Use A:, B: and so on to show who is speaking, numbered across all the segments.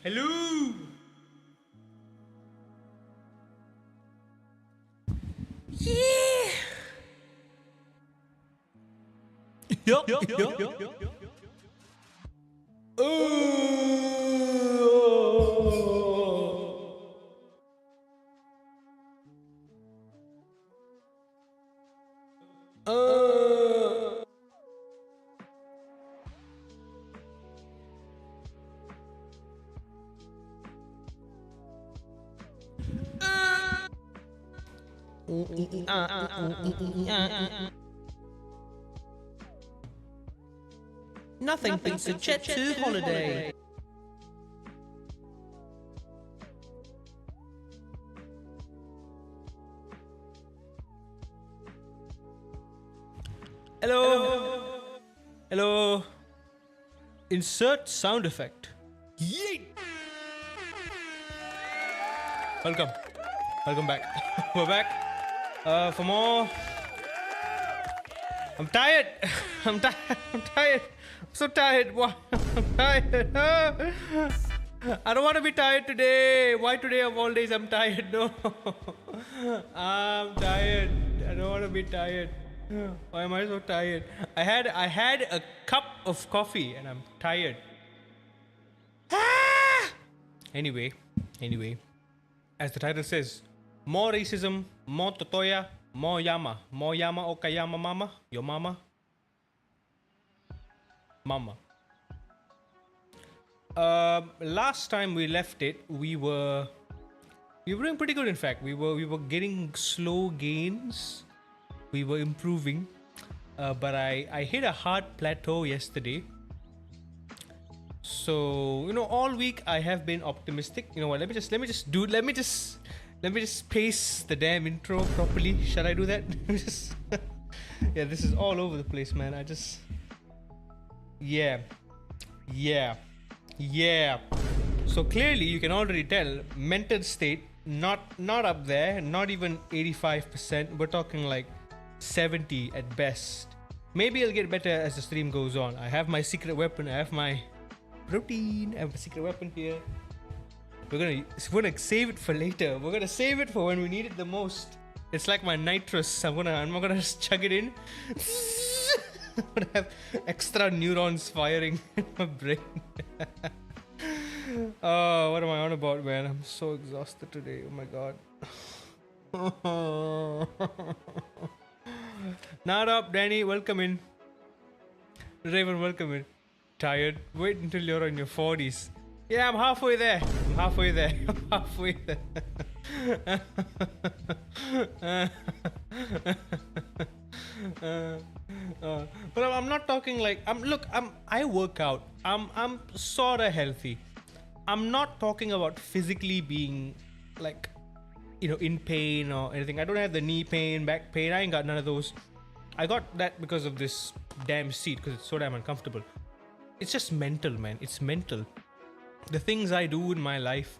A: Hello. Yeah. Yup. Nothing beats a jet to holiday. Hello. Hello. Insert sound effect. Yeet. Welcome. Welcome back. We're back. For more. I'm tired. I'm tired. I'm tired. I'm so tired. Why? I'm tired. I don't want to be tired today. Why today of all days I'm tired? No. I'm tired. I don't want to be tired. Why am I so tired? I had a cup of coffee and I'm tired. Anyway, as the title says, more racism, more Totoya, more Yama. More Yama Okayama mama. Your mama. Mama. Last time we left it, we were doing pretty good. In fact, we were getting slow gains. We were improving, but I hit a hard plateau yesterday. So all week I have been optimistic. You know what? Let me just pace the damn intro properly. Shall I do that? Yeah, this is all over the place, man. Yeah. So clearly you can already tell mental state not up there, not even 85%. We're talking like 70 at best. Maybe it'll get better as the stream goes on. I have my secret weapon. I have my protein. I have a secret weapon here. We're gonna save it for later. We're gonna save it for when we need it the most. It's like my nitrous. I'm not gonna just chug it in. I'm gonna have extra neurons firing in my brain. Oh, what am I on about, man? I'm so exhausted today. Oh my god. Not up, Danny. Welcome in. Raven, welcome in. Tired? Wait until you're in your 40s. Yeah, I'm halfway there. But I'm not talking like I work out. I'm sorta healthy. I'm not talking about physically being like in pain or anything. I don't have the knee pain, back pain. I ain't got none of those. I got that because of this damn seat, because it's so damn uncomfortable. It's just mental, man. It's mental. The things I do in my life,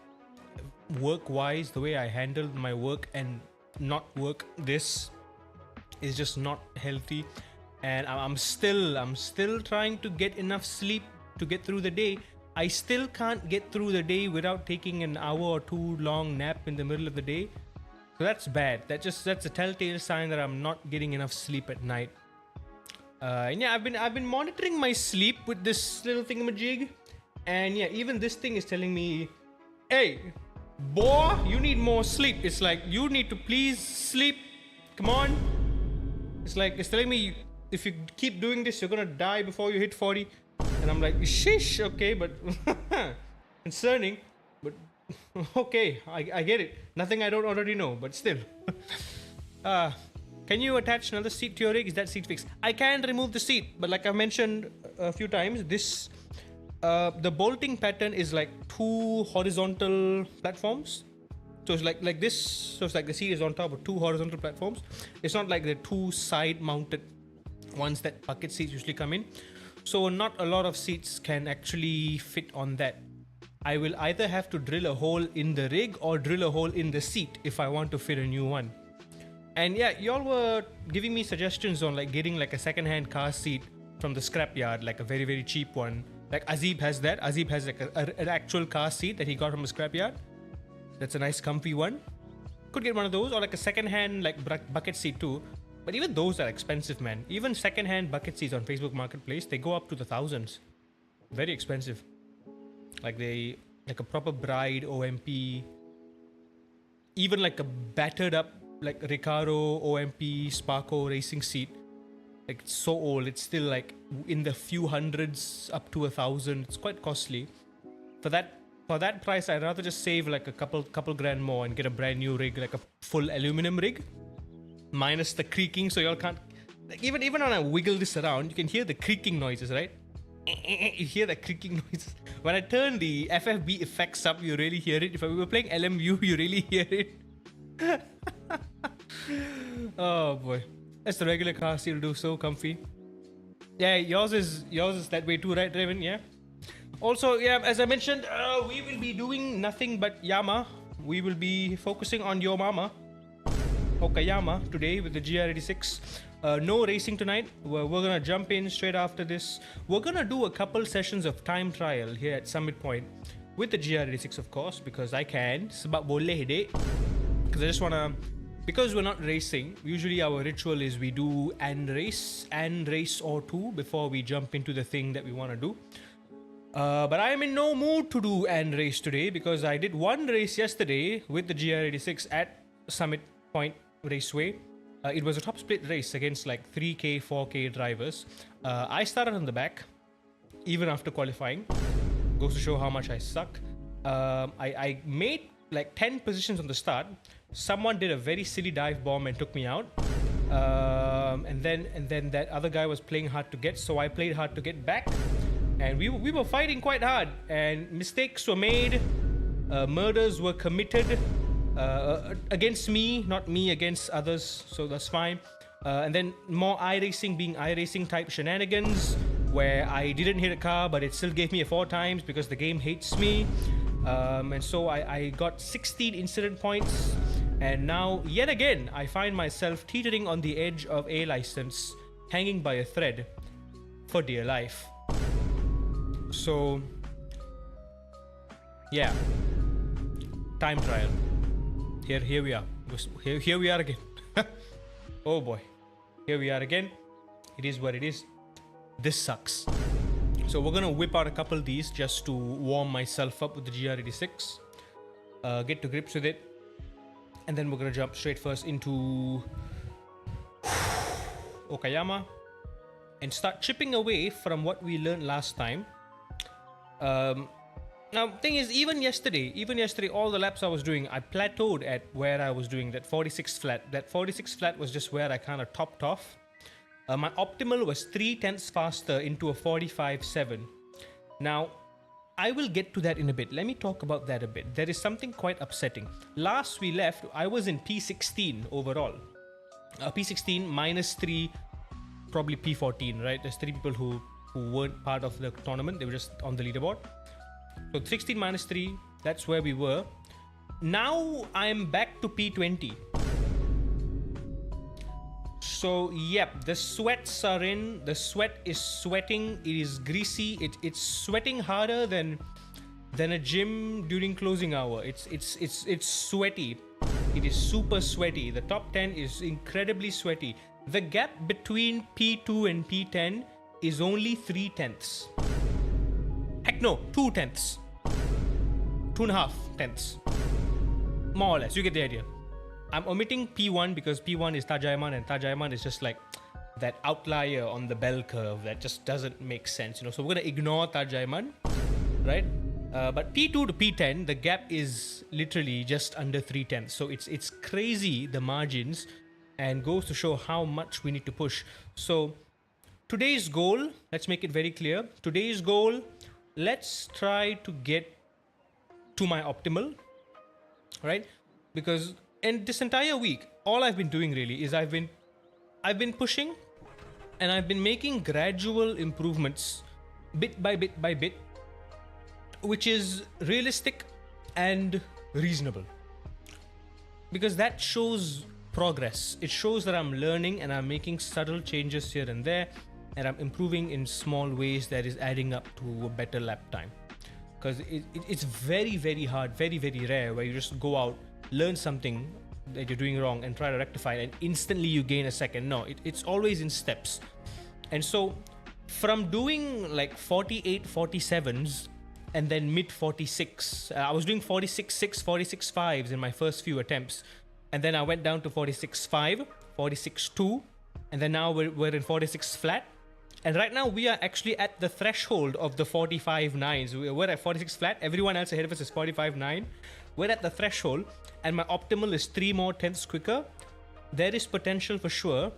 A: work-wise, the way I handle my work and not work, this is just not healthy. And I'm still trying to get enough sleep to get through the day. I still can't get through the day without taking an hour or two long nap in the middle of the day. So that's bad. That's a telltale sign that I'm not getting enough sleep at night. And yeah, I've been monitoring my sleep with this little thingamajig. And yeah, even this thing is telling me, hey, boy, you need more sleep. It's like, you need to please sleep. Come on. It's like, it's telling me, if you keep doing this, you're gonna die before you hit 40. And I'm like, sheesh, okay, but concerning, but okay, I get it. Nothing I don't already know, but still. Can you attach another seat to your rig? Is that seat fixed? I can remove the seat, but like I mentioned a few times, this the bolting pattern is like two horizontal platforms. So it's like this. So it's like the seat is on top of two horizontal platforms. It's not like the two side mounted ones that bucket seats usually come in. So not a lot of seats can actually fit on that. I will either have to drill a hole in the rig or drill a hole in the seat if I want to fit a new one. And yeah, y'all were giving me suggestions on like getting like a second-hand car seat from the scrapyard, like a very, very cheap one. Like Azib has that. Azib has like an actual car seat that he got from a scrapyard. That's a nice comfy one. Could get one of those, or like a second-hand like bucket seat too. But even those are expensive, man. Even second-hand bucket seats on Facebook Marketplace, they go up to the thousands. Very expensive. Like a proper Bride OMP, even like a battered up like Recaro OMP Sparko racing seat. Like it's so old, it's still like in the few hundreds up to 1,000. It's quite costly. For that price, I'd rather just save like a couple grand more and get a brand new rig, like a full aluminum rig, minus the creaking, so y'all can't. Like even when I wiggle this around, you can hear the creaking noises, right? You hear the creaking noises. When I turn the FFB effects up, you really hear it. If we were playing LMU, you really hear it. Oh boy, that's the regular car seat will do, so comfy. Yeah, yours is that way too, right, Raven? Yeah. Also, yeah, as I mentioned, we will be doing nothing but Yama. We will be focusing on your mama, Okayama, today with the GR86. No racing tonight. We're gonna jump in straight after this. We're gonna do a couple sessions of time trial here at Summit Point with the GR86, of course, because I can. Sebab boleh dek. Because I just wanna. Because we're not racing, usually our ritual is we do and race or two before we jump into the thing that we want to do. But I am in no mood to do and race today because I did one race yesterday with the GR86 at Summit Point Raceway. It was a top split race against like 3K, 4K drivers. I started on the back, even after qualifying. Goes to show how much I suck. I made like 10 positions on the start. Someone did a very silly dive bomb and took me out. And then that other guy was playing hard to get, so I played hard to get back. And we were fighting quite hard, and mistakes were made, murders were committed against me, not me against others, so that's fine. And then more iRacing type shenanigans, where I didn't hit a car, but it still gave me a 4 times because the game hates me. And so I got 16 incident points, and now yet again I find myself teetering on the edge of a license, hanging by a thread for dear life. So yeah, time trial. Here we are. Here we are again. Oh boy, here we are again. It is what it is. This sucks. So we're gonna whip out a couple of these just to warm myself up with the GR86, get to grips with it, and then we're gonna jump straight first into Okayama and start chipping away from what we learned last time. Now, thing is, even yesterday, all the laps I was doing, I plateaued at where I was doing that 46 flat. That 46 flat was just where I kind of topped off. My optimal was 3/10 faster into a 45.7. Now, I will get to that in a bit. Let me talk about that a bit. There is something quite upsetting. Last we left, I was in P16 overall. P16 minus 3, probably P14, right? There's 3 people who weren't part of the tournament. They were just on the leaderboard. So 16 minus 3, that's where we were. Now I'm back to P20. So yep, the sweats are in. The sweat is sweating. It is greasy. It's sweating harder than a gym during closing hour. It's sweaty. It is super sweaty. The top 10 is incredibly sweaty. The gap between P2 and P10 is only 3/10. Heck no, 2/10. 2.5 tenths. More or less, you get the idea. I'm omitting P1 because P1 is Tajayaman, and Tajayaman is just like that outlier on the bell curve that just doesn't make sense, you know. So we're gonna ignore Tajayaman, right? But P2 to P10, the gap is literally just under 3/10. So it's crazy, the margins, and goes to show how much we need to push. So today's goal, let's make it very clear. Today's goal, let's try to get to my optimal, right? Because in this entire week, all I've been doing really is I've been pushing, and I've been making gradual improvements bit by bit, which is realistic and reasonable, because that shows progress. It shows that I'm learning and I'm making subtle changes here and there. and I'm improving in small ways that is adding up to a better lap time. Because it's very, very hard, very, very rare where you just go out, learn something that you're doing wrong and try to rectify it, and instantly you gain a second. No, it's always in steps. And so from doing like 48 47s and then mid 46, I was doing 46.6, 46.5s in my first few attempts, and then I went down to 46.5, 46.2, and then now we're in 46 flat. And right now we are actually at the threshold of the 45.9s. We're at 46 flat. Everyone else ahead of us is 45.9. We're at the threshold, and my optimal is 3 more tenths quicker. There is potential for sure.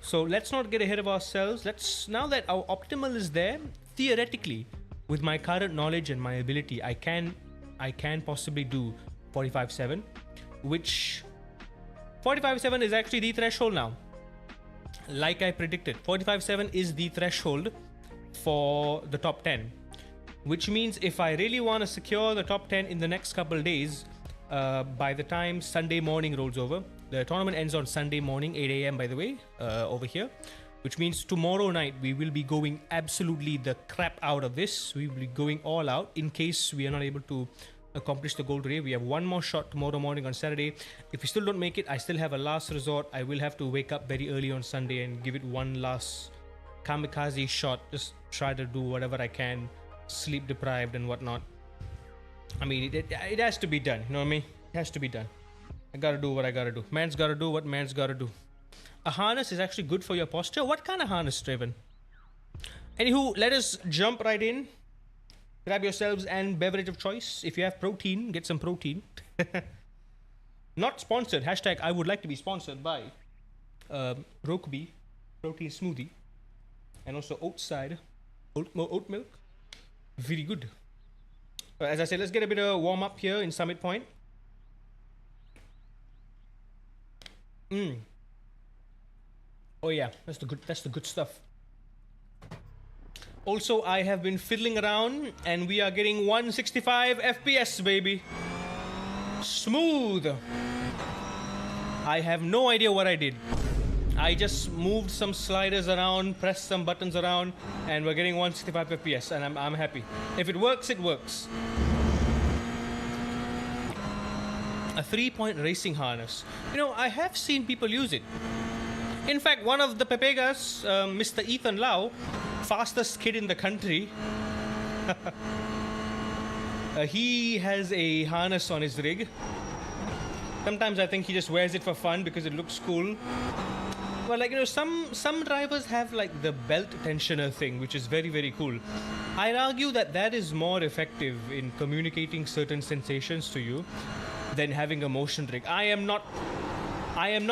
A: So let's not get ahead of ourselves. Now that our optimal is there, theoretically, with my current knowledge and my ability, I can possibly do 45.7, which 45.7 is actually the threshold now. Like I predicted, 45.7 is the threshold for the top 10, which means if I really want to secure the top 10 in the next couple of days, by the time Sunday morning rolls over, the tournament ends on Sunday morning, 8 a.m. by the way, over here, which means tomorrow night we will be going absolutely the crap out of this. We will be going all out in case we are not able to accomplish the goal today. We have one more shot tomorrow morning on Saturday. If we still don't make it, I still have a last resort. I will have to wake up very early on Sunday and give it one last kamikaze shot. Just try to do whatever I can, sleep deprived and whatnot. I mean, it has to be done, you know what I mean? It has to be done. I gotta do what I gotta do. Man's gotta do what man's gotta do. A harness is actually good for your posture. What kind of harness, Traven? Anywho, let us jump right in. Grab yourselves and beverage of choice. If you have protein, get some protein. Not sponsored. Hashtag I would like to be sponsored by Rokeby protein smoothie. And also Oatside oat milk. Very good. As I said, let's get a bit of warm up here in Summit Point. Oh yeah, that's the good stuff. Also, I have been fiddling around and we are getting 165 FPS, baby. Smooth. I have no idea what I did. I just moved some sliders around, pressed some buttons around, and we're getting 165 FPS, and I'm happy. If it works, it works. A 3-point racing harness. You know, I have seen people use it. In fact, one of the Pepegas, Mr. Ethan Lau, fastest kid in the country, he has a harness on his rig. Sometimes I think he just wears it for fun because it looks cool. But like, you know, some drivers have like the belt tensioner thing, which is very, very cool. I'd argue that is more effective in communicating certain sensations to you than having a motion rig. I am not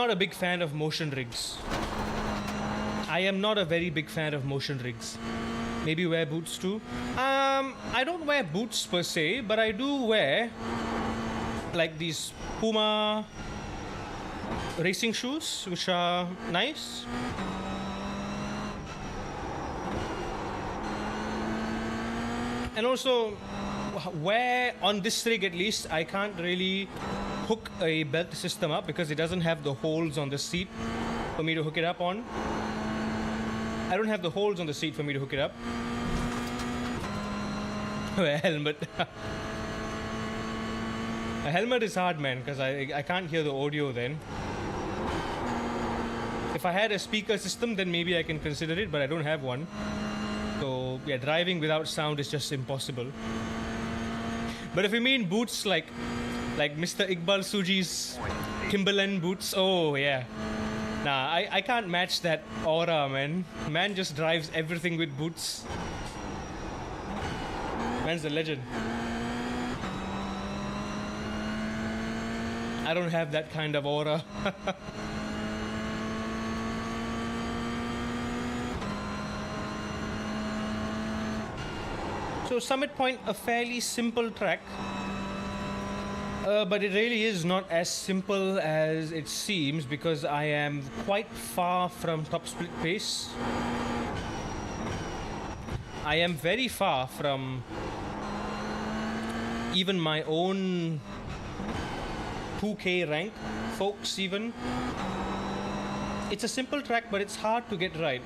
A: a big fan of motion rigs. I am not a very big fan of motion rigs. Maybe wear boots too. I don't wear boots per se, but I do wear like these Puma racing shoes, which are nice. And also, where on this rig at least, I can't really hook a belt system up because it doesn't have the holes on the seat for me to hook it up on. I don't have the holes on the seat for me to hook it up. A helmet. A helmet is hard, man, because I can't hear the audio then. If I had a speaker system, then maybe I can consider it, but I don't have one. So, yeah, driving without sound is just impossible. But if you mean boots like Mr. Iqbal Suji's Timberland boots, oh yeah. Nah, I can't match that aura, man. Man just drives everything with boots. Man's a legend. I don't have that kind of aura. So Summit Point, a fairly simple track. But it really is not as simple as it seems because I am quite far from top split pace. I am very far from even my own 2K rank, folks even. It's a simple track, but it's hard to get right.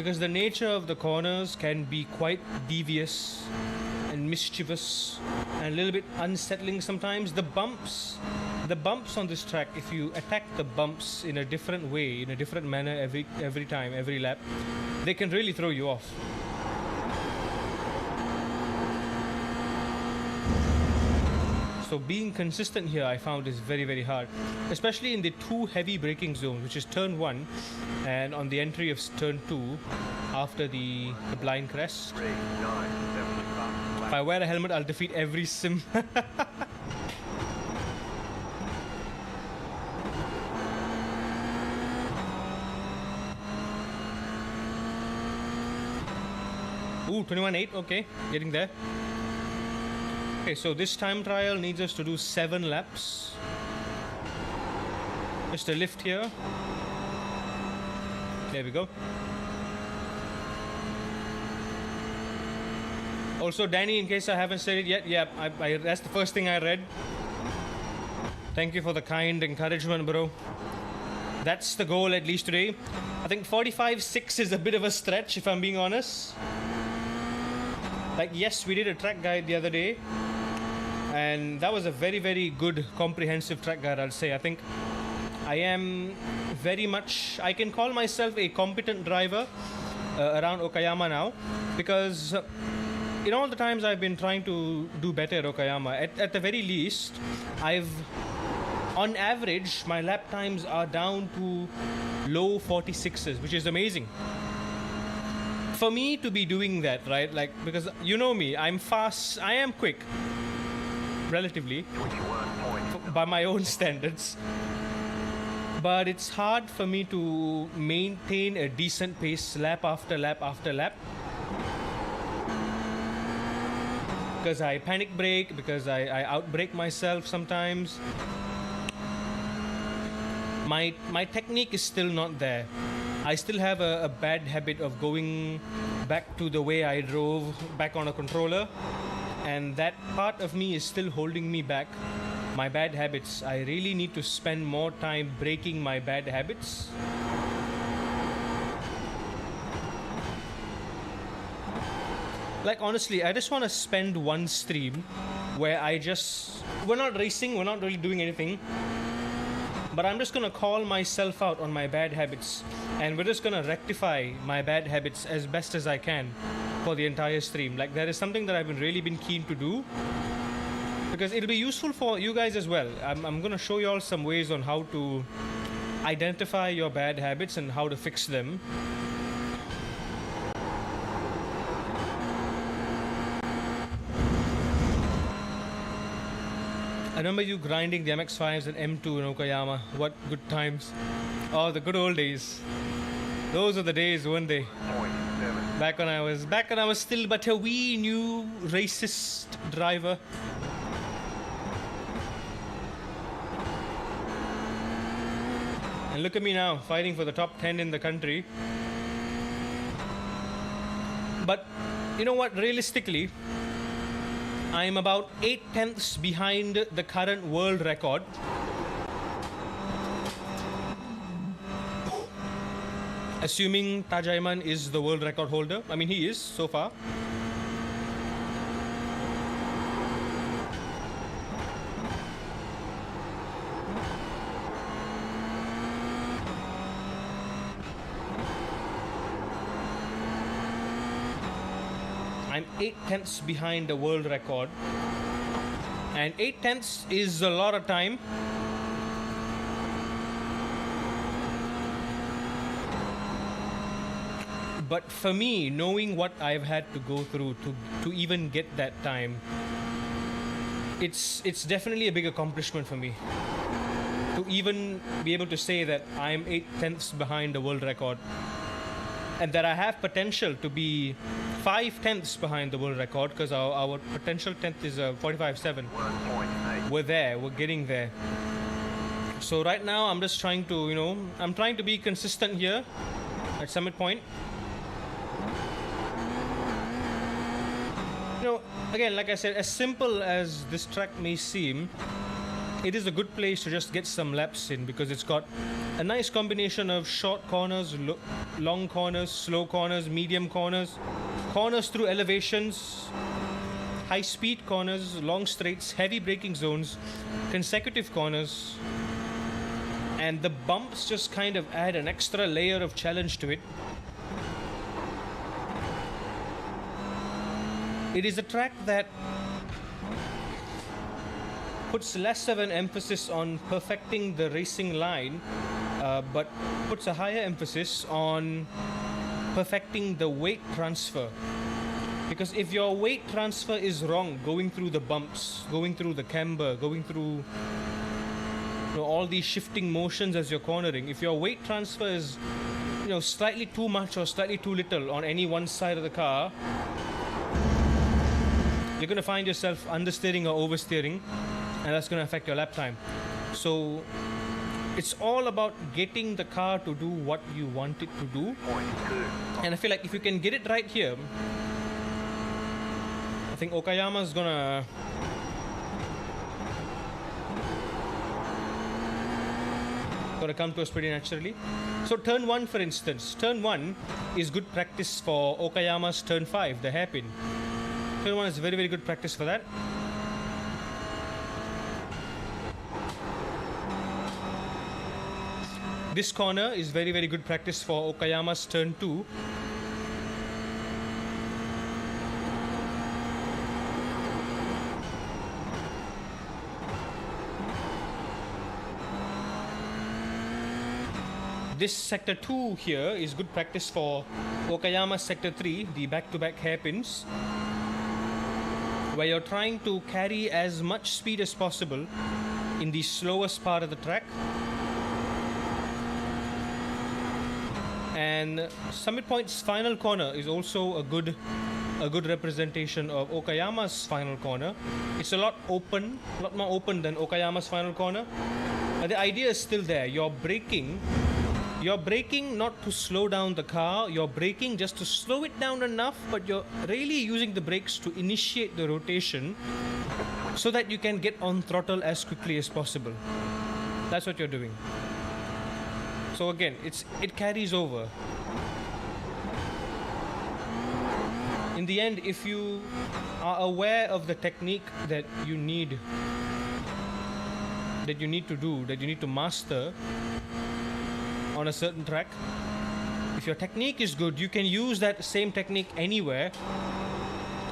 A: because the nature of the corners can be quite devious and mischievous and a little bit unsettling sometimes. The bumps on this track, if you attack the bumps in a different way, in a different manner every time, every lap, they can really throw you off. So being consistent here, I found, is very, very hard, especially in the two heavy braking zones, which is turn 1 and on the entry of turn 2 after the blind crest. If I wear a helmet, I'll defeat every sim. Ooh, 21.8, okay, getting there. Okay, so this time trial needs us to do 7 laps. Just a lift here. There we go. Also, Danny, in case I haven't said it yet, yeah, that's the first thing I read. Thank you for the kind encouragement, bro. That's the goal, at least today. I think 45.6 is a bit of a stretch, if I'm being honest. Like, yes, we did a track guide the other day, and that was a very, very good comprehensive track guide, I'll say. I think I am very much, I can call myself a competent driver around Okayama now, because in all the times I've been trying to do better at Okayama, at the very least, on average, my lap times are down to low 46s, which is amazing. For me to be doing that, right? Like, because you know me, I'm fast, I am quick, relatively, by my own standards. But it's hard for me to maintain a decent pace lap after lap after lap. Because I panic brake, because I outbrake myself sometimes. My technique is still not there. I still have a bad habit of going back to the way I drove back on a controller, and that part of me is still holding me back. My bad habits. I really need to spend more time breaking my bad habits. Like, honestly, I just want to spend one stream where we're not racing, we're not really doing anything, but I'm just gonna call myself out on my bad habits, and we're just gonna rectify my bad habits as best as I can for the entire stream. Like, that is something that I've really been keen to do, because it'll be useful for you guys as well. I'm gonna show you all some ways on how to identify your bad habits and how to fix them. I remember you grinding the MX-5s and M2 in Okayama. What good times. Oh, the good old days. Those are the days, weren't they? Back when I was still but a wee new racist driver. And look at me now, fighting for the top 10 in the country. But you know what, realistically, I'm about 8/10ths behind the current world record. Assuming Tajaiman is the world record holder. I mean, he is so far. I'm 8/10ths behind the world record, and 8/10ths is a lot of time. But for me, knowing what I've had to go through to even get that time, it's definitely a big accomplishment for me. To even be able to say that I'm 8/10ths behind the world record, and that I have potential to be 5/10ths behind the world record, because our potential 10th is 45.7. We're there, we're getting there. So right now I'm just trying to, I'm trying to be consistent here at Summit Point. Again, like I said, as simple as this track may seem, it is a good place to just get some laps in because it's got a nice combination of short corners, long corners, slow corners, medium corners, corners through elevations, high speed corners, long straights, heavy braking zones, consecutive corners, and the bumps just kind of add an extra layer of challenge to it. It is a track that puts less of an emphasis on perfecting the racing line, but puts a higher emphasis on perfecting the weight transfer. Because if your weight transfer is wrong, going through the bumps, going through the camber, going through all these shifting motions as you're cornering, if your weight transfer is slightly too much or slightly too little on any one side of the car, you're going to find yourself understeering or oversteering, and that's going to affect your lap time. So it's all about getting the car to do what you want it to do. And I feel like if you can get it right here, I think Okayama's gonna come to us pretty naturally. So turn 1, for instance, turn 1 is good practice for Okayama's turn 5, the hairpin. Turn 1 is very, very good practice for that. This corner is very, very good practice for Okayama's turn 2. This sector 2 here is good practice for Okayama's sector 3, the back-to-back hairpins, where you're trying to carry as much speed as possible in the slowest part of the track. And Summit Point's final corner is also a good representation of Okayama's final corner. It's a lot more open than Okayama's final corner. But the idea is still there. You're braking not to slow down the car, you're braking just to slow it down enough, but you're really using the brakes to initiate the rotation so that you can get on throttle as quickly as possible. That's what you're doing. So again, it carries over. In the end, if you are aware of the technique that you need to master on a certain track, if your technique is good, you can use that same technique anywhere,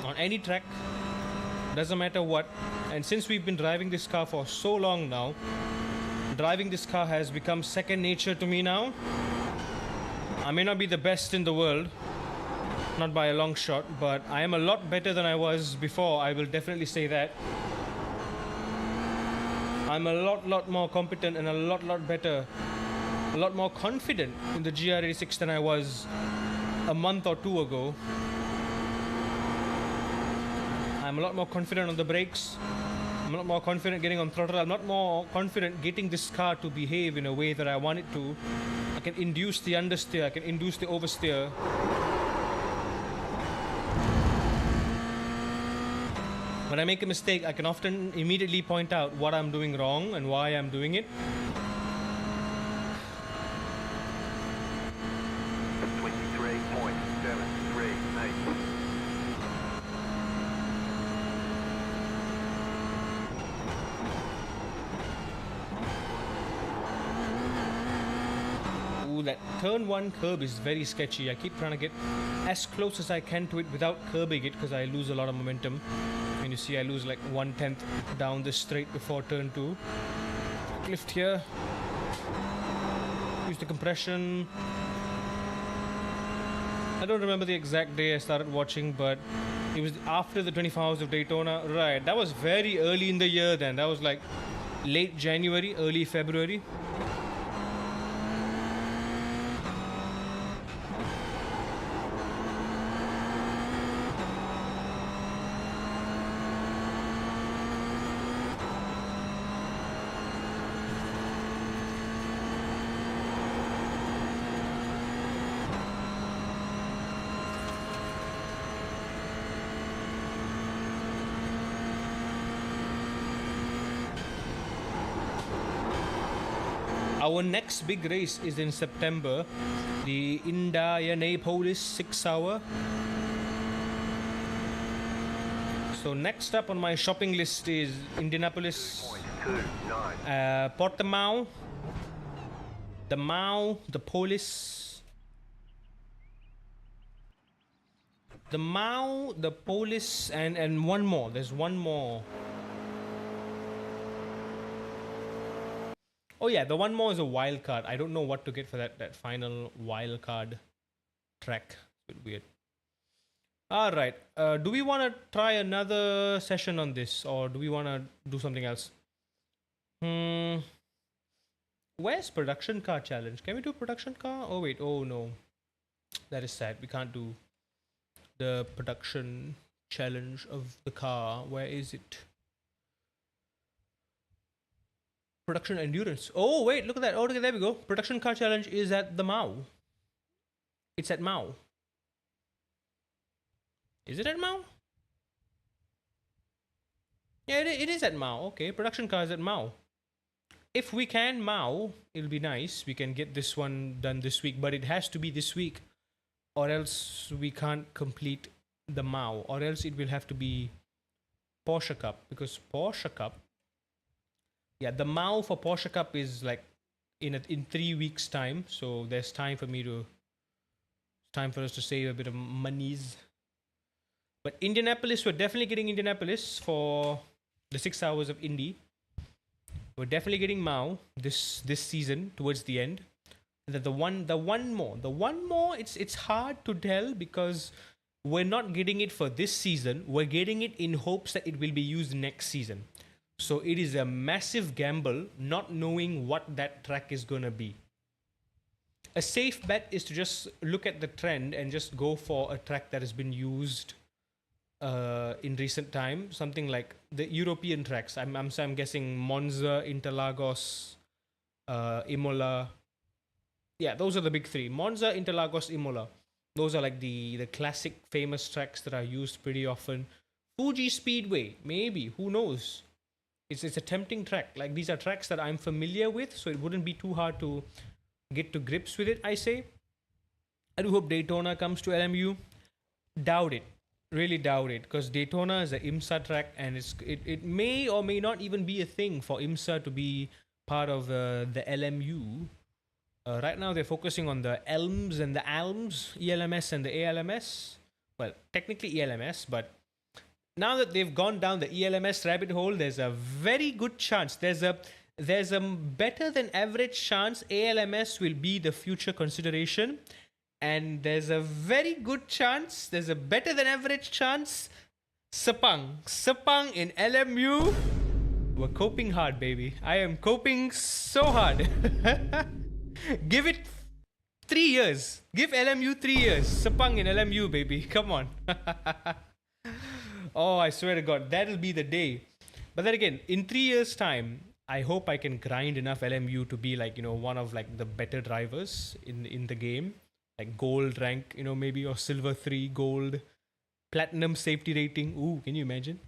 A: on any track, doesn't matter what. And since we've been driving this car for so long now, driving this car has become second nature to me now. I may not be the best in the world, not by a long shot, but I am a lot better than I was before, I will definitely say that. I'm a lot more competent and a lot better, a lot more confident in the GR86 than I was a month or two ago. I'm a lot more confident on the brakes. I'm a lot more confident getting on throttle. I'm a lot more confident getting this car to behave in a way that I want it to. I can induce the understeer, I can induce the oversteer. When I make a mistake, I can often immediately point out what I'm doing wrong and why I'm doing it. That turn 1 curb is very sketchy. I keep trying to get as close as I can to it without curbing it because I lose a lot of momentum. And you see I lose like 1/10 down this straight before turn 2. Lift here. Use the compression. I don't remember the exact day I started watching, but it was after the 24 Hours of Daytona. Right, that was very early in the year then. That was like late January, early February. Our next big race is in September, the Indianapolis 6 hour. So next up on my shopping list is Indianapolis, Portimao, the Polis, the Polis, and one more. There's one more. Oh yeah, the one more is a wild card. I don't know what to get for that final wild card track. It's a bit weird. All right. Do we want to try another session on this, or do we want to do something else? Where's production car challenge? Can we do production car? Oh wait. Oh no, that is sad. We can't do the production challenge of the car. Where is it? Production endurance. Oh wait, look at that. Oh, okay, there we go. Production car challenge is at the Mao. It's at Mao. Is it at Mao? Yeah, it is at Mao. Okay, production car is at Mao. If we can Mao, it'll be nice. We can get this one done this week, but it has to be this week, or else we can't complete the Mao, or else it will have to be Porsche Cup, because Porsche Cup. Yeah, the Mao for Porsche Cup is like in 3 weeks time, so there's time for us to save a bit of monies. But Indianapolis, we're definitely getting Indianapolis for the 6 hours of Indy. We're definitely getting Mao this season towards the end. And then the one more, it's hard to tell because we're not getting it for this season. We're getting it in hopes that it will be used next season. So it is a massive gamble not knowing what that track is going to be. A safe bet is to just look at the trend and just go for a track that has been used in recent time. Something like the European tracks. I'm guessing Monza, Interlagos, Imola. Yeah, those are the big three. Monza, Interlagos, Imola. Those are like the classic famous tracks that are used pretty often. Fuji Speedway, maybe. Who knows? It's a tempting track. Like, these are tracks that I'm familiar with, so it wouldn't be too hard to get to grips with it, I say. I do hope Daytona comes to LMU. Doubt it. Really doubt it, because Daytona is an IMSA track, and it may or may not even be a thing for IMSA to be part of the LMU. Right now, they're focusing on the ELMS and the ALMS, ELMS and the ALMS. Well, technically ELMS, but now that they've gone down the ELMS rabbit hole, there's a very good chance. There's a better than average chance ALMS will be the future consideration. And there's a very good chance, there's a better than average chance, Sepang in LMU. We're coping hard, baby. I am coping so hard. Give it 3 years. Give LMU 3 years. Sepang in LMU, baby. Come on. Oh, I swear to God, that'll be the day. But then again, in 3 years' time, I hope I can grind enough LMU to be like, one of like the better drivers in the game. Like gold rank, maybe, or silver 3, gold, platinum safety rating. Ooh, can you imagine?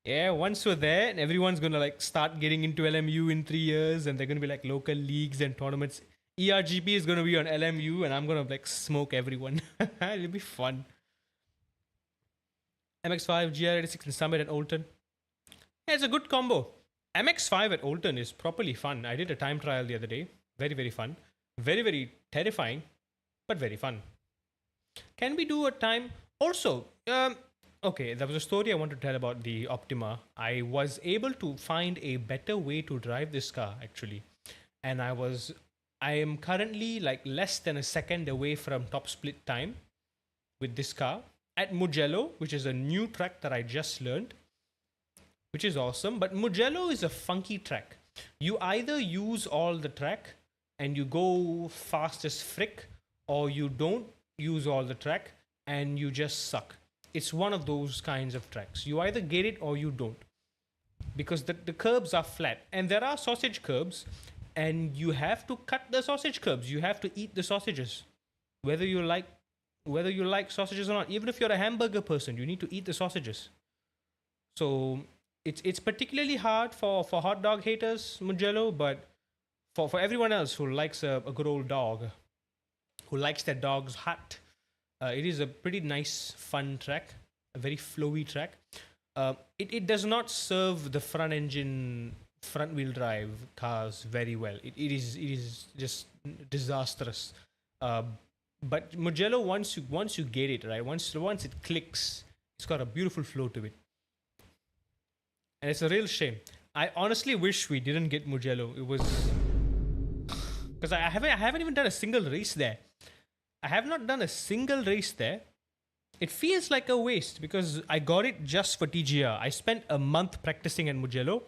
A: Yeah, once we're there, and everyone's gonna like start getting into LMU in 3 years, and they're gonna be like local leagues and tournaments. ERGP is gonna be on LMU, and I'm gonna like smoke everyone. It'll be fun. MX5, GR86 and Summit at Olton. Yeah, it's a good combo. MX5 at Olton is properly fun. I did a time trial the other day. Very, very fun. Very, very terrifying, but very fun. Can we do a time? Also, okay, there was a story I want to tell about the Optima. I was able to find a better way to drive this car, actually. And I am currently like less than a second away from top split time with this car at Mugello, which is a new track that I just learned, which is awesome. But Mugello is a funky track. You either use all the track and you go fast as frick, or you don't use all the track and you just suck. It's one of those kinds of tracks. You either get it or you don't, because the curbs are flat, and there are sausage curbs, and you have to cut the sausage curbs. You have to eat the sausages, whether you like sausages or not. Even if you're a hamburger person, you need to eat the sausages. So it's particularly hard for hot dog haters, Mugello, but for everyone else who likes a good old dog, who likes their dog's hut, it is a pretty nice, fun track, a very flowy track. It does not serve the front engine, front wheel drive cars very well. It is just disastrous. Uh, but Mugello, once you get it right, once it clicks, it's got a beautiful flow to it, and it's a real shame. I honestly wish we didn't get Mugello. It was because I haven't even done a single race there. I have not done a single race there. It feels like a waste because I got it just for TGR. I spent a month practicing at Mugello,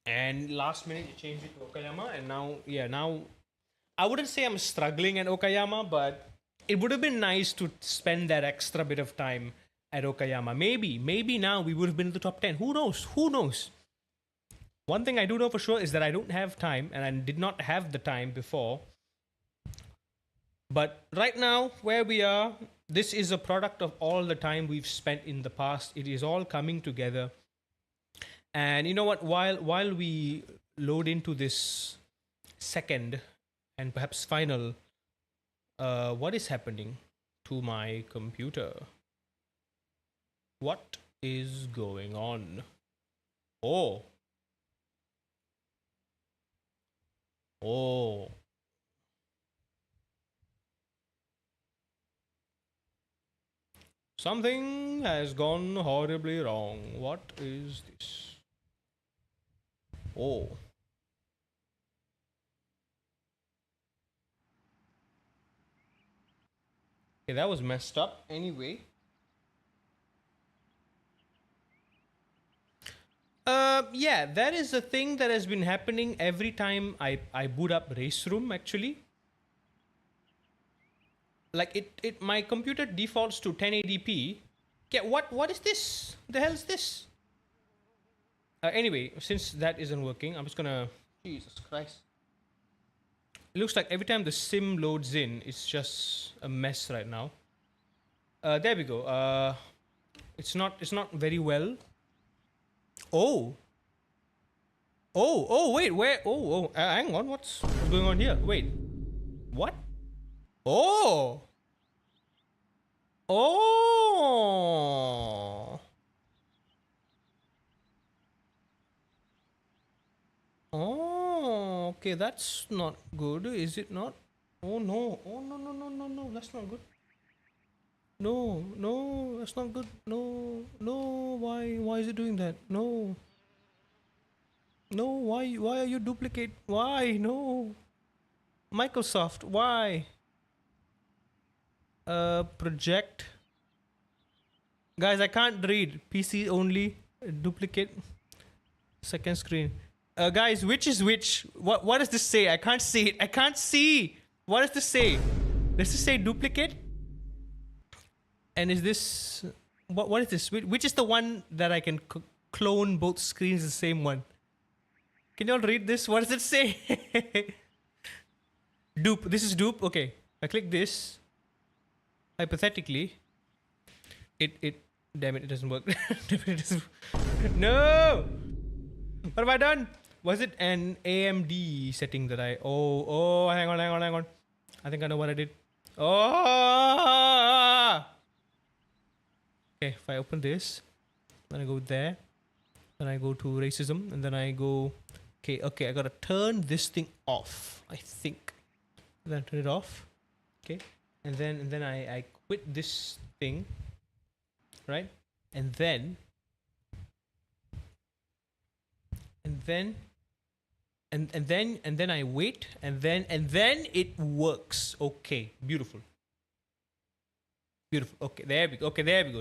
A: and last minute you changed it to Okayama, and now I wouldn't say I'm struggling at Okayama, but it would have been nice to spend that extra bit of time at Okayama. Maybe now we would have been in the top 10. Who knows? Who knows? One thing I do know for sure is that I don't have time, and I did not have the time before. But right now, where we are, this is a product of all the time we've spent in the past. It is all coming together. And you know what? While we load into this second and perhaps final, what is happening to my computer? What is going on? Oh. Something has gone horribly wrong. What is this? Oh. Okay, that was messed up. Anyway. Yeah, that is a thing that has been happening every time I boot up Race Room, actually. Like, my computer defaults to 1080p. Yeah, what is this? The hell is this? Anyway, since that isn't working, I'm just gonna... Jesus Christ. It looks like every time the sim loads in, it's just a mess right now. There we go. It's not very well. Oh, wait, where? Hang on, what's going on here? Wait, what? Oh, okay, that's not good, is it not? Oh no, no, that's not good. No, that's not good. No, why is it doing that? No, why are you duplicate? Why? No, Microsoft, why? Project. Guys, I can't read. PC only. Duplicate. Second screen. Guys, which is which? What does this say? I can't see it. I can't see. What does this say? Does this say duplicate? And is this... What is this? Which is the one that I can clone both screens the same one? Can you all read this? What does it say? Dupe. This is dupe. Okay. I click this. Hypothetically. Damn it, it doesn't work. No! What have I done? Was it an AMD setting that I... Oh, hang on. I think I know what I did. Oh! Okay, if I open this, then I go there, then I go to racism, and then I go... Okay, I gotta turn this thing off, I think. Then turn it off. Okay. And then I quit this thing. Right? And then I wait, and then it works. Okay, beautiful. Okay, there we go.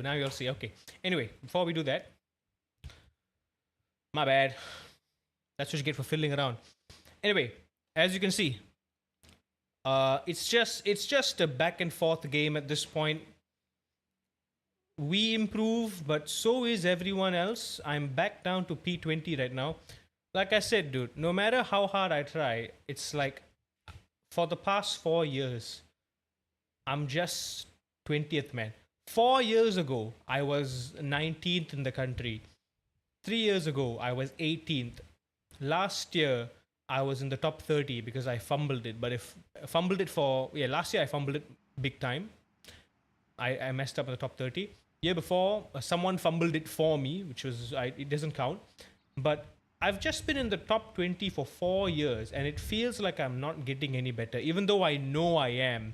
A: Now you'll see. Okay. Anyway, before we do that, my bad. That's what you get for fiddling around. Anyway, as you can see, it's just a back and forth game at this point. We improve, but so is everyone else. I'm back down to P20 right now. Like I said, dude, no matter how hard I try, it's like for the past 4 years, I'm just 20th man. 4 years ago, I was 19th in the country. 3 years ago, I was 18th. last year I was in the top 30 because I fumbled it. But if fumbled it for last year I fumbled it big time. I messed up in the top 30. Year before, someone fumbled it for me, which was it doesn't count. But I've just been in the top 20 for 4 years, and it feels like I'm not getting any better, even though I know I am.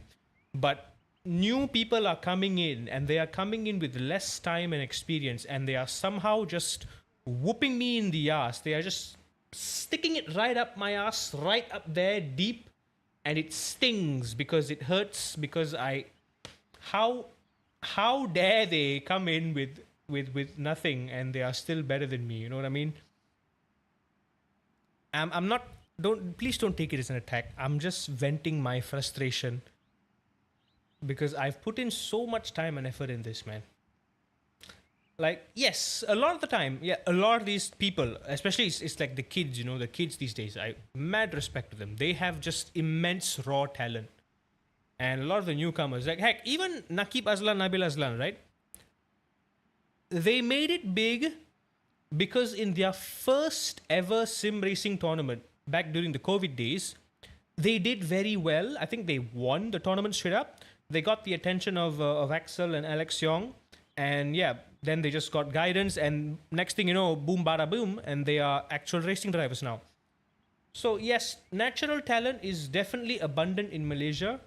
A: But new people are coming in, and they are coming in with less time and experience, and they are somehow just whooping me in the ass. They are just sticking it right up my ass, right up there, deep, and it stings because it hurts. Because how dare they come in with nothing and they are still better than me? You know what I mean? I'm not. Please don't take it as an attack. I'm just venting my frustration because I've put in so much time and effort in this, man. Like, yes, a lot of the time, a lot of these people, especially it's like the kids, the kids these days, I mad respect to them. They have just immense raw talent. And a lot of the newcomers, like, heck, even Nabil Aslan, right? They made it big because in their first ever sim racing tournament back during the COVID days, they did very well. I think they won the tournament straight up. They got the attention of Axel and Alex Young. And then they just got guidance. And next thing you know, boom, bada boom. And they are actual racing drivers now. So yes, natural talent is definitely abundant in Malaysia.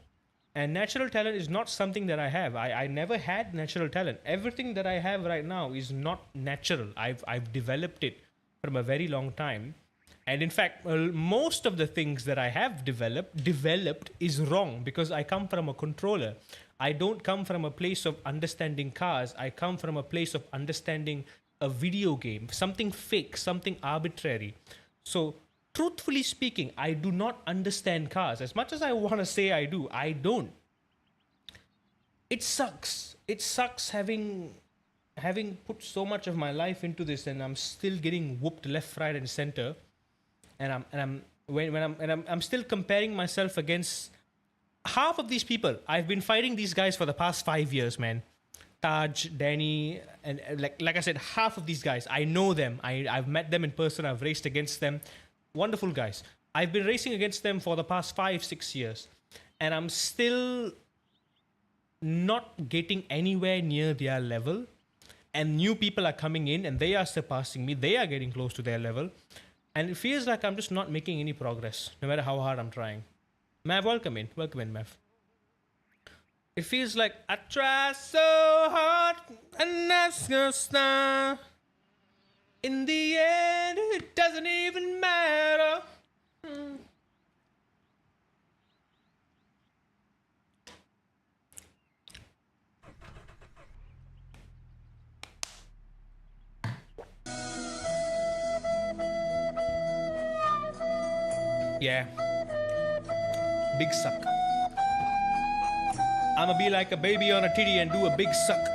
A: And natural talent is not something that I have. I never had natural talent. Everything that I have right now is not natural. I've developed it from a very long time. And in fact, most of the things that I have developed is wrong because I come from a controller. I don't come from a place of understanding cars. I come from a place of understanding a video game, something fake, something arbitrary. So truthfully speaking, I do not understand cars. As much as I want to say I do, I don't. It sucks. It sucks having put so much of my life into this, and I'm still getting whooped left, right, and center. And I'm still comparing myself against half of these people. I've been fighting these guys for the past 5 years, man. Taj, Danny, and like I said, half of these guys, I know them. I've met them in person. I've raced against them. Wonderful guys. I've been racing against them for the past 5-6 years, and I'm still not getting anywhere near their level. And new people are coming in, and they are surpassing me. They are getting close to their level, and it feels like I'm just not making any progress, no matter how hard I'm trying. Mav, welcome in, Mav. It feels like I try so hard, and that's gonna stop. In the end, it doesn't even matter. Yeah. Big suck. I'ma be like a baby on a titty and do a big suck.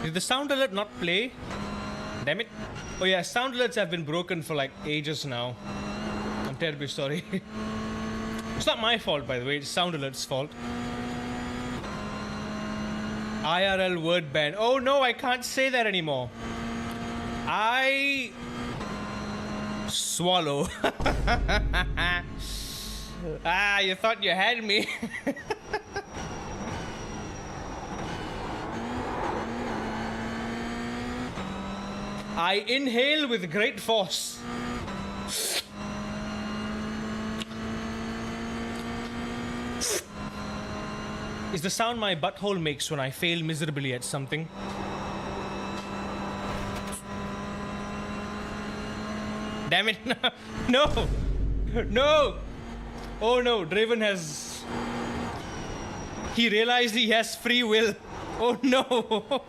A: Did the sound alert not play? Damn it. Oh yeah, sound alerts have been broken for like ages now. I'm terribly sorry. It's not my fault, by the way. It's sound alert's fault. IRL word ban. Oh no, I can't say that anymore. I swallow. Ah, you thought you had me. I inhale with great force. Is the sound my butthole makes when I fail miserably at something. Damn it. No. No. Oh no, Draven has... He realized he has free will. Oh no.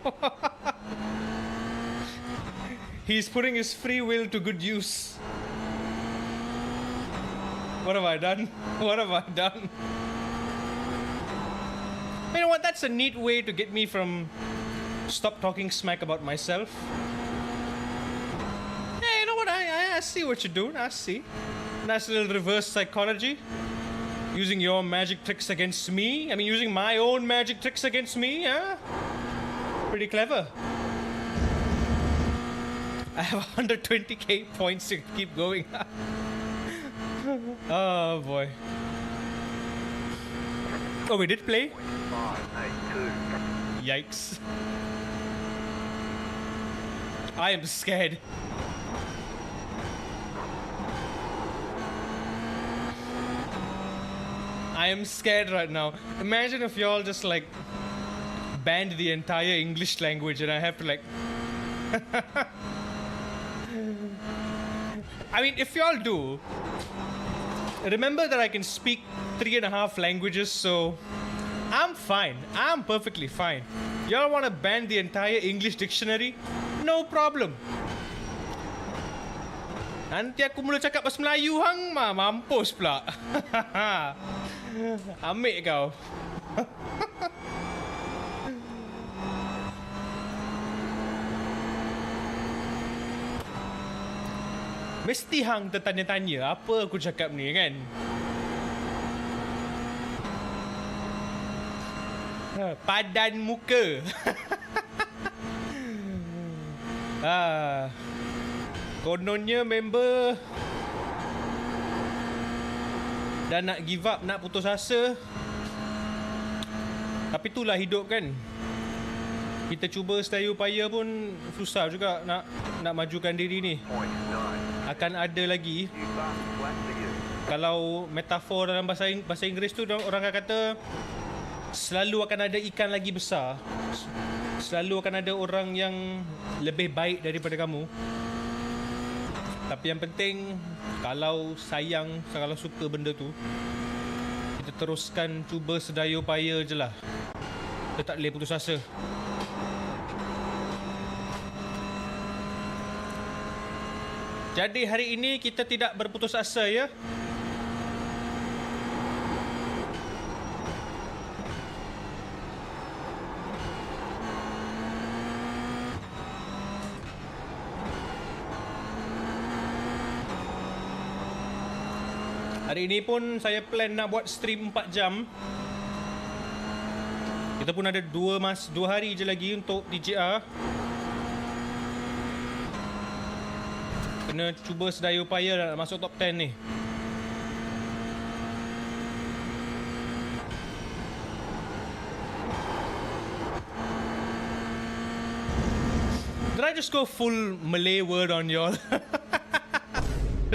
A: He's putting his free will to good use. What have I done? What have I done? You know what? That's a neat way to get me from stop talking smack about myself. Hey, you know what? I see what you're doing. I see. Nice little reverse psychology. Using your magic tricks against me. I mean, using my own magic tricks against me, huh? Pretty clever. I have 120k points to keep going. Oh boy. Oh, we did play? Yikes. I am scared. I am scared right now. Imagine if y'all just like banned the entire English language and I have to like... I mean, if y'all do, remember that I can speak 3.5 languages, so I'm fine. I'm perfectly fine. Y'all want to ban the entire English dictionary? No problem. Nanti aku mula cakap bahasa Melayu hang, mampus pula. Ambil kau. Mesti hang tertanya-tanya apa aku cakap ni kan? Padan muka. Kononnya member dah nak give up, nak putus asa. Tapi itulah hidup kan. Kita cuba sedaya upaya pun susah juga nak majukan diri ni. Akan ada lagi. Kalau metafor dalam bahasa Inggeris tu orang akan kata selalu akan ada ikan lagi besar. Selalu akan ada orang yang lebih baik daripada kamu. Tapi yang penting, kalau sayang, kalau suka benda tu, kita teruskan cuba sedaya upaya je lah. Kita tak boleh putus asa. Jadi hari ini kita tidak berputus asa ya. Hari ini pun saya plan nak buat stream 4 jam. Kita pun ada 2 hari je lagi untuk TGR. Kena cuba sedaya upaya nak masuk top 10 ni. Did I just go full Malay word on y'all?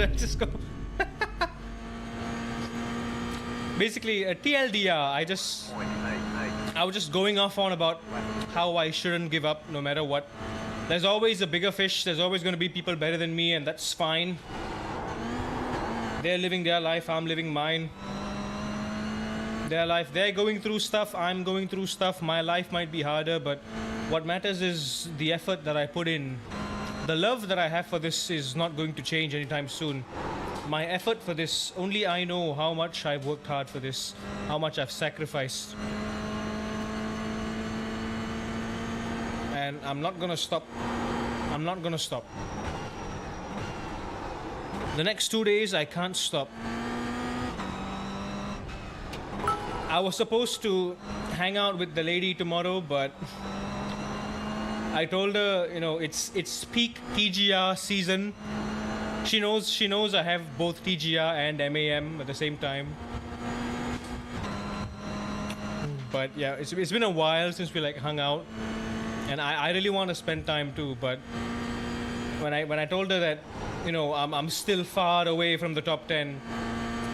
A: Did I just go... Basically, TLDR, I was just going off on about how I shouldn't give up no matter what. There's always a bigger fish, there's always going to be people better than me, and that's fine. They're living their life, I'm living mine. Their life, they're going through stuff, I'm going through stuff. My life might be harder, but what matters is the effort that I put in. The love that I have for this is not going to change anytime soon. My effort for this, only I know how much I've worked hard for this, how much I've sacrificed. And I'm not gonna stop. I'm not gonna stop. The next 2 days, I can't stop. I was supposed to hang out with the lady tomorrow, but I told her, you know, it's peak TGR season. She knows I have both TGR and MAM at the same time. But yeah, it's been a while since we like hung out, and I really want to spend time too. But when I told her that, you know, I'm still far away from the top 10,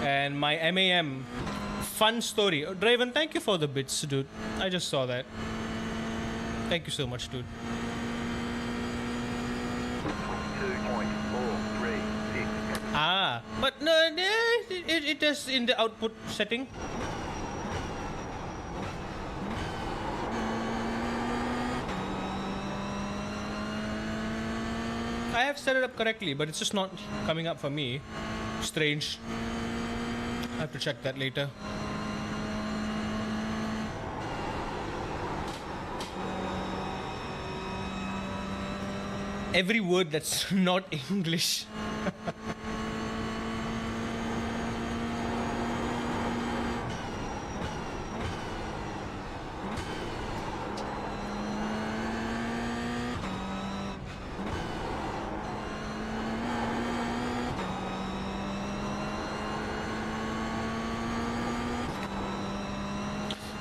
A: and my MAM, fun story. Draven, thank you for the bits, dude. I just saw that. Thank you so much, dude. But no, it is in the output setting. I have set it up correctly, but it's just not coming up for me. Strange. I have to check that later. Every word that's not English.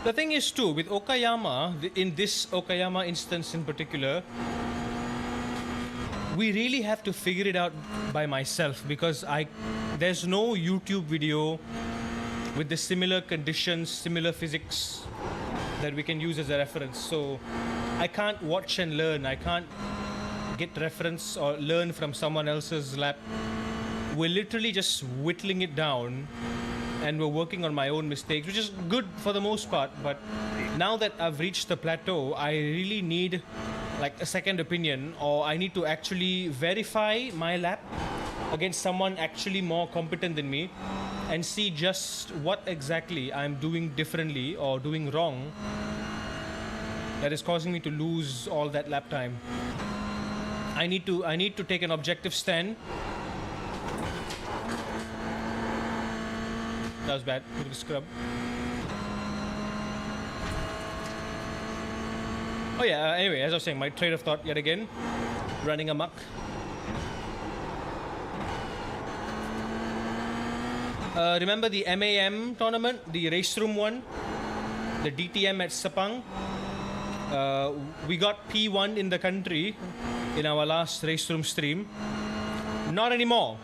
A: The thing is too, with Okayama, in this Okayama instance in particular, we really have to figure it out by myself, because there's no YouTube video with the similar conditions, similar physics that we can use as a reference. So I can't watch and learn. I can't get reference or learn from someone else's lap. We're literally just whittling it down, and we're working on my own mistakes, which is good for the most part. But now that I've reached the plateau, I really need like a second opinion, or I need to actually verify my lap against someone actually more competent than me, and see just what exactly I'm doing differently or doing wrong that is causing me to lose all that lap time. I need to take an objective stand. That was bad. Look at the scrub. Oh yeah, anyway, as I was saying, my train of thought yet again running amok. Remember the MAM tournament, the race room one, the DTM at Sepang? We got P1 in the country in our last race room stream. Not anymore.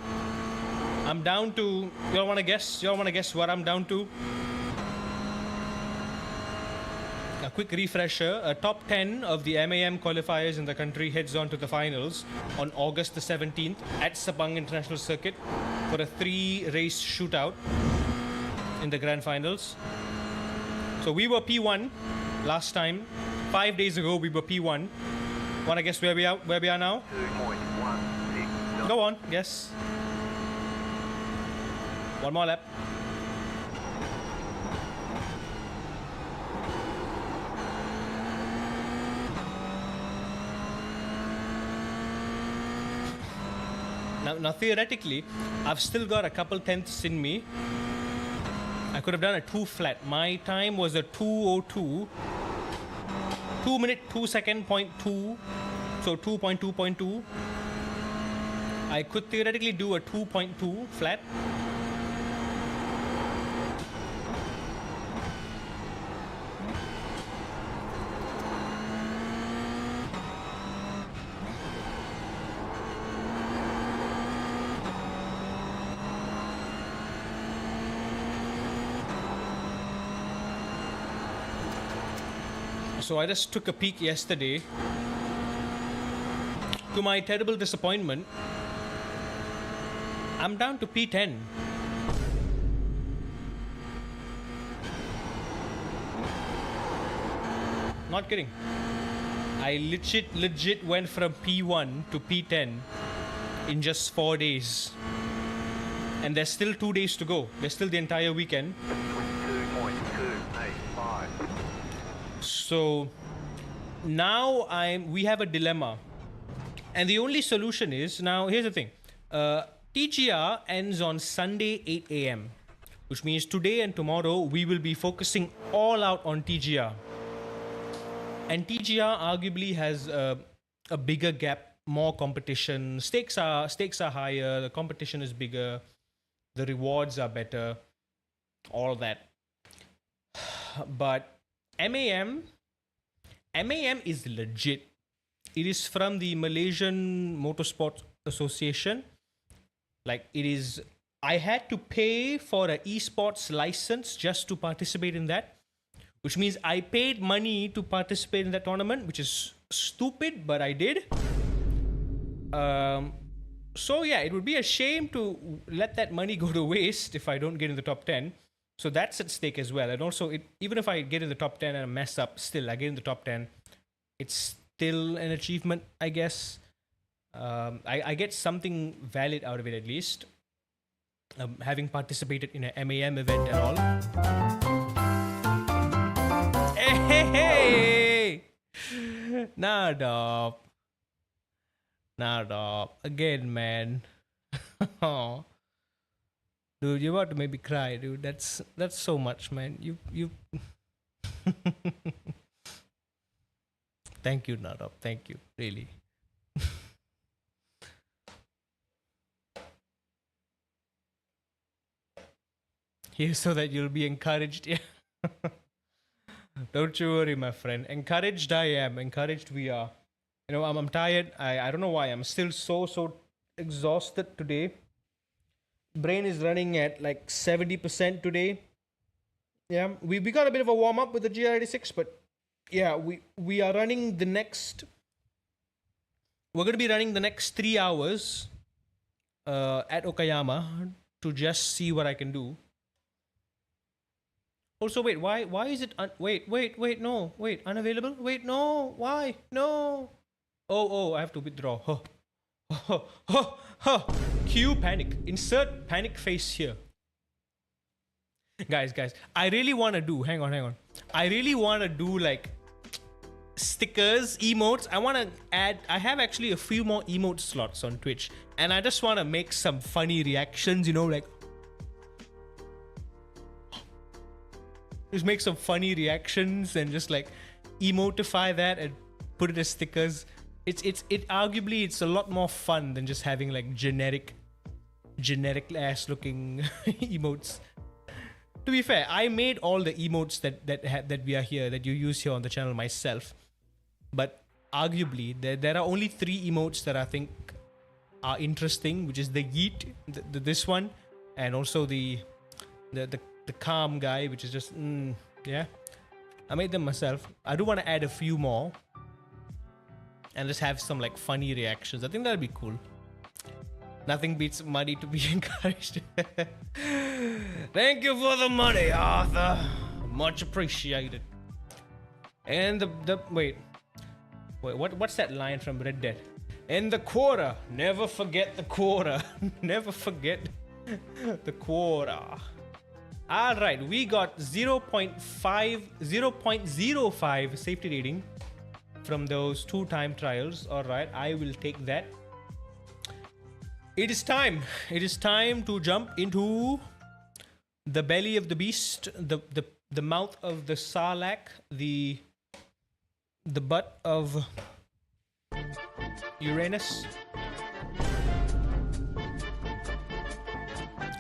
A: I'm down to, y'all wanna guess? Y'all wanna guess what I'm down to? A quick refresher, a top 10 of the MAM qualifiers in the country heads on to the finals on August the 17th at Sepang International Circuit for a 3-race shootout in the grand finals. So we were P1 last time. 5 days ago we were P1. Wanna guess where we are now?
B: 2.169.
A: Go on, guess. One more lap. Now theoretically, I've still got a couple tenths in me. I could have done a 2 flat. My time was a 2:02. 2 minute 2 second point 2. So 2.2.2. I could theoretically do a 2.2 flat. So I just took a peek yesterday. To my terrible disappointment, I'm down to P10. Not kidding. I legit went from P1 to P10 in just 4 days. And there's still 2 days to go. There's still the entire weekend.
B: 22.285.
A: So now we have a dilemma, and the only solution is, now here's the thing, TGR ends on Sunday 8 a.m, which means today and tomorrow we will be focusing all out on TGR, and TGR arguably has a bigger gap, more competition, stakes are higher, the competition is bigger, the rewards are better, all that. But MAM is legit. It is from the Malaysian Motorsport Association. Like, it is, I had to pay for an esports license just to participate in that, which means I paid money to participate in that tournament, which is stupid, but I did. So yeah, it would be a shame to let that money go to waste if I don't get in the top 10. So that's at stake as well. And also, even if I get in the top 10 and I mess up, still I get in the top 10. It's still an achievement, I guess. I get something valid out of it at least. Having participated in an MAM event and all. Hey! Nah, dog. Again, man. Dude, you're about to make me cry, dude. That's so much, man. You Thank you, Nadab. Thank you, really. Here so that you'll be encouraged. Yeah. Don't you worry, my friend. Encouraged I am. Encouraged we are. You know, I'm tired. I don't know why. I'm still so exhausted today. Brain is running at like 70% today. Yeah, we got a bit of a warm up with the GR86, but yeah, we are running the next. We're going to be running the next 3 hours at Okayama to just see what I can do. Also, wait, why is it wait, no, wait, unavailable? Wait, no, why? No. Oh, I have to withdraw. Cue panic. Insert panic face here. Guys, I really want to do, hang on. I really want to do like stickers, emotes. I have actually a few more emote slots on Twitch, and I just want to make some funny reactions, you know, like just make some funny reactions and just like emotify that and put it as stickers. It arguably it's a lot more fun than just having like generic ass looking emotes. To be fair, I made all the emotes that we are here, that you use here on the channel myself. But arguably, there are only 3 emotes that I think are interesting, which is the yeet, this one, and also the calm guy, which is just yeah. I made them myself. I do want to add a few more and just have some like funny reactions. I think that'd be cool. Nothing beats money to be encouraged. Thank you for the money, Arthur. Much appreciated. And the wait, what's that line from Red Dead? In the quarter, never forget the quarter. Never forget the quarter. All right, we got 0.05 safety rating from those 2 time trials. All right, I will take that. It is time to jump into the belly of the beast, the mouth of the Sarlacc, the butt of Uranus,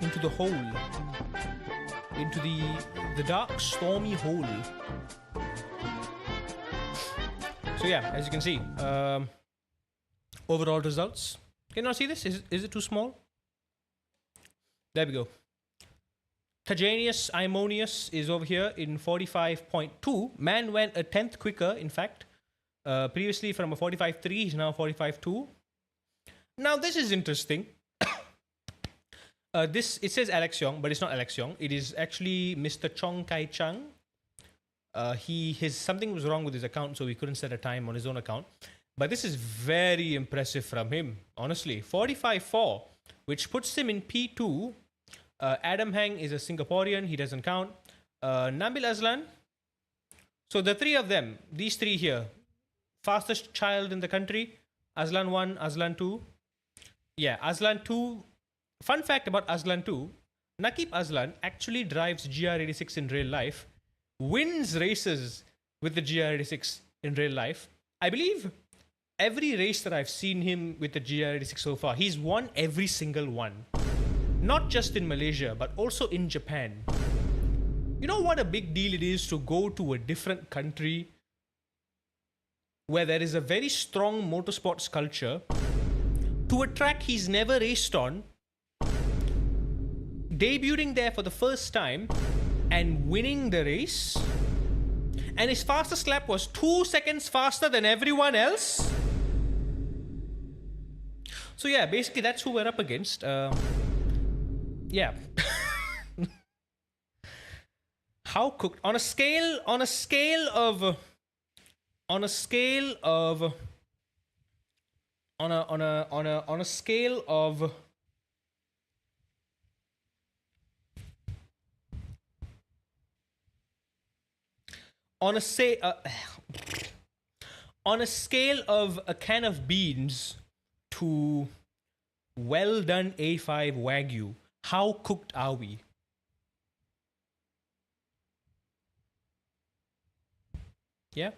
A: into the hole, into the dark stormy hole. So yeah, as you can see, overall results. Can you not see this? Is it too small? There we go. Tajanius Imonius is over here in 45.2. Man went a 10th quicker, in fact. Previously from a 45.3, he's now 45.2. Now this is interesting. It says Alex Yong, but it's not Alex Yong. It is actually Mr. Chong Kai Chang. Something was wrong with his account, so he couldn't set a time on his own account. But this is very impressive from him, honestly. 45.4, which puts him in P2. Adam Hang is a Singaporean, he doesn't count. Nabil Azlan. So the 3 of them, these 3 here, fastest child in the country. Azlan 1, Azlan 2. Yeah, Azlan 2. Fun fact about Azlan 2, Nakib Azlan actually drives GR86 in real life, wins races with the GR86 in real life. I believe every race that I've seen him with the GR86 so far, he's won every single one. Not just in Malaysia, but also in Japan. You know what a big deal it is to go to a different country where there is a very strong motorsports culture, to a track he's never raced on, debuting there for the first time and winning the race, and his fastest lap was 2 seconds faster than everyone else. So yeah, basically that's who we're up against. Yeah. How cooked on a scale of a can of beans to well done A5 Wagyu, how cooked are we? Yeah?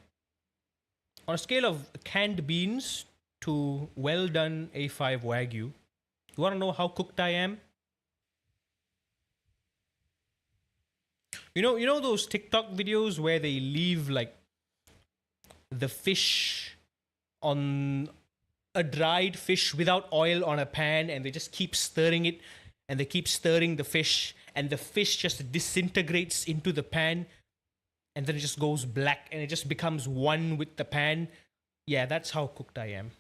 A: On a scale of canned beans to well done A5 Wagyu, you want to know how cooked I am? You know those TikTok videos where they leave like the fish on a dried fish without oil on a pan, and they just keep stirring it, and they keep stirring the fish, and the fish just disintegrates into the pan, and then it just goes black, and it just becomes one with the pan. Yeah, that's how cooked I am.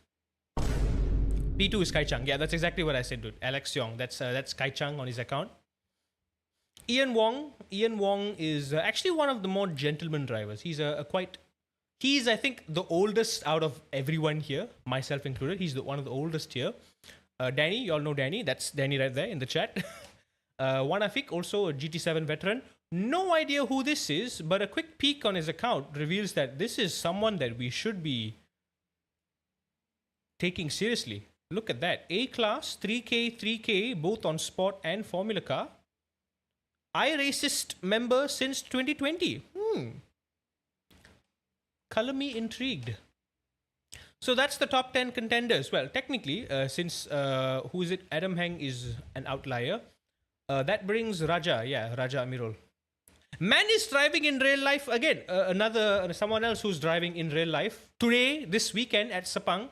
A: P2 is Kai Chang. Yeah, that's exactly what I said, dude. Alex Yong. That's Kai Chang on his account. Ian Wong. Ian Wong is actually one of the more gentleman drivers. He's He's, I think, the oldest out of everyone here, myself included. He's one of the oldest here. Danny, you all know Danny. That's Danny right there in the chat. Wanafik, also a GT7 veteran. No idea who this is, but a quick peek on his account reveals that this is someone that we should be taking seriously. Look at that. A-Class, 3K, 3K, both on Sport and Formula Car. iRacist member since 2020. Color me intrigued. So that's the top 10 contenders. Well, technically, since who is it? Adam Heng is an outlier. That brings Raja. Yeah, Raja Amirul. Man is driving in real life again. Someone else who's driving in real life today, this weekend at Sepang.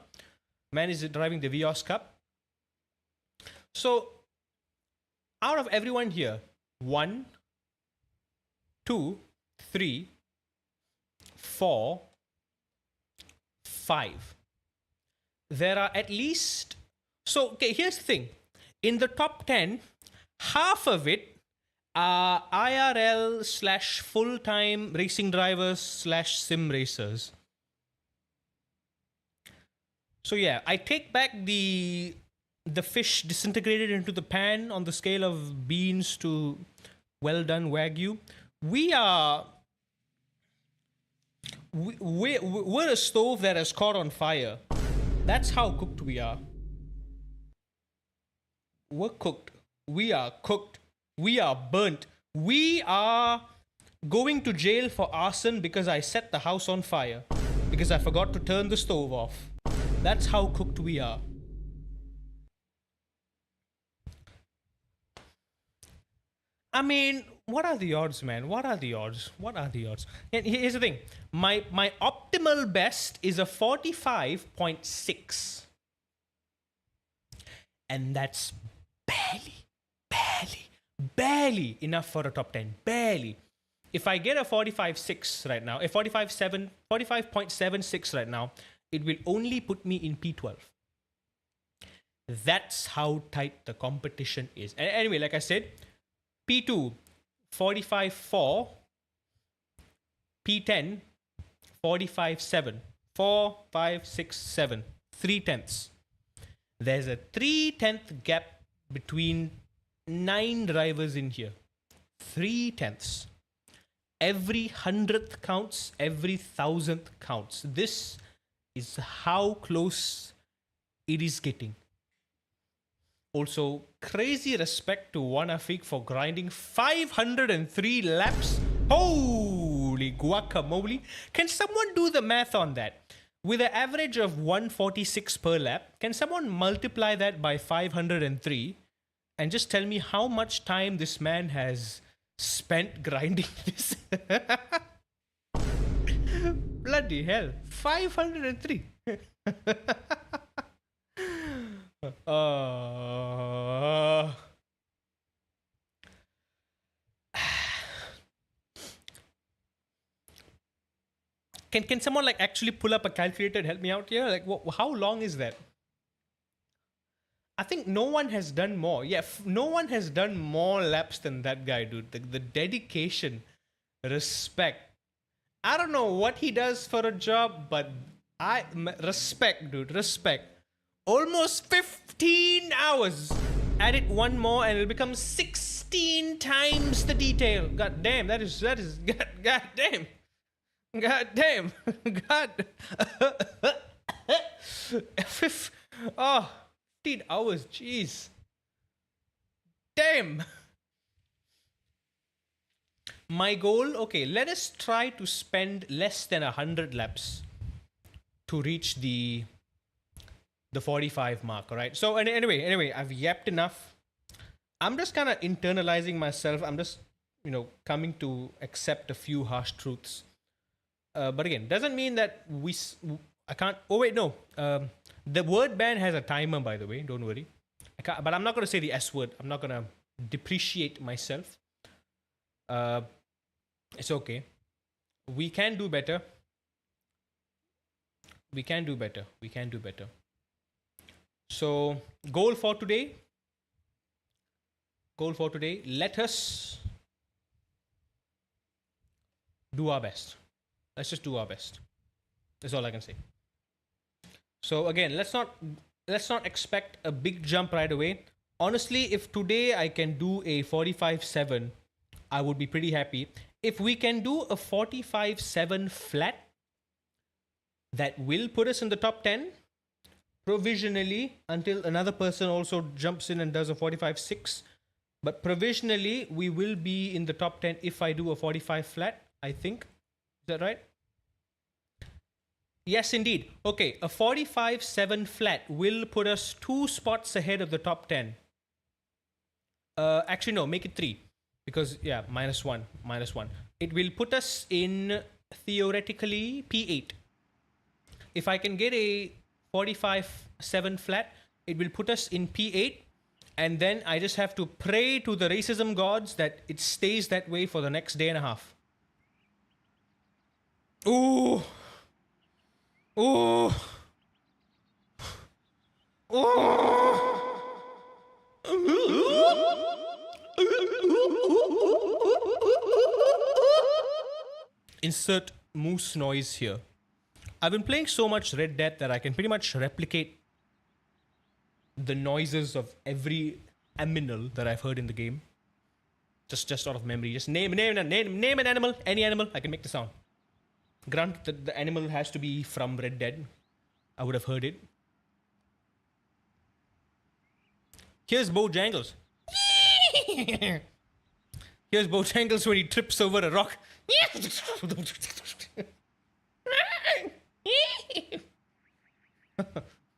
A: Man is driving the Vios Cup. So, out of everyone here, 1, 2, 3, 4, 5. There are at least... So, okay, here's the thing. In the top 10, half of it are IRL / full-time racing drivers / sim racers. So yeah, I take back the fish disintegrated into the pan on the scale of beans to well done Wagyu. We're a stove that has caught on fire. That's how cooked we are. We're cooked. We are cooked. We are burnt. We are going to jail for arson because I set the house on fire. Because I forgot to turn the stove off. That's how cooked we are. I mean, what are the odds, man? What are the odds? What are the odds? And here's the thing. My optimal best is a 45.6. And that's barely enough for a top 10. Barely. If I get a 45.6 right now, a 45.76 right now, it will only put me in P12. That's how tight the competition is. And anyway, like I said, P2, 45.4. P10, 45.7. 4, 5, 6, 7. 3/10. There's a 3/10 gap between 9 drivers in here. 3/10. Every 100th counts, every 1,000th counts. This is how close it is getting. Also, crazy respect to Wanafik for grinding 503 laps. Holy guacamole. Can someone do the math on that? With an average of 146 per lap, can someone multiply that by 503 and just tell me how much time this man has spent grinding this? Bloody hell. 503. Can someone like actually pull up a calculator and help me out here? Like, how long is that? I think no one has done more. Yeah, no one has done more laps than that guy, dude. The dedication, respect. I don't know what he does for a job, but respect, dude, respect. Almost 15 hours. Add it one more and it'll become 16 times the detail. God damn, that is, God damn. God damn. God. 15 hours, jeez. Damn. My goal, okay, let us try to spend less than 100 laps to reach the 45 mark, all right? So anyway, I've yapped enough. I'm just kind of internalizing myself. I'm just coming to accept a few harsh truths. But again, doesn't mean that I can't. Oh wait, no. The word ban has a timer, by the way. Don't worry. But I'm not going to say the S word. I'm not going to depreciate myself. It's okay. We can do better. We can do better. We can do better. So, goal for today. Let us do our best. Let's just do our best. That's all I can say. So again, let's not expect a big jump right away. Honestly, if today I can do a 45.7, I would be pretty happy. If we can do a 45.7 flat, that will put us in the top 10 provisionally until another person also jumps in and does a 45.6. But provisionally, we will be in the top 10 if I do a 45 flat, I think. Is that right? Yes, indeed. Okay, a 45.7 flat will put us 2 spots ahead of the top 10. Actually, no, make it 3. Because, yeah, -1. It will put us in, theoretically, P8. If I can get a 45.7 flat, it will put us in P8. And then I just have to pray to the racism gods that it stays that way for the next day and a half. Ooh. Ooh. Ooh. Insert moose noise here. I've been playing so much Red Dead that I can pretty much replicate the noises of every aminal that I've heard in the game. Just out of memory. Just name an animal, any animal, I can make the sound. Granted that the animal has to be from Red Dead. I would have heard it. Here's Bojangles. Here's Bojangles when he trips over a rock.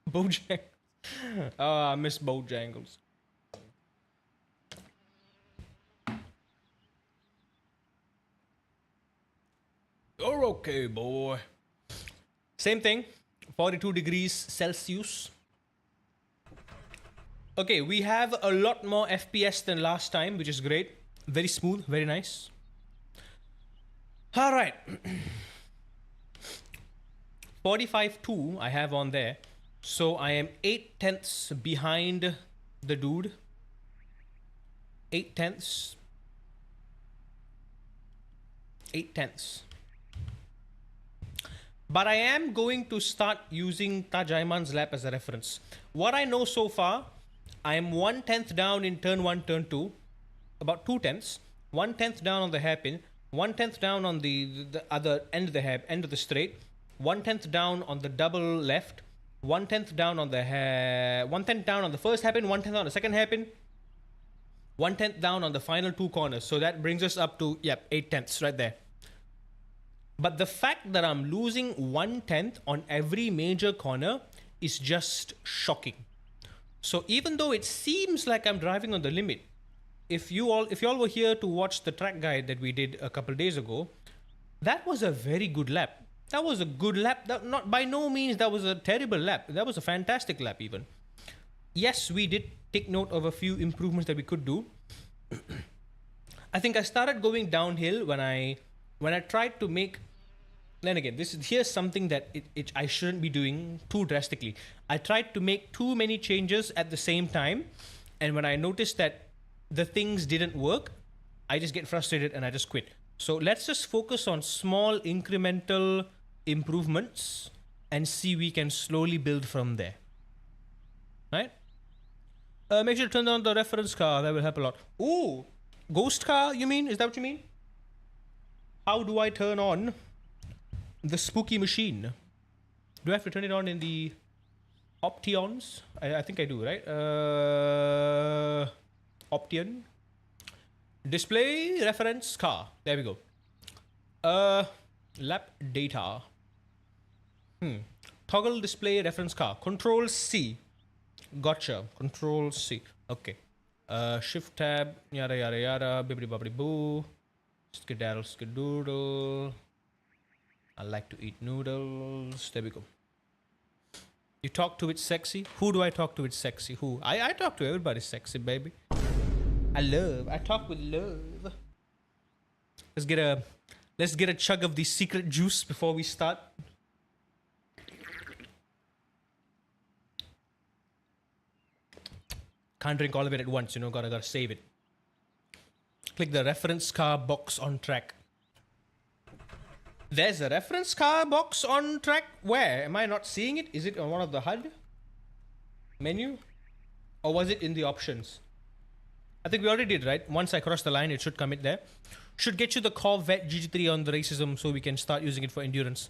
A: Bojangles. Oh, I miss Bojangles. You're okay, boy. Same thing. 42 degrees Celsius. Okay, we have a lot more FPS than last time, which is great. Very smooth, very nice. Alright. 45.2 I have on there. So I am 8/10ths behind the dude. 8/10ths. 8/10ths. But I am going to start using Tajaiman's lap as a reference. What I know so far, I am 1/10th down in turn 1, turn 2. About 2/10ths. 1/10th down on the hairpin. 1/10th down on the other end of the end of the straight. 1/10th down on the double left. 1/10th down on the 1/10th down on the first hairpin. 1/10th on the second hairpin. 1/10th down on the final 2 corners. So that brings us up to 8/10ths right there. But the fact that I'm losing 1/10th on every major corner is just shocking. So even though it seems like I'm driving on the limit, if you all were here to watch the track guide that we did a couple days ago, that was a very good lap. That was a good lap. Not by no means that was a terrible lap. That was a fantastic lap even. Yes, we did take note of a few improvements that we could do. I think I started going downhill when I tried to make. Then again, here's something that I shouldn't be doing too drastically. I tried to make too many changes at the same time, and when I noticed that the things didn't work, I just get frustrated and I just quit. So let's just focus on small incremental improvements and see we can slowly build from there. Right? Make sure to turn on the reference car. That will help a lot. Ooh, ghost car, you mean? Is that what you mean? How do I turn on the spooky machine? Do I have to turn it on in the options? I think I do, right? Option. Display reference car. There we go. Lap data. Toggle display reference car. Control C. Gotcha. Control C. Okay. Shift tab, yada yada yada, bibbidi bobbidi boo. Skedaddle skedoodle. I like to eat noodles. There we go. You talk to it sexy? Who do I talk to it sexy? Who? I talk to everybody sexy, baby. I talk with love. Let's get a chug of the secret juice before we start. Can't drink all of it at once, you know, gotta save it. Click the reference car box on track. There's a reference car box on track. Where? Am I not seeing it? Is it on one of the HUD menu? Or was it in the options? I think we already did, right? Once I cross the line, it should come in there. Should get you the Corvette GT3 on the racism so we can start using it for endurance.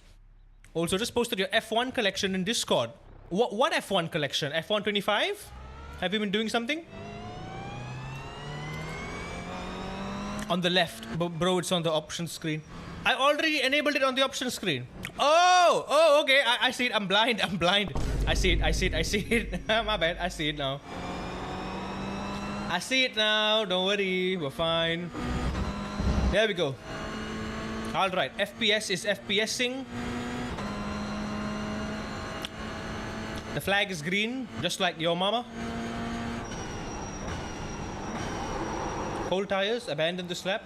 A: Also, just posted your F1 collection in Discord. What F1 collection? F1 25? Have you been doing something? On the left. Bro, it's on the options screen. I already enabled it on the options screen. Oh, okay. I see it. I'm blind. I see it. My bad. I see it now. Don't worry. We're fine. There we go. Alright. FPS is FPSing. The flag is green, just like your mama. Hold tires, abandon the slap.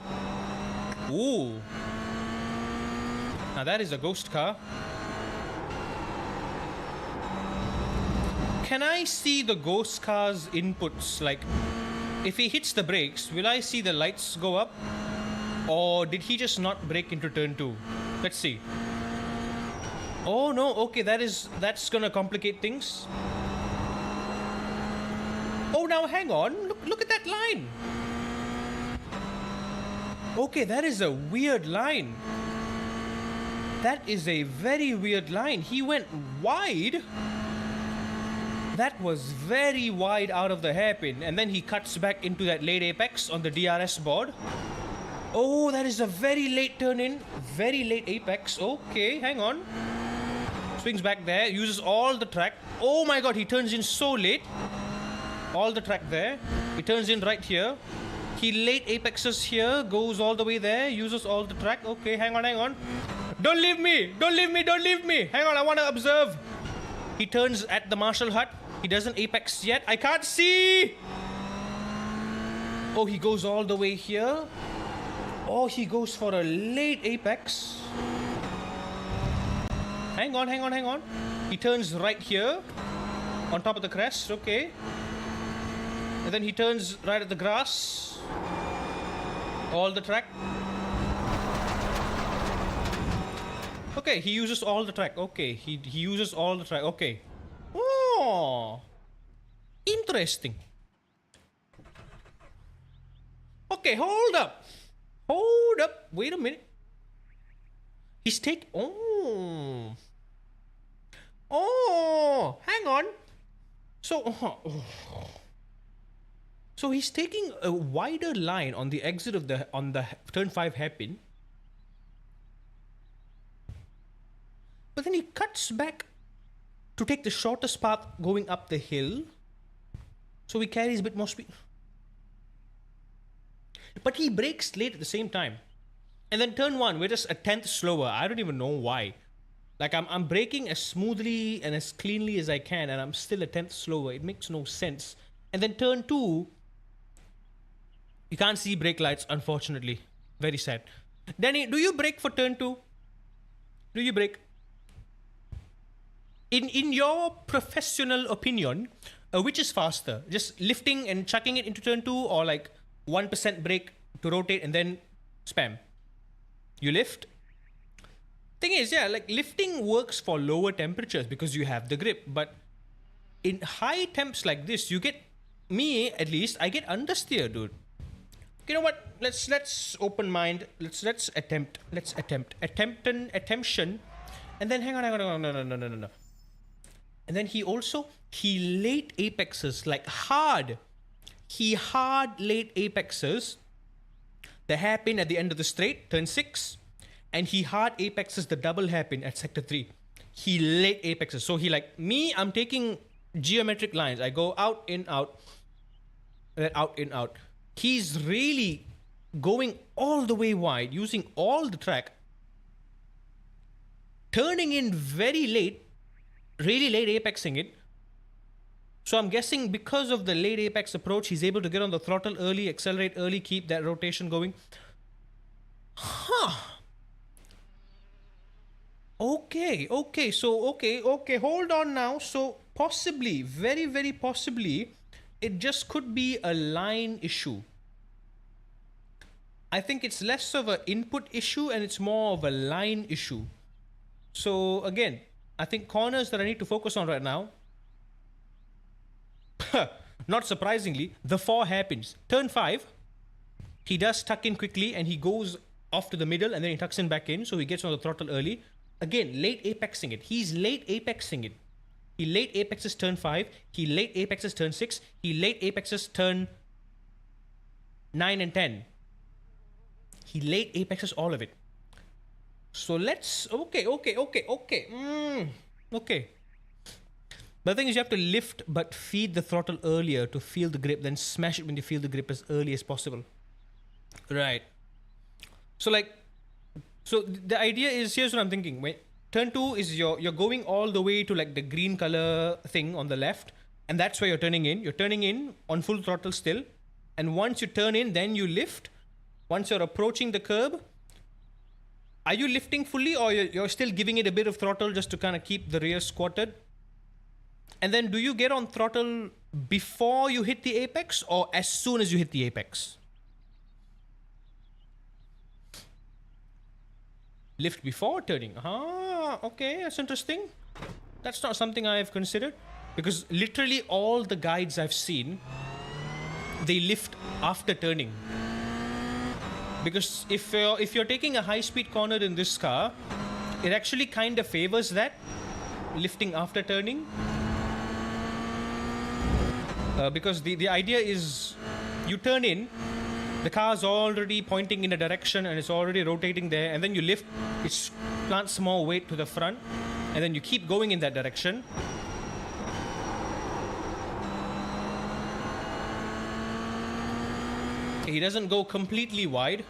A: Ooh. Now that is a ghost car. Can I see the ghost car's inputs? Like, if he hits the brakes, will I see the lights go up? Or did he just not brake into turn 2? Let's see. Oh no, okay, that's gonna complicate things. Oh, now hang on. Look at that line. Okay, that is a weird line. That is a very weird line. He went wide. That was very wide out of the hairpin. And then he cuts back into that late apex on the DRS board. Oh, that is a very late turn in. Very late apex. Okay, hang on. Swings back there. Uses all the track. Oh my god, he turns in so late. All the track there. He turns in right here. He late apexes here, goes all the way there, uses all the track. Okay, hang on. Don't leave me! Hang on, I want to observe. He turns at the Marshall hut. He doesn't apex yet. I can't see! Oh, he goes all the way here. Oh, he goes for a late apex. Hang on. He turns right here. On top of the crest, okay. And then he turns right at the grass. All the track. Okay, he uses all the track. Okay, he uses all the track. Okay. Oh, interesting. Okay, hold up. Wait a minute. He's taking. Oh, hang on. So he's taking a wider line on the exit of the turn 5 hairpin. But then he cuts back to take the shortest path going up the hill. So he carries a bit more speed. But he brakes late at the same time. And then turn 1, we're just a tenth slower. I don't even know why. Like I'm braking as smoothly and as cleanly as I can, and I'm still a tenth slower. It makes no sense. And then turn 2, you can't see brake lights, unfortunately. Very sad. Danny, do you brake for turn 2? Do you brake? In your professional opinion, which is faster? Just lifting and chucking it into turn 2, or like 1% brake to rotate and then spam? You lift? Thing is, yeah, like lifting works for lower temperatures because you have the grip. But in high temps like this, you get, me at least, I get understeer, dude. You know what? Let's open mind. Let's attempt. Attemption. And then hang on. No. And then he late apexes, like hard. He hard late apexes the hairpin at the end of the straight, turn 6. And he hard apexes the double hairpin at sector 3. He late apexes. So he like, me, I'm taking geometric lines. I go out, in, out. and then out, in, out. He's really going all the way wide, using all the track, turning in very late, really late apexing it. So I'm guessing because of the late apex approach, he's able to get on the throttle early, accelerate early, keep that rotation going. Huh. Okay. So, okay. Hold on now. So, possibly, very, very possibly, it just could be a line issue. I think it's less of an input issue and it's more of a line issue. So, again, I think corners that I need to focus on right now, not surprisingly, the 4 hairpins. Turn 5, he does tuck in quickly and he goes off to the middle and then he tucks in back in, so he gets on the throttle early. Again, late apexing it. He's late apexing it. He late apexes turn 5, he late apexes turn 6, he late apexes turn 9 and 10. He late apexes all of it. So let's... Okay. Okay. The thing is, you have to lift but feed the throttle earlier to feel the grip, then smash it when you feel the grip as early as possible. Right. So the idea is, here's what I'm thinking. When turn 2 is you're going all the way to like the green color thing on the left, and that's where you're turning in. You're turning in on full throttle still, and once you turn in, then you lift. Once you're approaching the curb, are you lifting fully, or you're still giving it a bit of throttle just to kind of keep the rear squatted? And then do you get on throttle before you hit the apex or as soon as you hit the apex? Lift before turning. Okay, that's interesting. That's not something I've considered, because literally all the guides I've seen, they lift after turning. Because if you're taking a high-speed corner in this car, it actually kind of favors that, lifting after turning. Because the idea is, you turn in, the car's already pointing in a direction and it's already rotating there, and then you lift, it plants more weight to the front, and then you keep going in that direction. He doesn't go completely wide.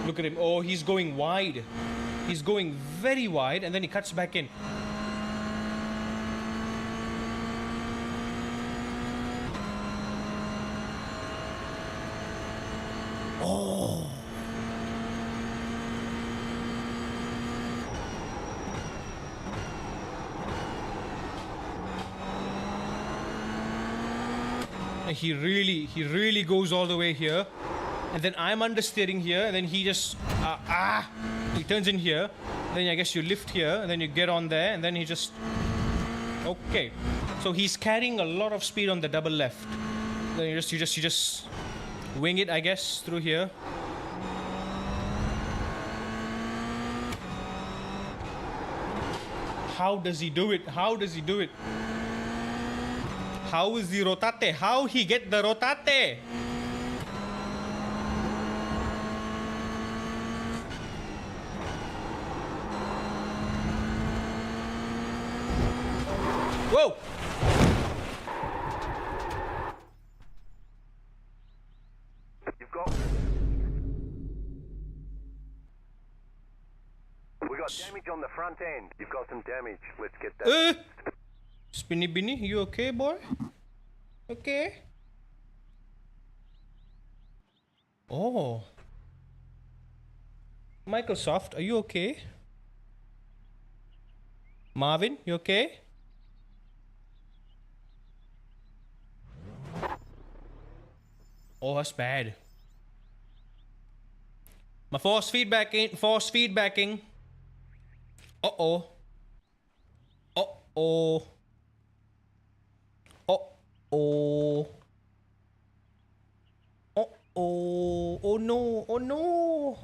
A: Look at him. Oh, he's going wide. He's going very wide, and then he cuts back in. Oh. He really goes all the way here. And then I'm understeering here, and then he just he turns in here. Then I guess you lift here, and then you get on there, and then he just... Okay. So he's carrying a lot of speed on the double left. Then you just wing it, I guess, through here. How does he do it? How is the rotate? How he get the rotate? Whoa!
B: You've got... We got damage on the front end. You've got some damage. Let's get that.
A: Spinny Binny, you okay, boy? Okay. Oh. Microsoft, are you okay? Marvin, you okay? Oh, that's bad. My force feedbacking. Uh-oh. Uh-oh. Uh-oh. Uh-oh. Oh no. Oh no.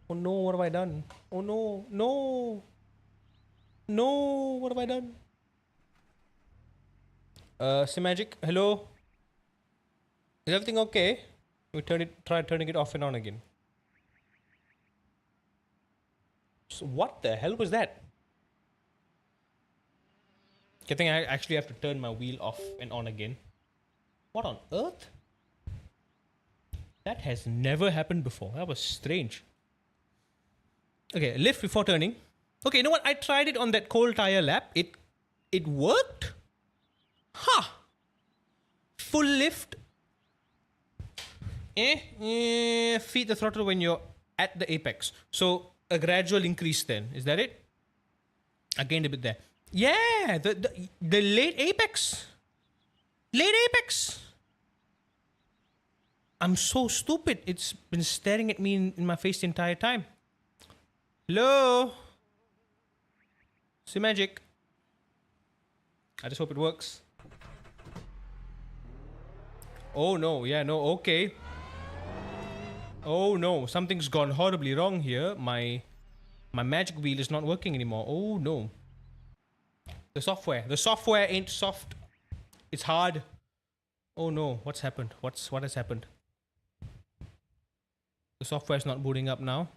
A: Oh no, what have I done? Oh no. No. No, what have I done? Simagic, hello? Is everything okay? We try turning it off and on again. So what the hell was that? I think I actually have to turn my wheel off and on again. What on earth? That has never happened before. That was strange. Okay, lift before turning. Okay, you know what? I tried it on that cold tire lap. It worked? Huh. Full lift. Feed the throttle when you're at the apex. So a gradual increase then. Is that it? I gained a bit there. Yeah, the late apex. Late apex. I'm so stupid. It's been staring at me in my face the entire time. Hello? Magic. I just hope it works. Oh no, yeah, no, okay. Oh no, something's gone horribly wrong here. My magic wheel is not working anymore. Oh no. The software ain't soft. It's hard. Oh no, what's happened? What has happened? The software's not booting up now.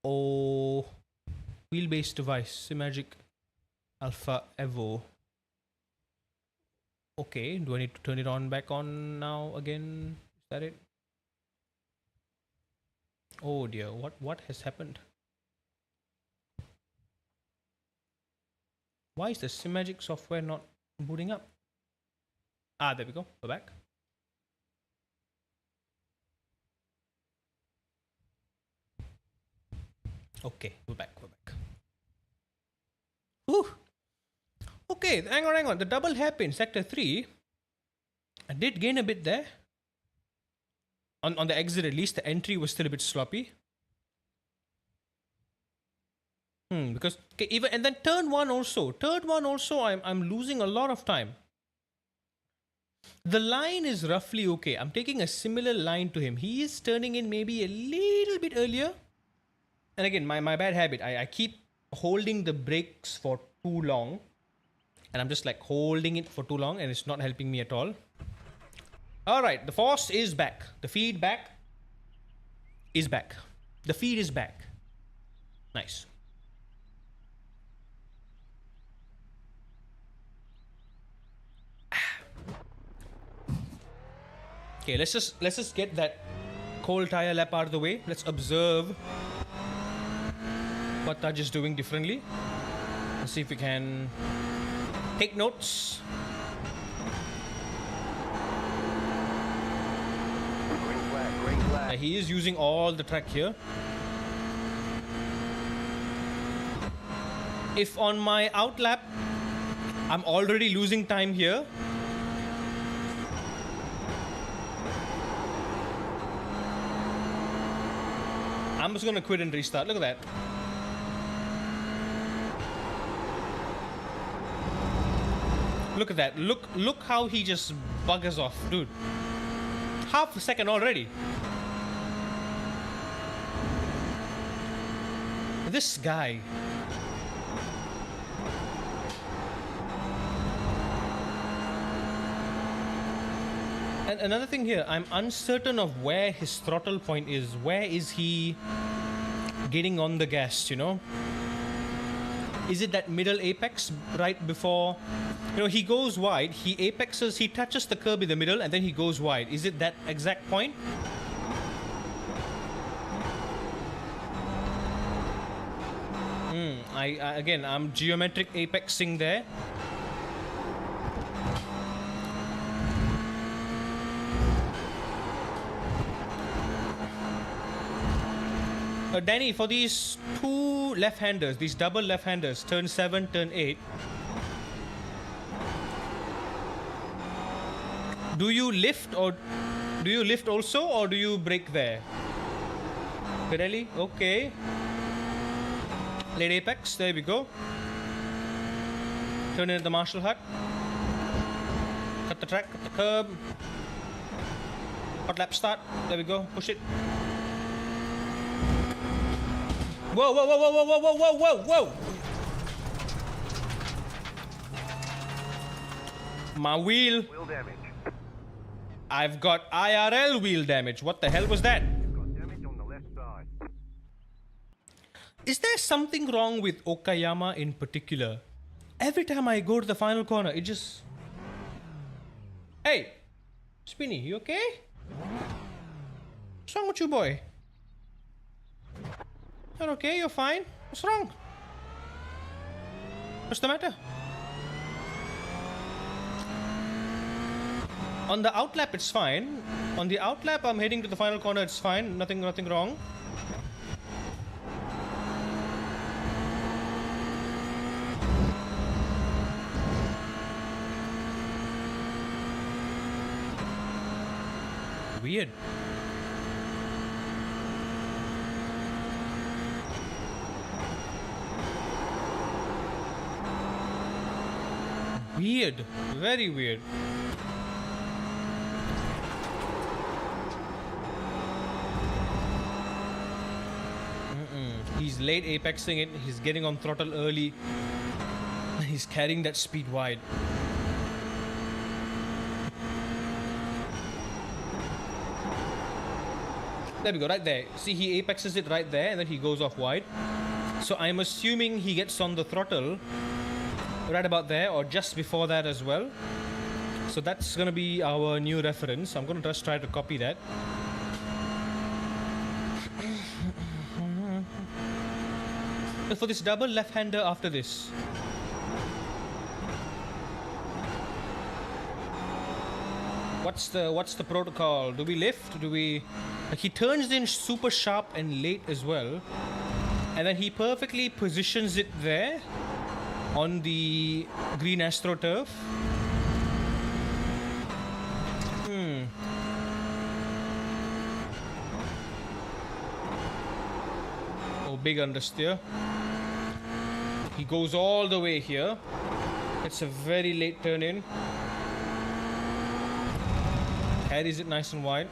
A: Oh. Wheelbase device. Simagic Alpha Evo. Okay, do I need to turn it on back on now again? Is that it? Oh dear, what has happened? Why is the Simagic software not booting up? Ah, there we go. Go back. Okay, we're back. Whew. Okay, hang on. The double hairpin, sector 3. I did gain a bit there. On the exit at least, the entry was still a bit sloppy. Because okay, even and then turn one also. I'm losing a lot of time. The line is roughly okay. I'm taking a similar line to him. He is turning in maybe a little bit earlier. And again, my bad habit. I keep holding the brakes for too long. And I'm just like holding it for too long and it's not helping me at all. Alright, the force is back. The feedback is back. The feed is back. Nice. Okay, let's just get that cold tire lap out of the way. Let's observe what Taj is doing differently. Let's see if we can take notes.
B: Green flag.
A: He is using all the track here. If on my out lap I'm already losing time here, I'm just gonna quit and restart. Look at that. Look at that. Look how he just buggers off, dude. Half a second already. This guy. And another thing here, I'm uncertain of where his throttle point is. Where is he getting on the gas, you know? Is it that middle apex right before, you know, he goes wide, he apexes, he touches the curb in the middle and then he goes wide. Is it that exact point? Again, I'm geometric apexing there. Danny, for these two left-handers, these double left-handers, turn 7, turn 8, do you lift also or do you brake there? Pirelli, okay. Late apex, there we go. Turn in at the Marshall hut. Cut the track, cut the curb. Hot lap start, there we go, push it. Whoa, whoa, whoa, whoa, whoa, whoa, whoa, whoa, whoa! My wheel.
B: Wheel damage.
A: I've got IRL wheel damage. What the hell was that?
B: You've got damage on the left side.
A: Is there something wrong with Okayama in particular? Every time I go to the final corner, it just... Hey! Spinny, you okay? What's wrong with you, boy? You're okay? You're fine? What's wrong? What's the matter? On the outlap, it's fine. On the outlap, I'm heading to the final corner. It's fine. Nothing wrong. Weird. Weird. Very weird. He's late apexing it. He's getting on throttle early. He's carrying that speed wide. There we go, right there. See, he apexes it right there and then he goes off wide. So I'm assuming he gets on the throttle right about there or just before that as well. So that's gonna be our new reference. I'm gonna just try to copy that. For this double left-hander after this. What's the protocol? Do we lift? Do we... Like, he turns in super sharp and late as well. And then he perfectly positions it there on the green AstroTurf. Oh, big understeer. He goes all the way here. It's a very late turn in. Carries it nice and wide.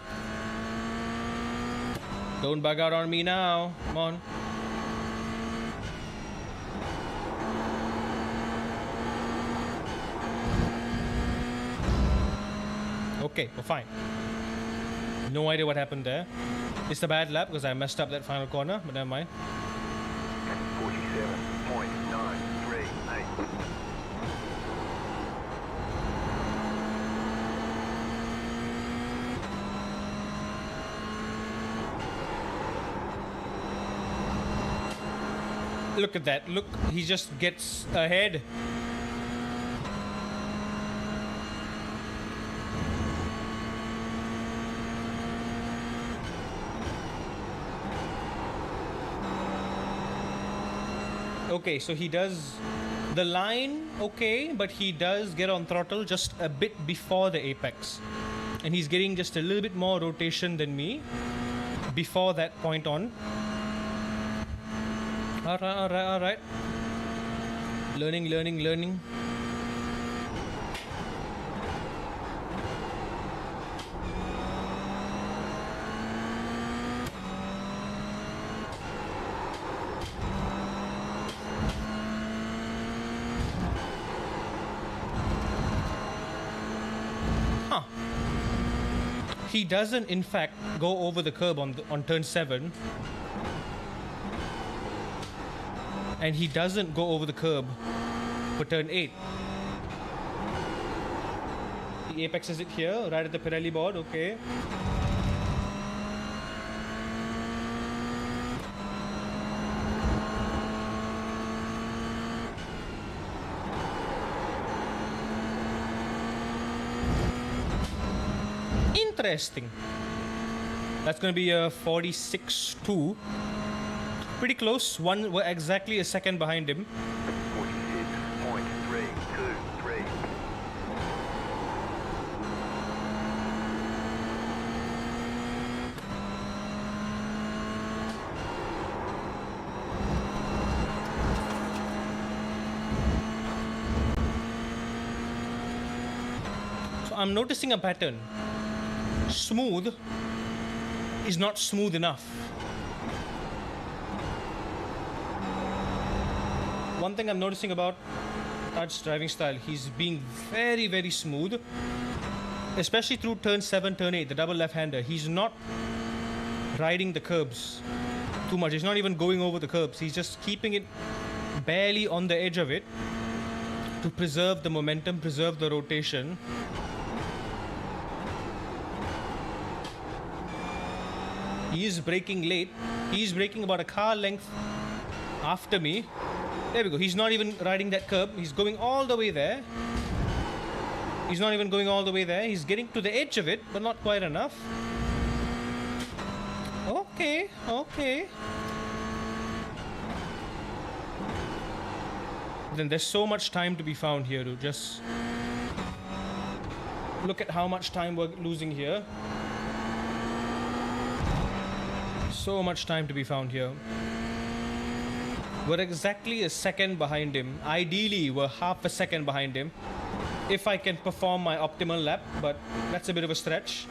A: Don't bug out on me now. Come on. Okay, we're fine. No idea what happened there. It's a bad lap because I messed up that final corner, but never mind.
B: 47.938.
A: Look at that. Look, he just gets ahead. Okay, so he does the line, okay, but he does get on throttle just a bit before the apex. And he's getting just a little bit more rotation than me before that point on. Alright. Learning. He doesn't, in fact, go over the curb on turn 7. And he doesn't go over the curb for turn 8. He apexes it here, right at the Pirelli board, okay. Interesting. That's going to be a 46.2. Pretty close. We're exactly a second behind him.
B: 46.323.
A: So I'm noticing a pattern. Smooth is not smooth enough. One thing I'm noticing about Taj's driving style, he's being very, very smooth. Especially through turn 7, turn 8, the double left-hander. He's not riding the curbs too much. He's not even going over the curbs. He's just keeping it barely on the edge of it to preserve the momentum, preserve the rotation. He is braking late. He's braking about a car length after me. There we go. He's not even riding that curb. He's going all the way there. He's not even going all the way there. He's getting to the edge of it, but not quite enough. Okay, okay. Then there's so much time to be found here, dude. Just look at how much time we're losing here. So much time to be found here. We're exactly a second behind him. Ideally, we're half a second behind him if I can perform my optimal lap, but that's a bit of a stretch.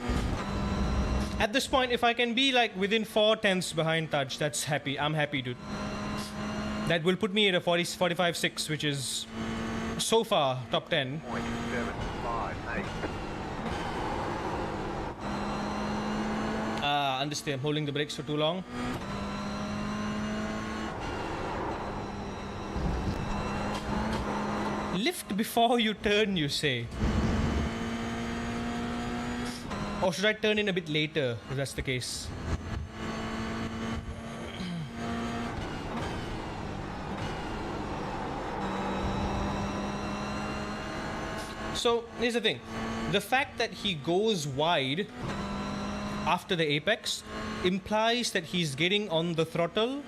A: At this point, if I can be like within 4 tenths behind Taj, that's happy. I'm happy, dude. That will put me at a 45.6, which is so far top 10.
B: 0.758.
A: Understand, I'm holding the brakes for too long. Lift before you turn, you say. Or should I turn in a bit later, if that's the case? So, here's the thing. The fact that he goes wide after the apex implies that he's getting on the throttle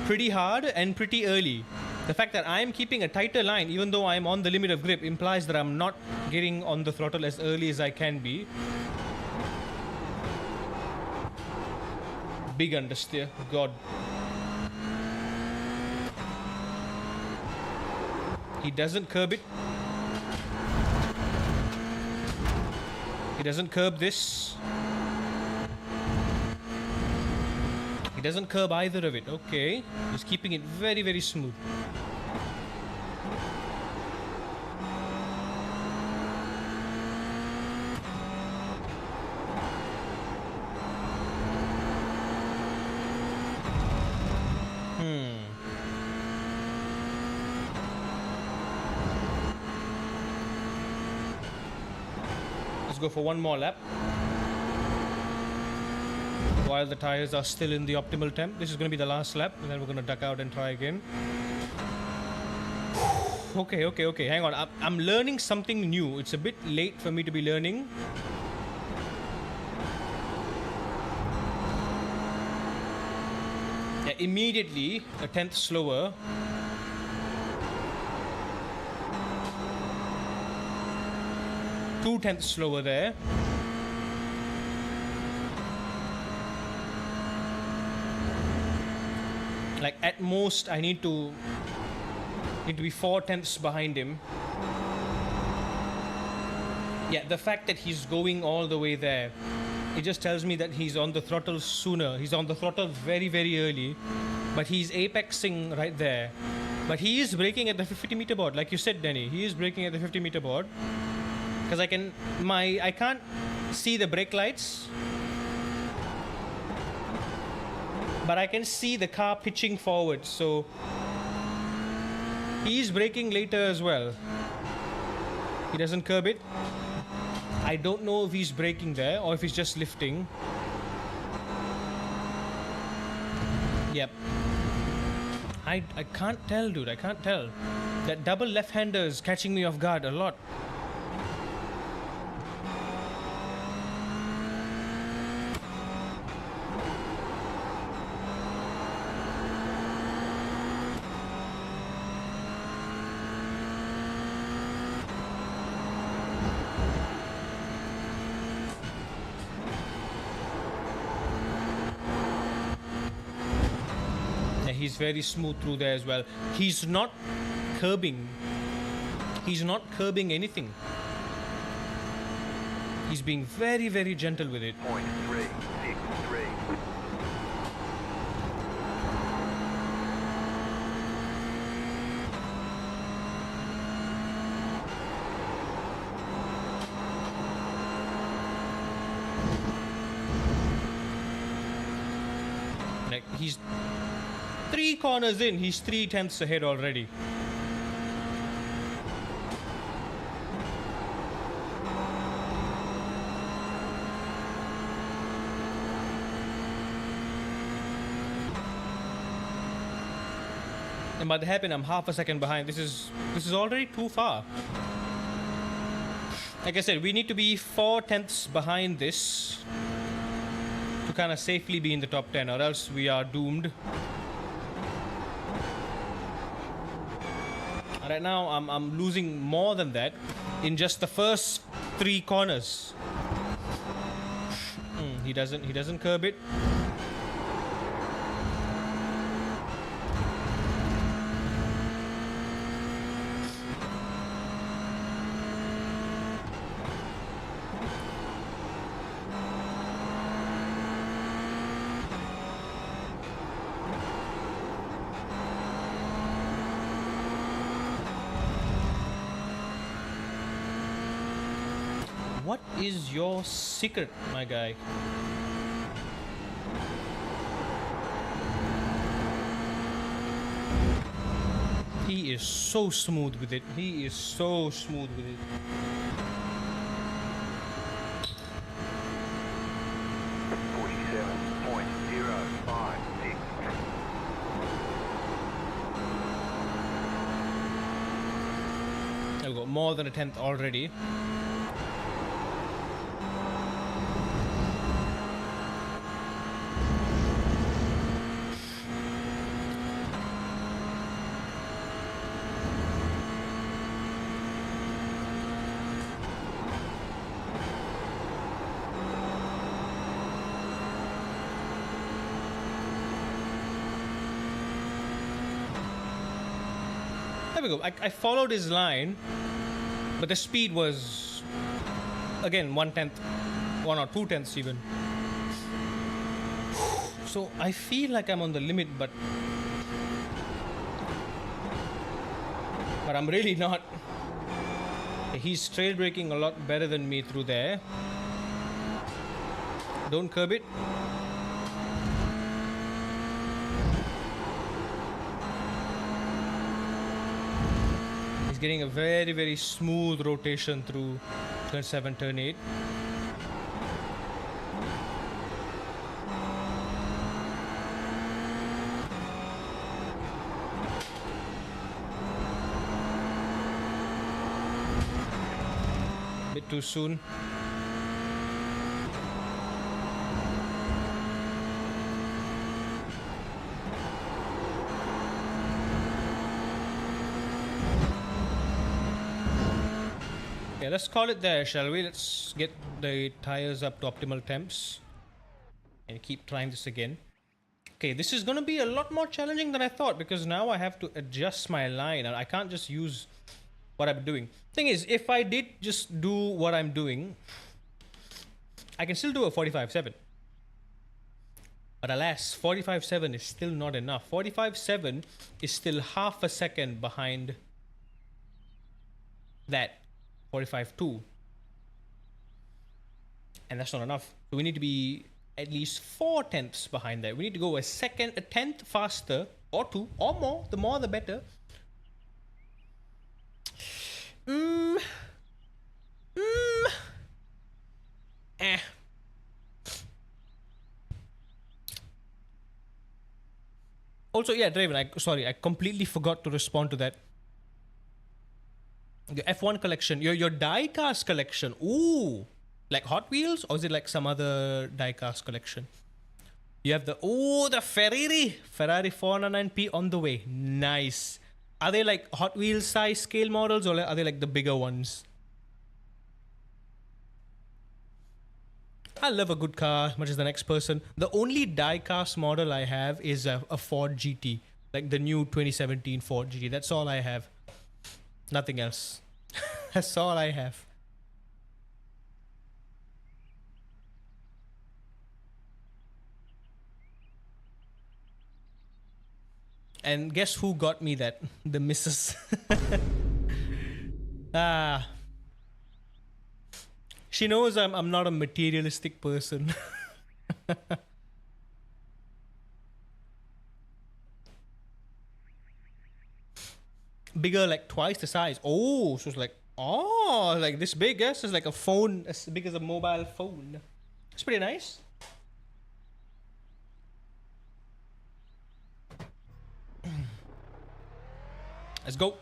A: pretty hard and pretty early. The fact that I'm keeping a tighter line even though I'm on the limit of grip implies that I'm not getting on the throttle as early as I can be. Big understeer, God. He doesn't curb it. He doesn't curb this. He doesn't curb either of it. Okay. He's keeping it very, very smooth. Let's go for one more lap. While the tires are still in the optimal temp. This is going to be the last lap, and then we're going to duck out and try again. Okay. Hang on. I'm learning something new. It's a bit late for me to be learning. Yeah, immediately a tenth slower. Two tenths slower there. Like at most I need to be 4 tenths behind him. Yeah, the fact that he's going all the way there, it just tells me that he's on the throttle sooner. He's on the throttle very, very early, but he's apexing right there. But he is braking at the 50 meter board, like you said, Danny. He is braking at the 50 meter board. Because I can't see the brake lights, but I can see the car pitching forward, so he's braking later as well. He doesn't curb it. I don't know if he's braking there or if he's just lifting. Yep. I can't tell, dude. I can't tell. That double left-hander is catching me off guard a lot. He's very smooth through there as well. He's not curbing. He's not curbing anything. He's being very, very gentle with it.
B: 0.363.
A: he's 3 corners in. He's 3/10 ahead already. And by the hairpin, I'm half a second behind. This is already too far. Like I said, we need to be 4/10 behind this to kind of safely be in the top 10, or else we are doomed. Right now, I'm losing more than that in just the first 3 corners. He doesn't curb it. What is your secret, my guy? He is so smooth with it. He is so smooth with it. I've got more than a 10th already. There we go. I followed his line, but the speed was again 1/10, 1 or 2/10 even. So I feel like I'm on the limit, but I'm really not. He's trail braking a lot better than me through there. Don't curb it. Getting a very, very smooth rotation through turn 7, turn 8. Bit too soon. Okay, let's call it there, shall we? Let's get the tires up to optimal temps and keep trying this again. Okay, this is going to be a lot more challenging than I thought, because now I have to adjust my line and I can't just use what I'm doing. Thing is, if I did just do what I'm doing, I can still do a 45.7. But alas, 45.7 is still not enough. 45.7 is still half a second behind that 45.2, and that's not enough. So we need to be at least 4/10 behind that. We need to go a 10th faster, or 2 or more. The more the better. Also, yeah, Draven, sorry, I completely forgot to respond to that. The F1 collection, your die-cast collection. Ooh, like Hot Wheels, or is it like some other die-cast collection? You have the Ferrari 409p on the way. Nice. Are they like Hot Wheels size scale models, or are they like the bigger ones? I love a good car as much as the next person. The only die-cast model I have is a Ford GT, like the new 2017 Ford GT. That's all I have. Nothing else. That's all I have. And guess who got me that? The missus. She knows I'm not a materialistic person. bigger, like twice the size. Oh, so it's like, oh, like this big. Yes, it's like a phone as big as a mobile phone. It's pretty nice. Let's go.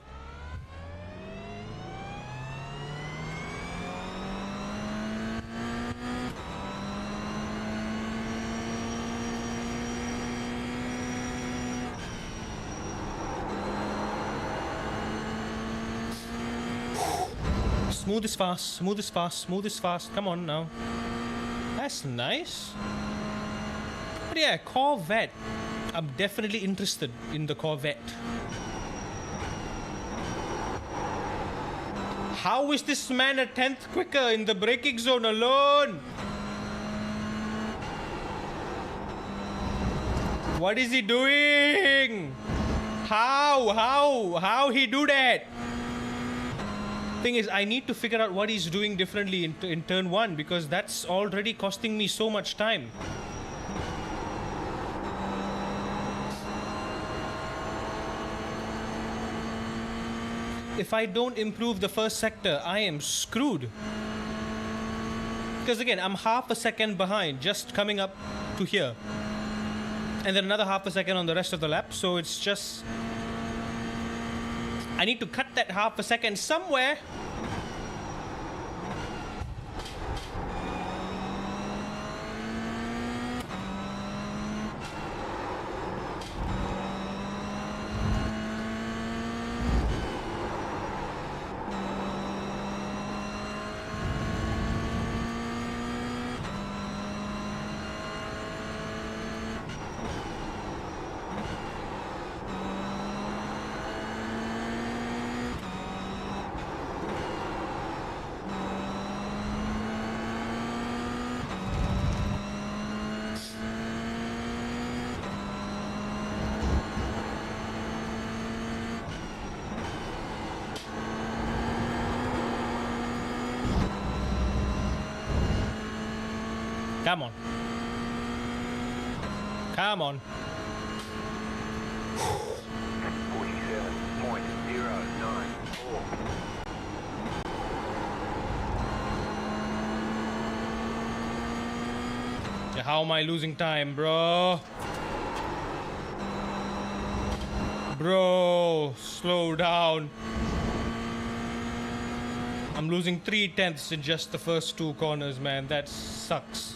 A: Smooth is fast, smooth is fast, smooth is fast. Come on now. That's nice. But yeah, Corvette. I'm definitely interested in the Corvette. How is this man a tenth quicker in the braking zone alone? What is he doing? How he do that? Thing is, I need to figure out what he's doing differently in turn 1 because that's already costing me so much time. If I don't improve the first sector, I am screwed. Because again, I'm half a second behind just coming up to here. And then another half a second on the rest of the lap, so it's just... I need to cut that half a second somewhere. Come on. Come on.
B: 47.094.
A: Yeah, how am I losing time, bro? Bro, slow down. I'm losing 3/10 in just the first 2 corners, man. That sucks.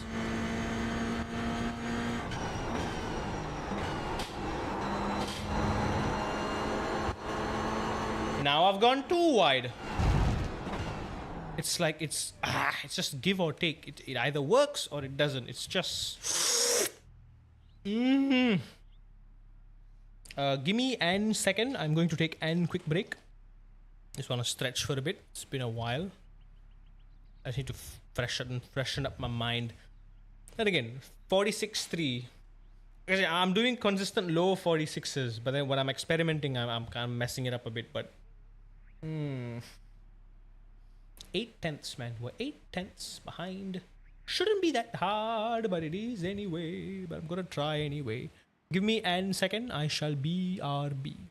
A: Now I've gone too wide. It's like it's just give or take. It either works or it doesn't. It's just give me an second. I'm going to take an quick break. Just want to stretch for a bit. It's been a while. I just need to freshen up my mind. And again, 46.3. I'm doing consistent low 46s, but then when I'm experimenting, I'm kind of messing it up a bit. But 8/10, man. We're 8/10 behind. Shouldn't be that hard, but it is anyway. But I'm gonna try anyway. Give me an second. I shall BRB.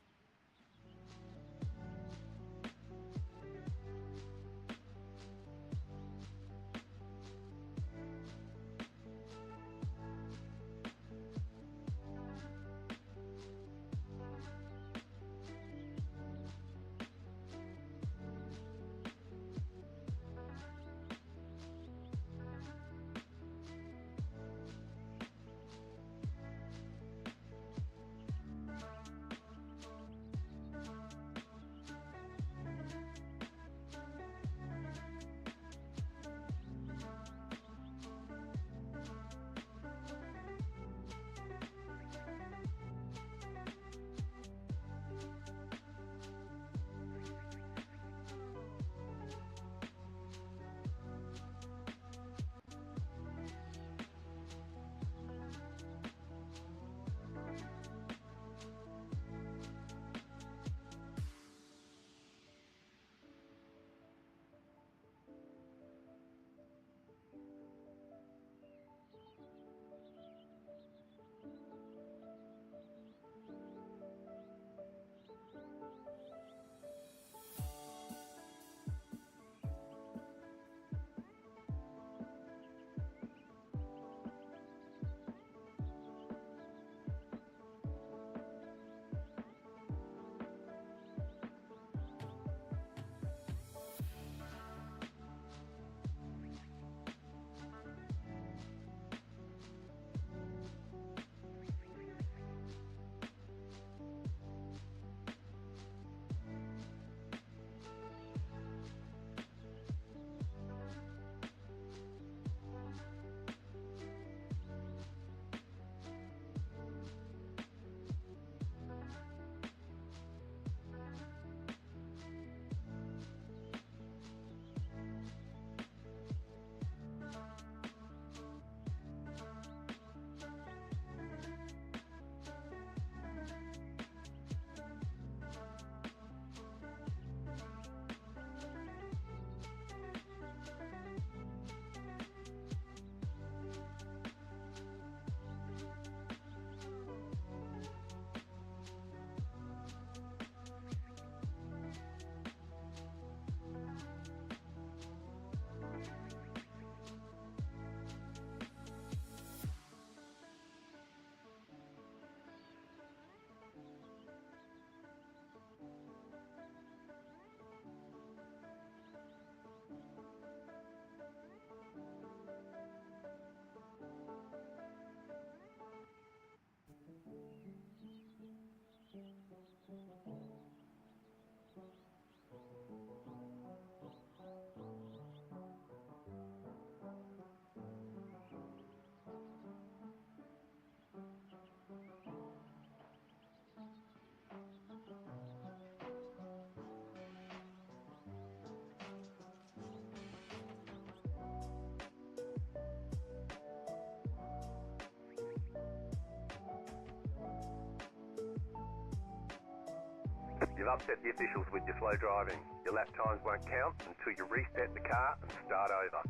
B: You've upset the officials with your slow driving. Your lap times won't count until you reset the car and start over.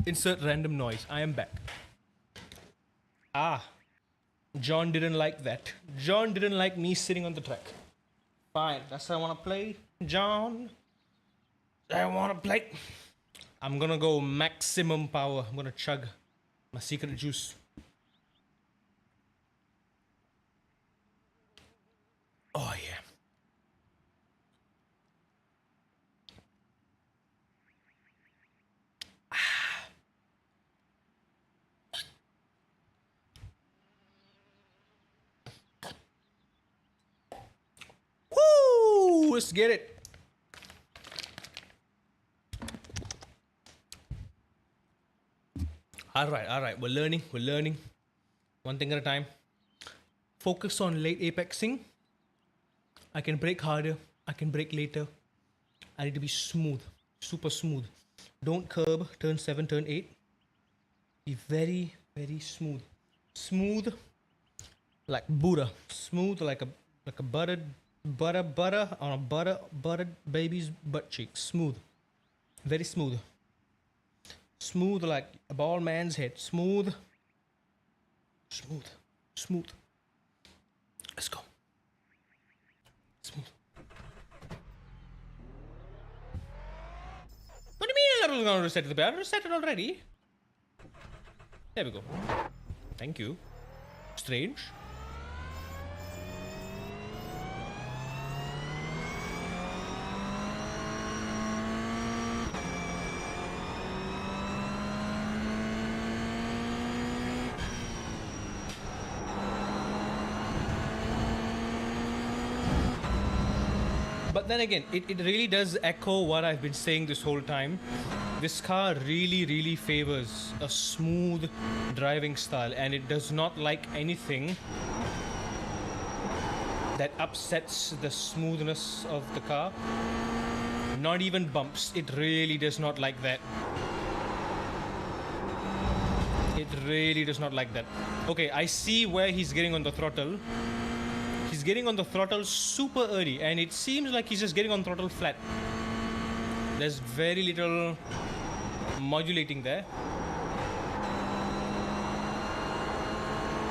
A: Insert random noise. I am back. John didn't like that. John didn't like me sitting on the track. Fine, that's how I want to play. John, I want to play. I'm gonna go maximum power. I'm gonna chug my secret juice. Oh yeah. Woo! Let's get it. All right. We're learning. One thing at a time. Focus on late apexing. I can brake harder. I can brake later. I need to be smooth, super smooth. Don't curb, turn 7, turn 8. Be very, very smooth. Smooth like Buddha. Smooth like a butter on a buttered baby's butt cheek. Smooth. Very smooth. Smooth like a bald man's head. Smooth. Let's go. Smooth. What do you mean I was going to reset the bar? I reset it already. There we go. Thank you. Strange. But then again, it really does echo what I've been saying this whole time. This car really favors a smooth driving style, and it does not like anything that upsets the smoothness of the car. Not even bumps. It really does not like that. It really does not like that. Okay, I see where he's getting on the throttle. He's getting on the throttle super early, and it seems like he's just getting on throttle flat. There's very little modulating there.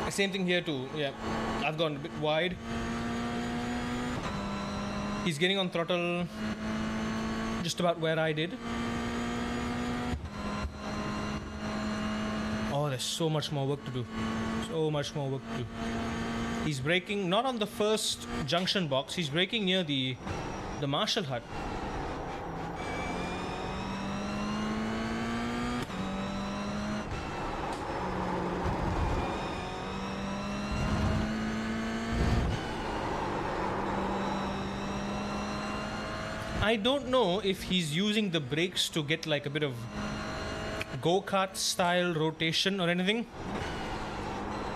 A: Same thing here too. Yeah, I've gone a bit wide. He's getting on throttle just about where I did. Oh, there's so much more work to do. So much more work to do. He's braking not on the first junction box. He's braking near the Marshall hut. I don't know if he's using the brakes to get like a bit of go-kart style rotation or anything,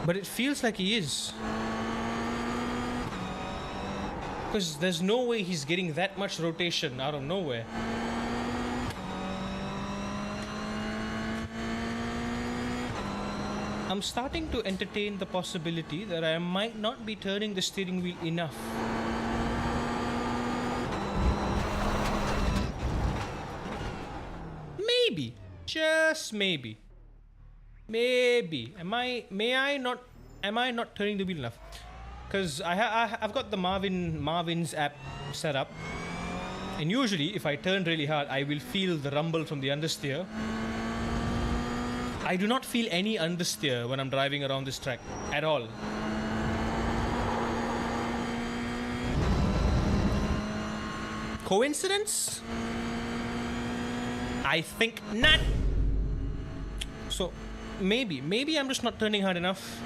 A: but it feels like he is. Because there's no way he's getting that much rotation out of nowhere. I'm starting to entertain the possibility that I might not be turning the steering wheel enough. maybe, just maybe, am I not turning the wheel enough? Because I've got the Marvin's app set up, and usually if I turn really hard, I will feel the rumble from the understeer. I do not feel any understeer when I'm driving around this track at all. Coincidence? I think not. So maybe I'm just not turning hard enough.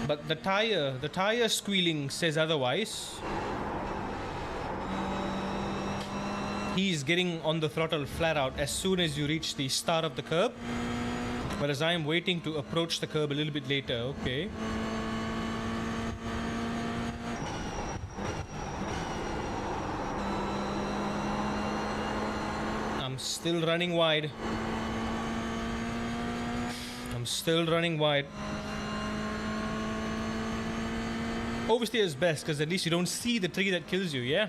A: But the tire squealing says otherwise. He's getting on the throttle flat out as soon as you reach the start of the curb, whereas I'm waiting to approach the curb a little bit later. Okay. I'm still running wide. Oversteer is best because at least you don't see the tree that kills you, yeah?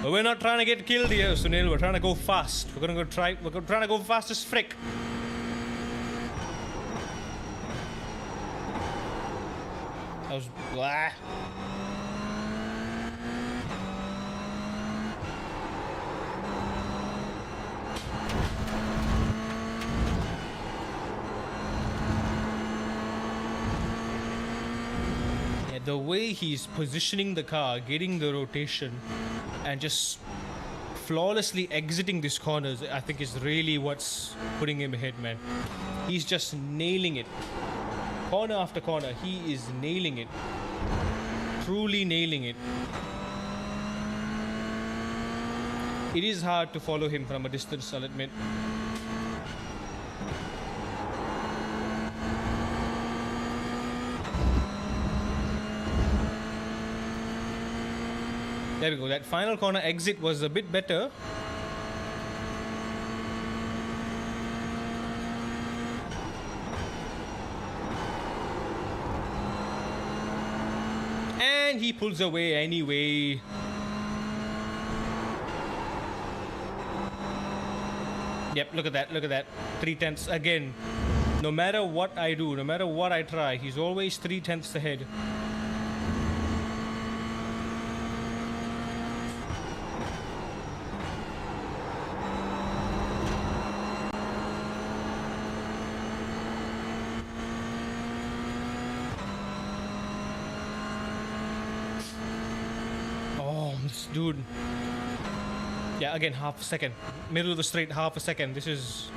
A: But we're not trying to get killed here, Sunil. We're trying to go fast. We're trying to go fast as frick. That was blah. The way he's positioning the car, getting the rotation, and just flawlessly exiting these corners, I think is really what's putting him ahead, man. He's just nailing it. Corner after corner, he is nailing it. Truly nailing it. It is hard to follow him from a distance, I'll admit. There we go. That final corner exit was a bit better. And he pulls away anyway. Yep, look at that. 3/10 again. No matter what I do, no matter what I try, he's always 3/10 ahead. Dude. Yeah, again, half a second. Middle of the straight, half a second. This is...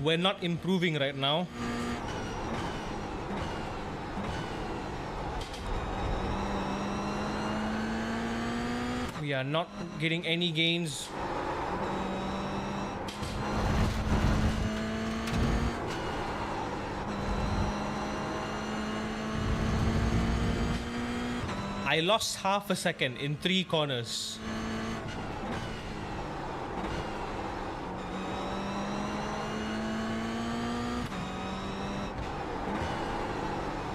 A: We're not improving right now. We are not getting any gains. I lost half a second in 3 corners.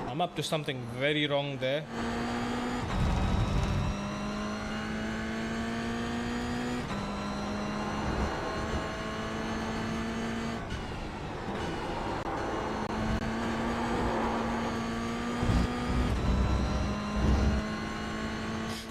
A: I'm up to something very wrong there.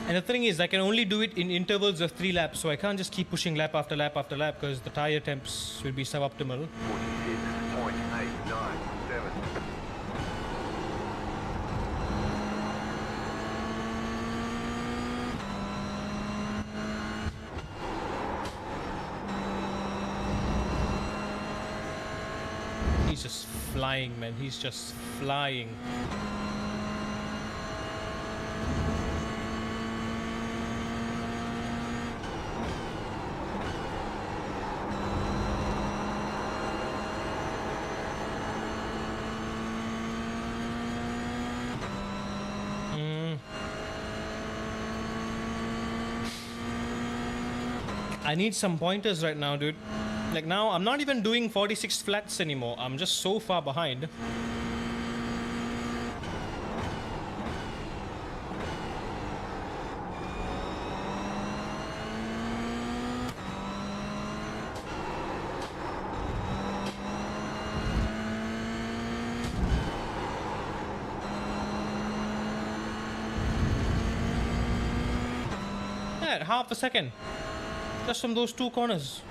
A: And the thing is, I can only do it in intervals of 3 laps, so I can't just keep pushing lap after lap after lap because the tire temps will be suboptimal.
B: 46.897.
A: He's just flying, man. He's just flying. I need some pointers right now, dude. Like now, I'm not even doing 46 flats anymore. I'm just so far behind. Yeah, half a second. Just from those two corners.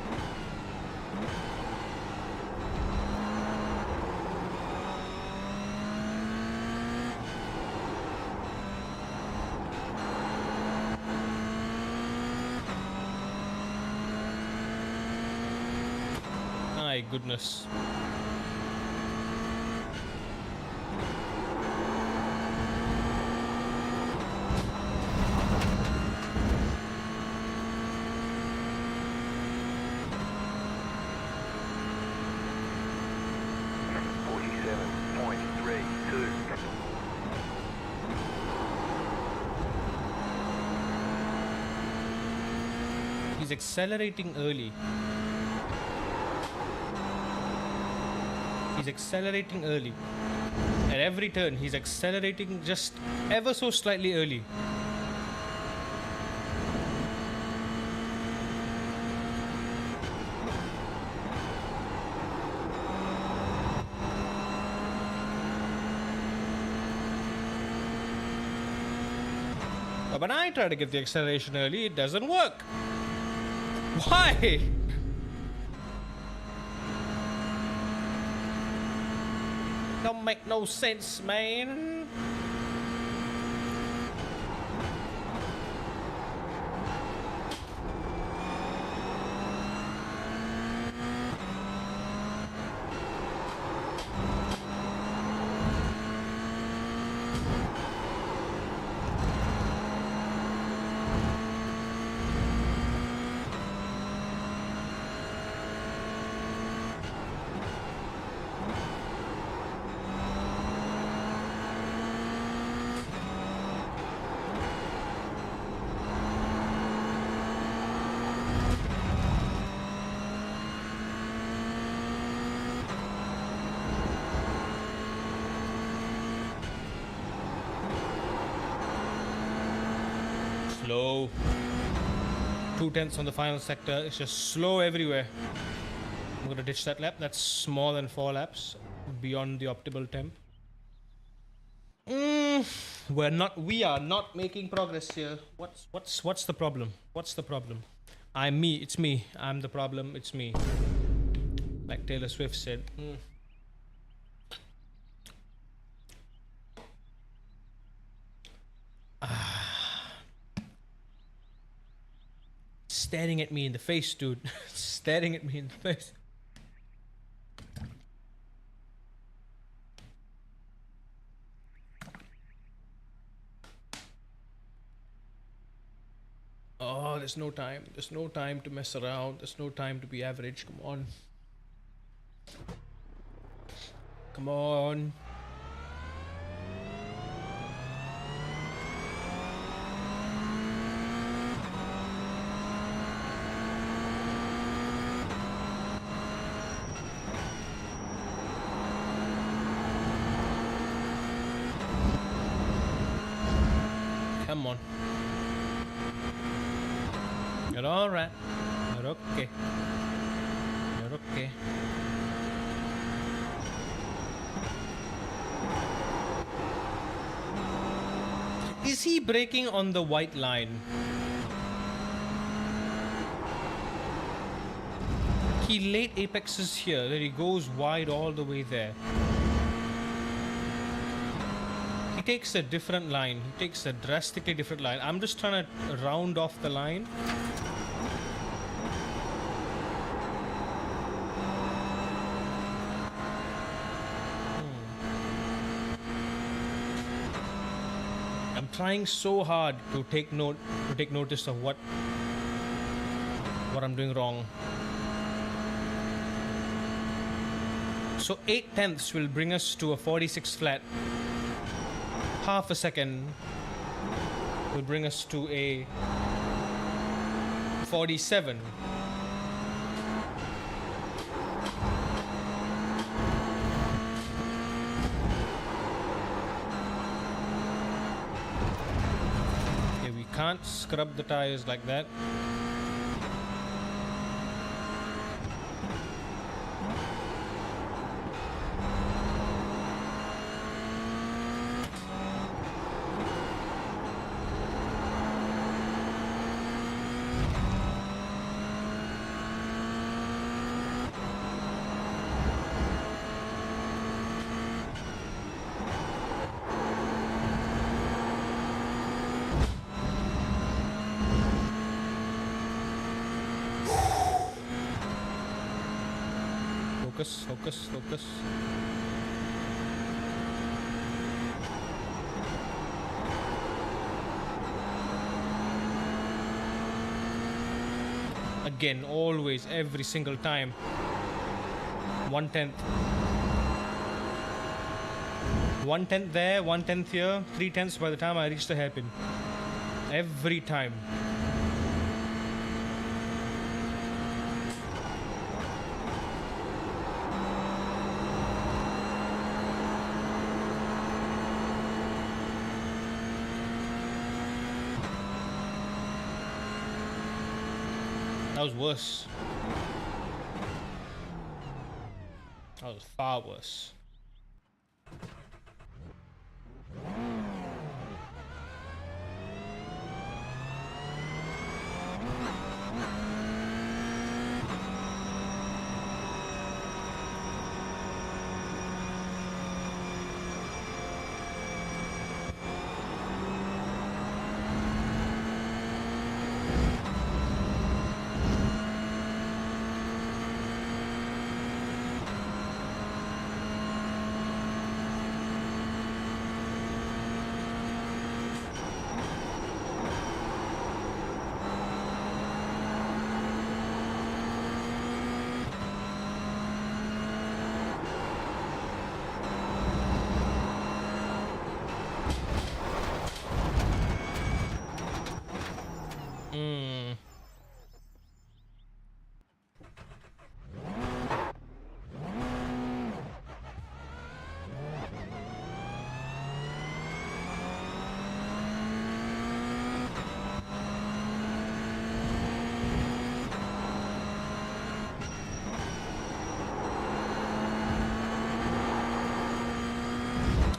A: My goodness. He's accelerating early. He's accelerating early. At every turn, he's accelerating just ever so slightly early. But when I try to get the acceleration early, it doesn't work. Why? Don't make no sense, man. Slow. 2/10 on the final sector. It's just slow everywhere. I'm gonna ditch that lap. That's more than 4 laps beyond the optimal temp. We are not making progress here. What's the problem? What's the problem? I'm me. It's me. I'm the problem. It's me. Like Taylor Swift said. Staring at me in the face, dude. Staring at me in the face. Oh, there's no time. There's no time to mess around. There's no time to be average. Come on. Come on. Come on. You're alright. You're okay. You're okay. Is he braking on the white line? He late apexes here, then he goes wide all the way there. He takes a different line. He takes a drastically different line. I'm just trying to round off the line. I'm trying so hard to take notice of what I'm doing wrong. So 8/10 will bring us to a 46 flat. Half a second will bring us to a 47. Okay, we can't scrub the tires like that. Focus, focus, focus. Again, always, every single time. 1/10. 1/10 there, 1/10 here, 3/10 by the time I reach the hairpin. Every time. That was worse. That was far worse.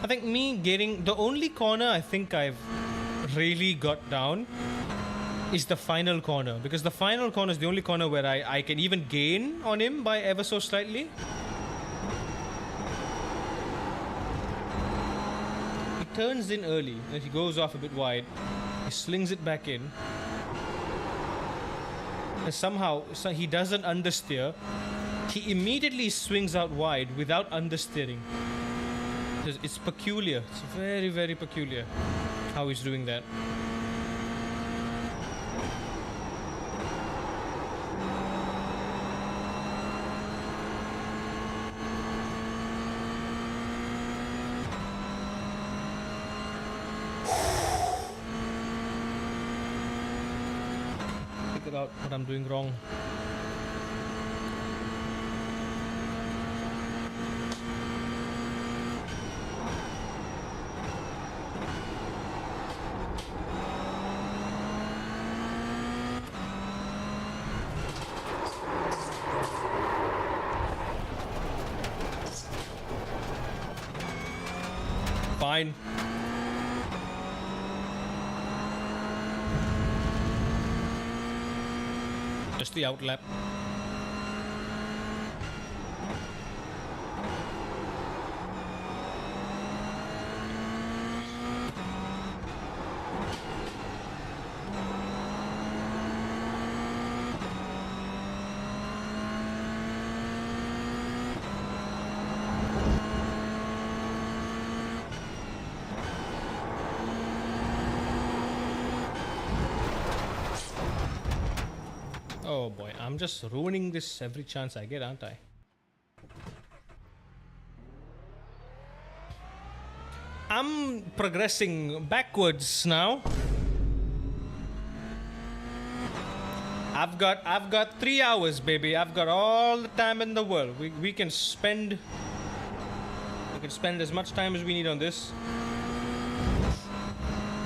A: I think me getting the only corner I think I've really got down is the final corner, because the final corner is the only corner where I can even gain on him by ever so slightly. He turns in early and he goes off a bit wide. He slings it back in. And somehow he doesn't understeer. He immediately swings out wide without understeering. It's peculiar. It's very, very peculiar how he's doing that. Figure out what I'm doing wrong. Fine. Just the outlap. Oh boy, I'm just ruining this every chance I get, aren't I? I'm progressing backwards now. I've got 3 hours, baby. I've got all the time in the world. We can spend as much time as we need on this.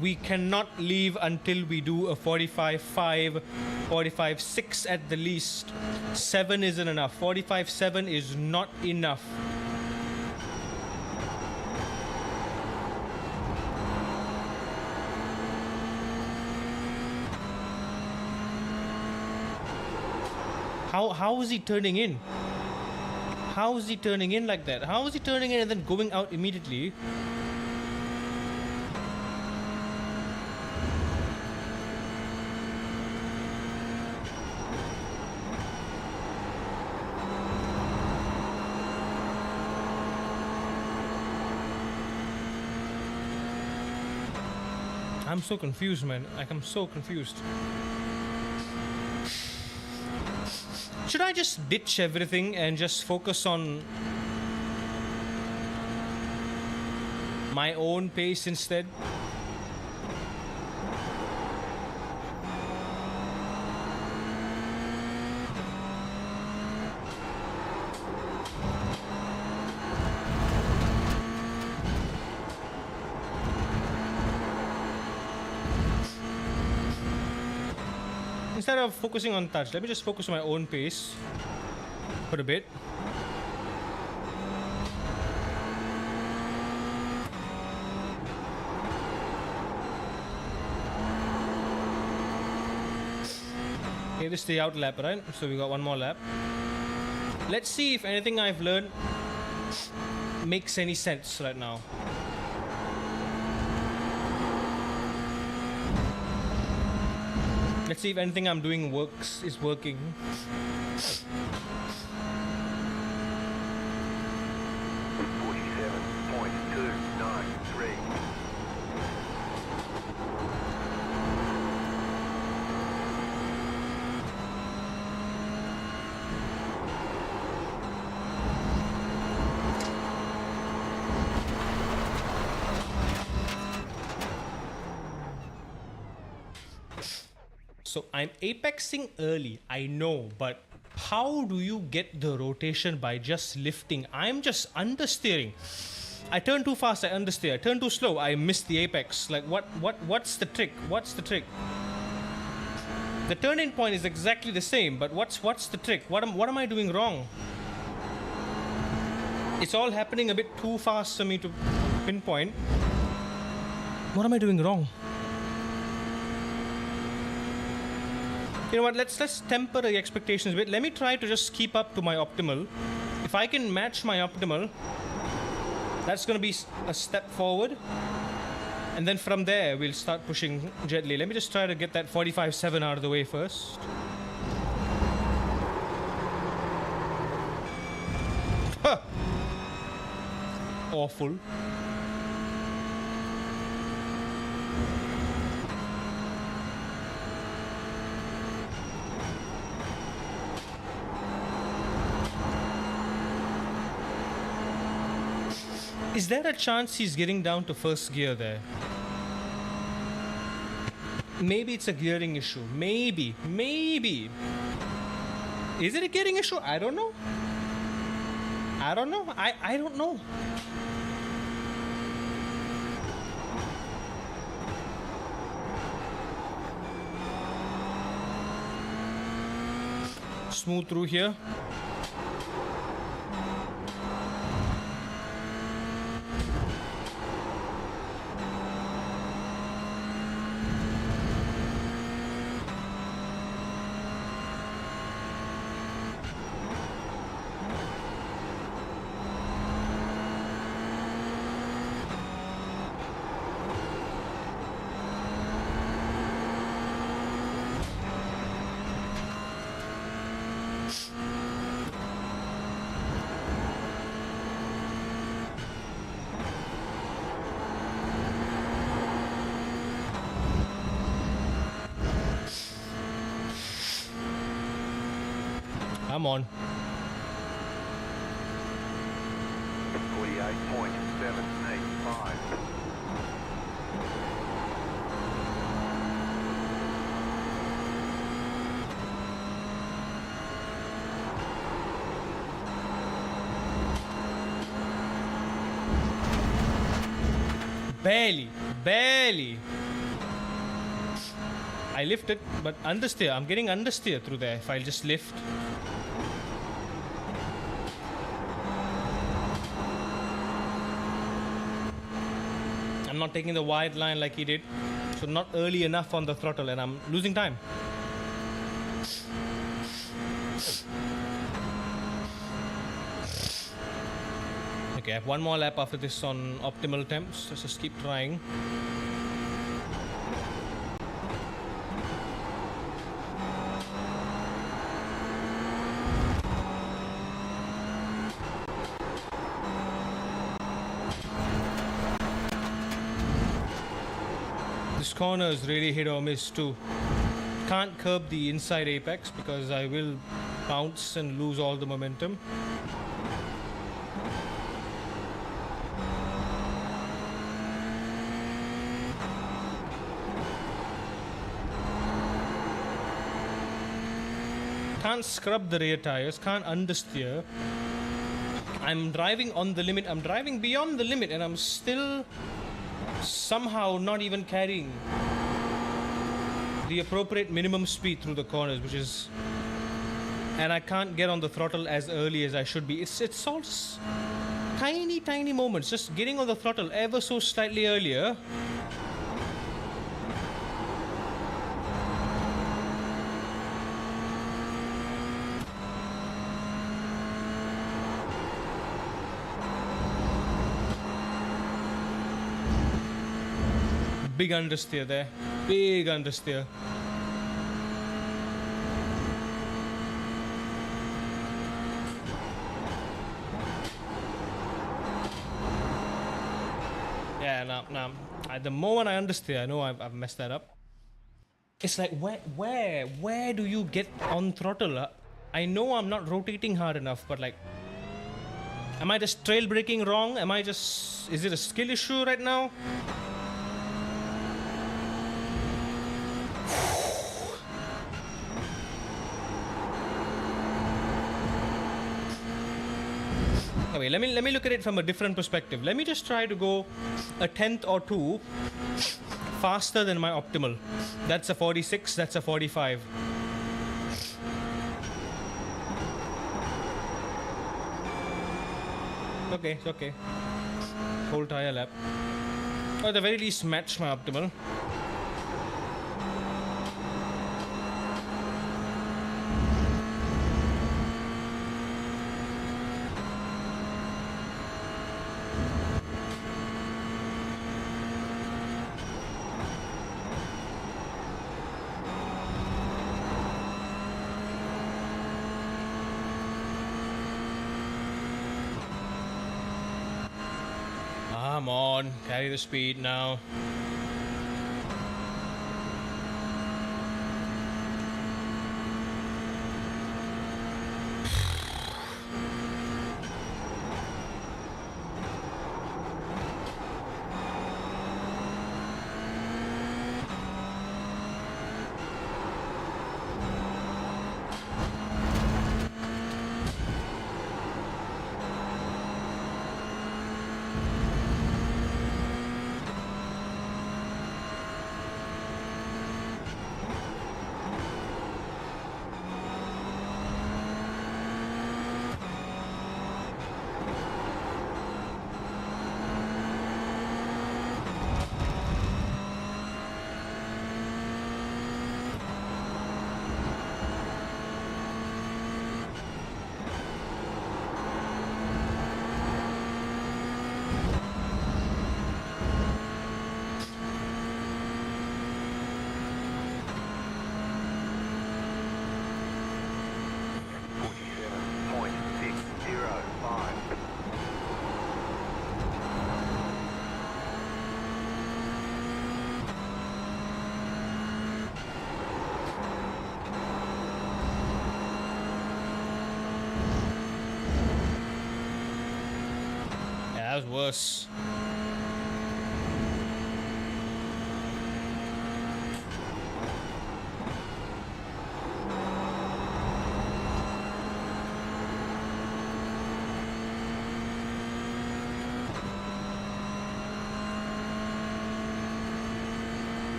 A: We cannot leave until we do a 45.5, 45.6 at the least. 7 isn't enough. 45.7 is not enough. How is he turning in? How is he turning in like that? How is he turning in and then going out immediately? I'm so confused, man. Like, I'm so confused. Should I just ditch everything and just focus on my own pace instead? Instead of focusing on touch, let me just focus on my own pace for a bit. Okay, this is the out lap, right? So we got one more lap. Let's see if anything I've learned makes any sense right now. Let's see if anything I'm doing is working. So I'm apexing early, I know, but how do you get the rotation by just lifting? I'm just understeering. I turn too fast, I understeer. I turn too slow, I miss the apex. Like what's the trick? What's the trick? The turn-in point is exactly the same, but what's the trick? What am I doing wrong? It's all happening a bit too fast for me to pinpoint. What am I doing wrong? You know what, let's temper the expectations a bit. Let me try to just keep up to my optimal. If I can match my optimal, that's going to be a step forward. And then from there, we'll start pushing gently. Let me just try to get that 45.7 out of the way first. Huh. Awful. Is there a chance he's getting down to first gear there? Maybe it's a gearing issue. Maybe. Is it a gearing issue? I don't know. I don't know. Smooth through here. Come on.
B: 48.785.
A: Barely. I lifted, but understeer. I'm getting understeer through there if I just lift. I'm not taking the wide line like he did, so not early enough on the throttle, and I'm losing time. Okay, I have one more lap after this on optimal temps. Let's just keep trying. This corner is really hit or miss too. Can't curb the inside apex because I will bounce and lose all the momentum. Can't scrub the rear tires, can't understeer. I'm driving on the limit, I'm driving beyond the limit, and I'm still somehow not even carrying the appropriate minimum speed through the corners, which is, and I can't get on the throttle as early as I should be. It's all tiny moments, just getting on the throttle ever so slightly earlier. Big understeer there. Big understeer. Yeah, no. The moment I understeer, I know I've messed that up. It's like, where do you get on throttle? I know I'm not rotating hard enough, but like, am I just trail braking wrong? Is it a skill issue right now? Okay, let me look at it from a different perspective. Let me just try to go a tenth or two faster than my optimal. That's a 46, that's a 45. Okay, it's okay. Whole tire lap. Or at the very least match my optimal. Come on, carry the speed now. That was worse.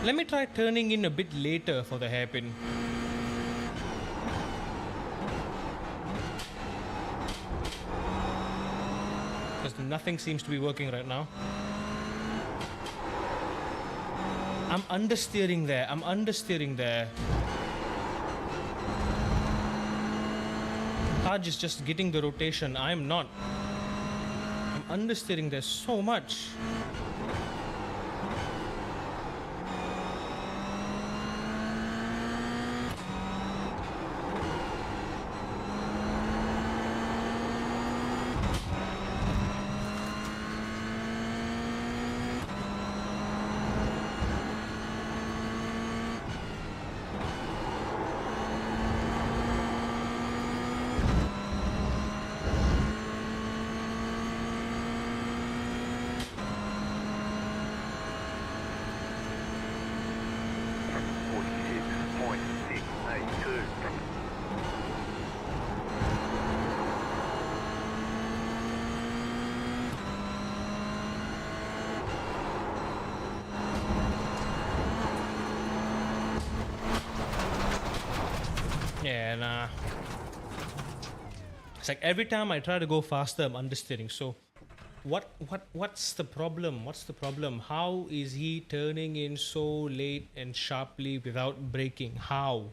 A: Let me try turning in a bit later for the hairpin. Because nothing seems to be working right now. I'm understeering there. Taj is just getting the rotation. I'm not. I'm understeering there so much. Yeah, nah. It's like every time I try to go faster, I'm understeering. So, what's the problem? What's the problem? How is he turning in so late and sharply without braking? How?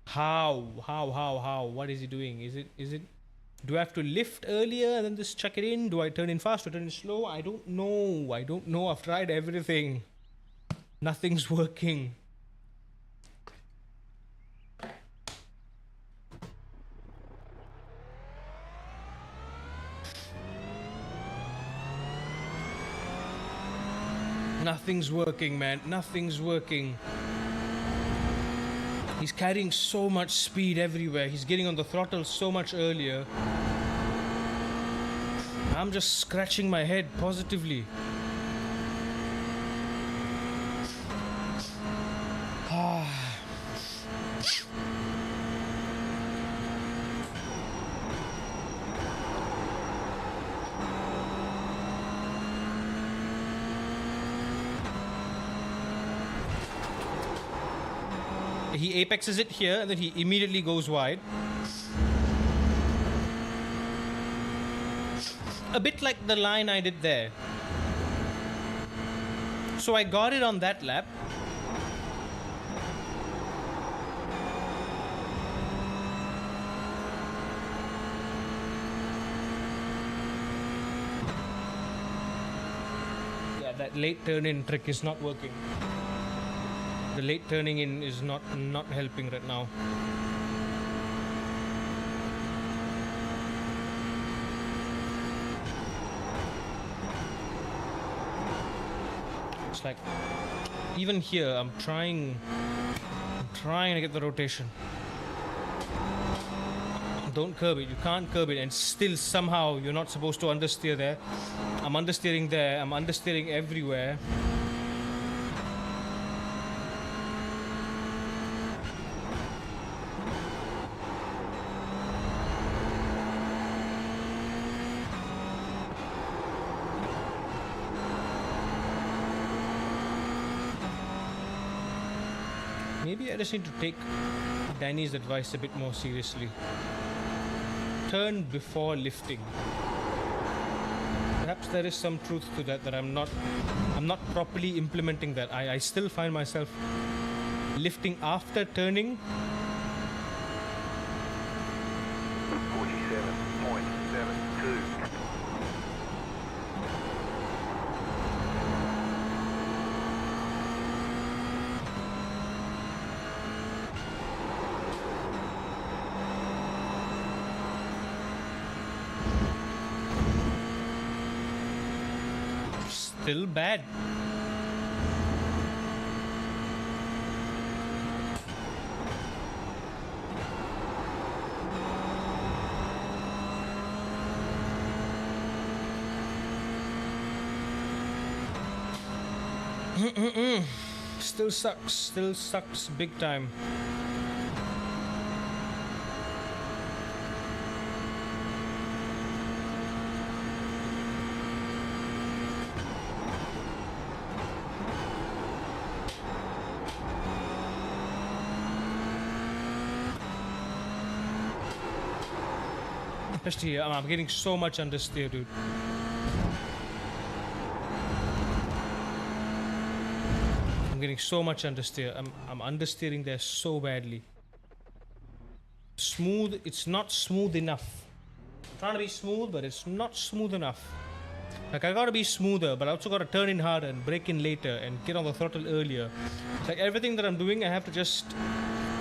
A: How? What is he doing? Is it? Do I have to lift earlier and then just chuck it in? Do I turn in fast or turn in slow? I don't know. I don't know. I've tried everything. Nothing's working. Nothing's working, man. Nothing's working. He's carrying so much speed everywhere. He's getting on the throttle so much earlier. I'm just scratching my head positively. He apexes it here and then he immediately goes wide. A bit like the line I did there. So I got it on that lap. Yeah, that late turn in trick is not working. The late turning in is not helping right now. It's like even here I'm trying to get the rotation. Don't curb it. You can't curb it, and still somehow you're not supposed to understeer there. I'm understeering there. I'm understeering everywhere. Maybe I just need to take Danny's advice a bit more seriously. Turn before lifting. Perhaps there is some truth to that I'm not properly implementing that. I still find myself lifting after turning.
B: 47.72.
A: Still bad. Still sucks big time. Especially here, I'm getting so much understeer, dude. I'm getting so much understeer. I'm understeering there so badly. Smooth, it's not smooth enough. I'm trying to be smooth, but it's not smooth enough. Like, I gotta be smoother, but I also gotta turn in harder and brake in later and get on the throttle earlier. It's like everything that I'm doing, I have to just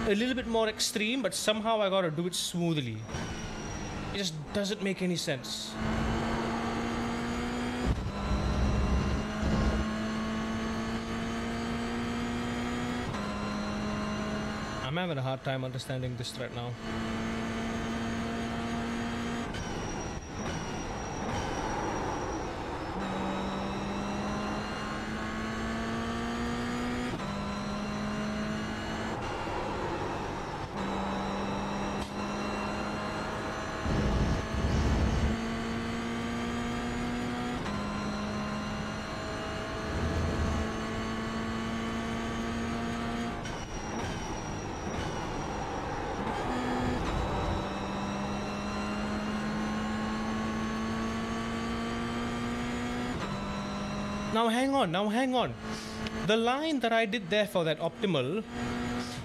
A: a little bit more extreme, but somehow I gotta do it smoothly. It just doesn't make any sense. I'm having a hard time understanding this right now. Now hang on. The line that I did there for that optimal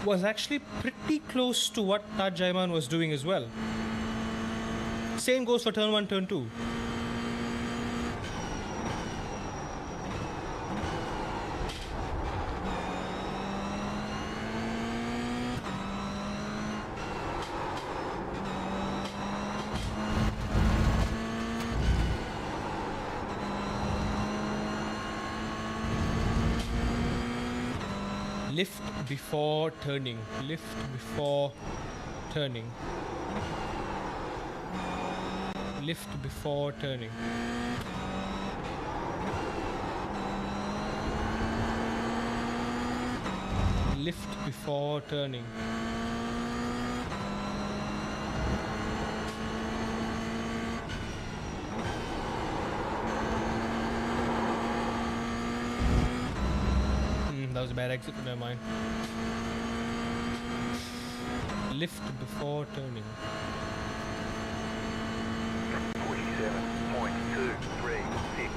A: was actually pretty close to what Taj Jaiman was doing as well. Same goes for turn 1, turn 2. Lift before turning. Lift before turning. Lift before turning. Lift before turning. That was a bad exit, but never mind. Lift before turning.
B: 47.236.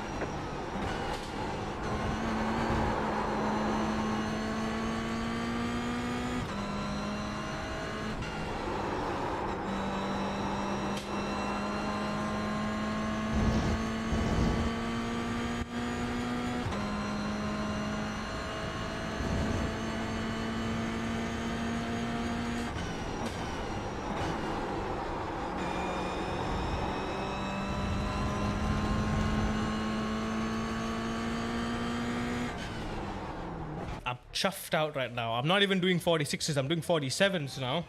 A: I'm chuffed out right now. I'm not even doing 46s, I'm doing 47s now.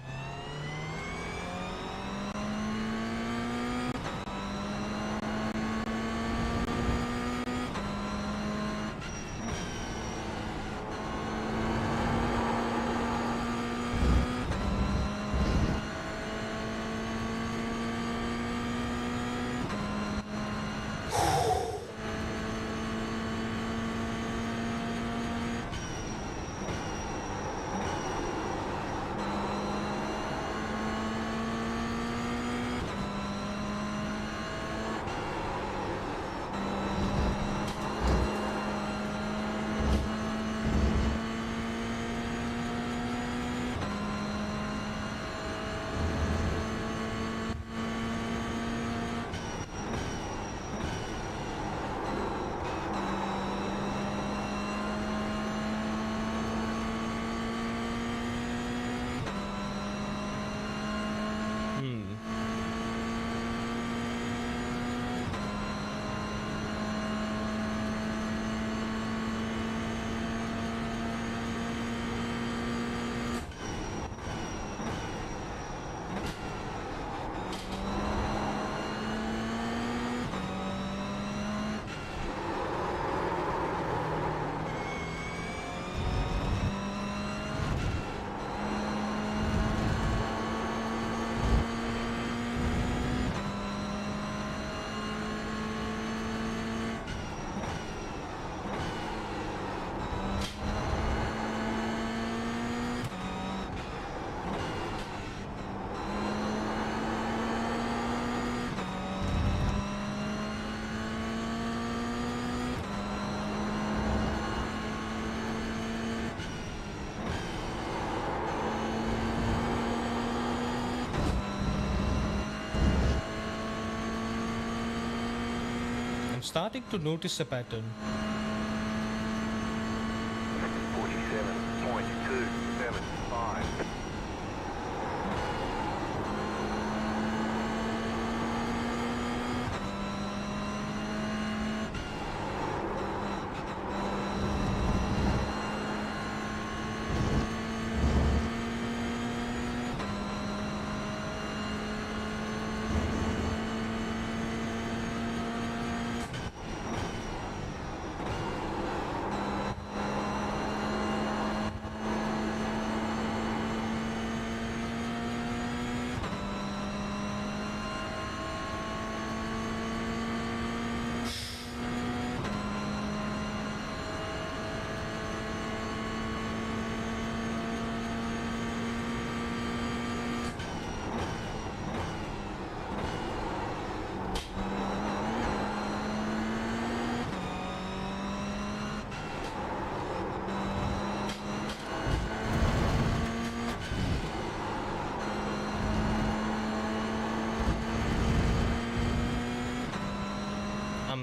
A: Starting to notice a pattern.
B: 47.275.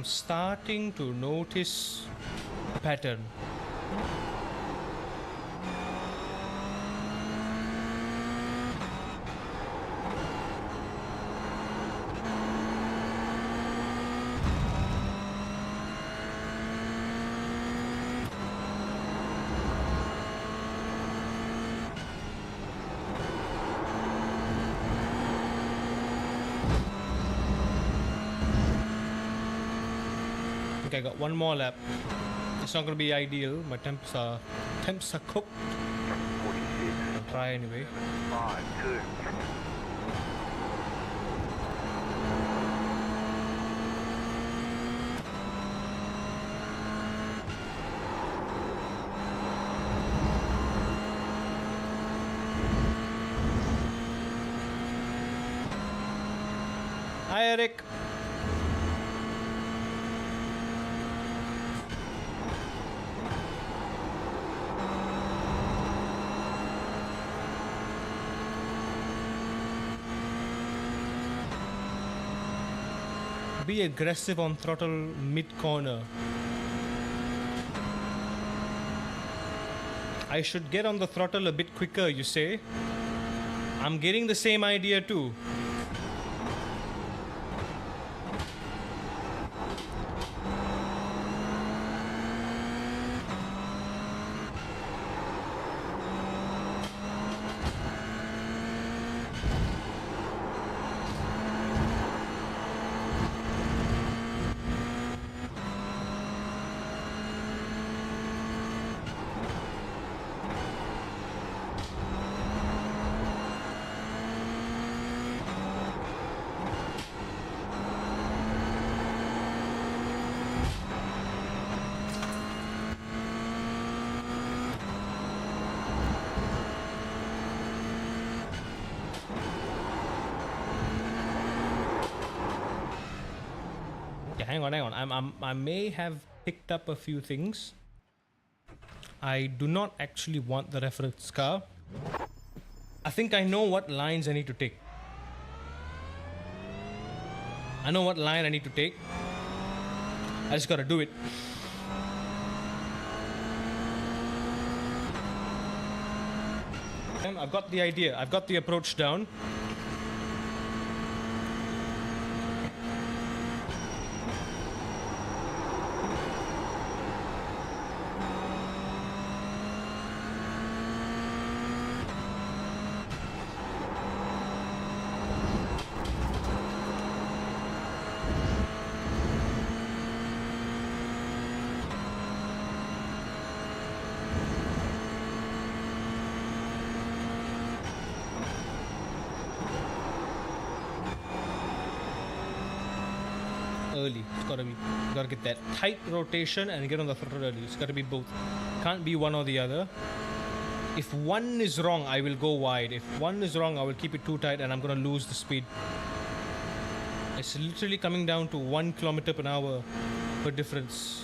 A: I'm starting to notice a pattern. Okay, I got one more lap. It's not gonna be ideal. My temps are cooked.
B: 46.
A: I'll try anyway.
B: 5, 2.
A: Hi, Eric. Be aggressive on throttle mid-corner. I should get on the throttle a bit quicker, you say? I'm getting the same idea too. Hang on. I may have picked up a few things. I do not actually want the reference car. I think I know what lines I need to take. I know what line I need to take. I just gotta do it. I've got the idea. I've got the approach down. Early. It's gotta get that tight rotation and get on the throttle early. It's gotta be both. Can't be one or the other. If one is wrong, I will go wide. If one is wrong, I will keep it too tight and I'm gonna lose the speed. It's literally coming down to 1 kilometer per hour per difference.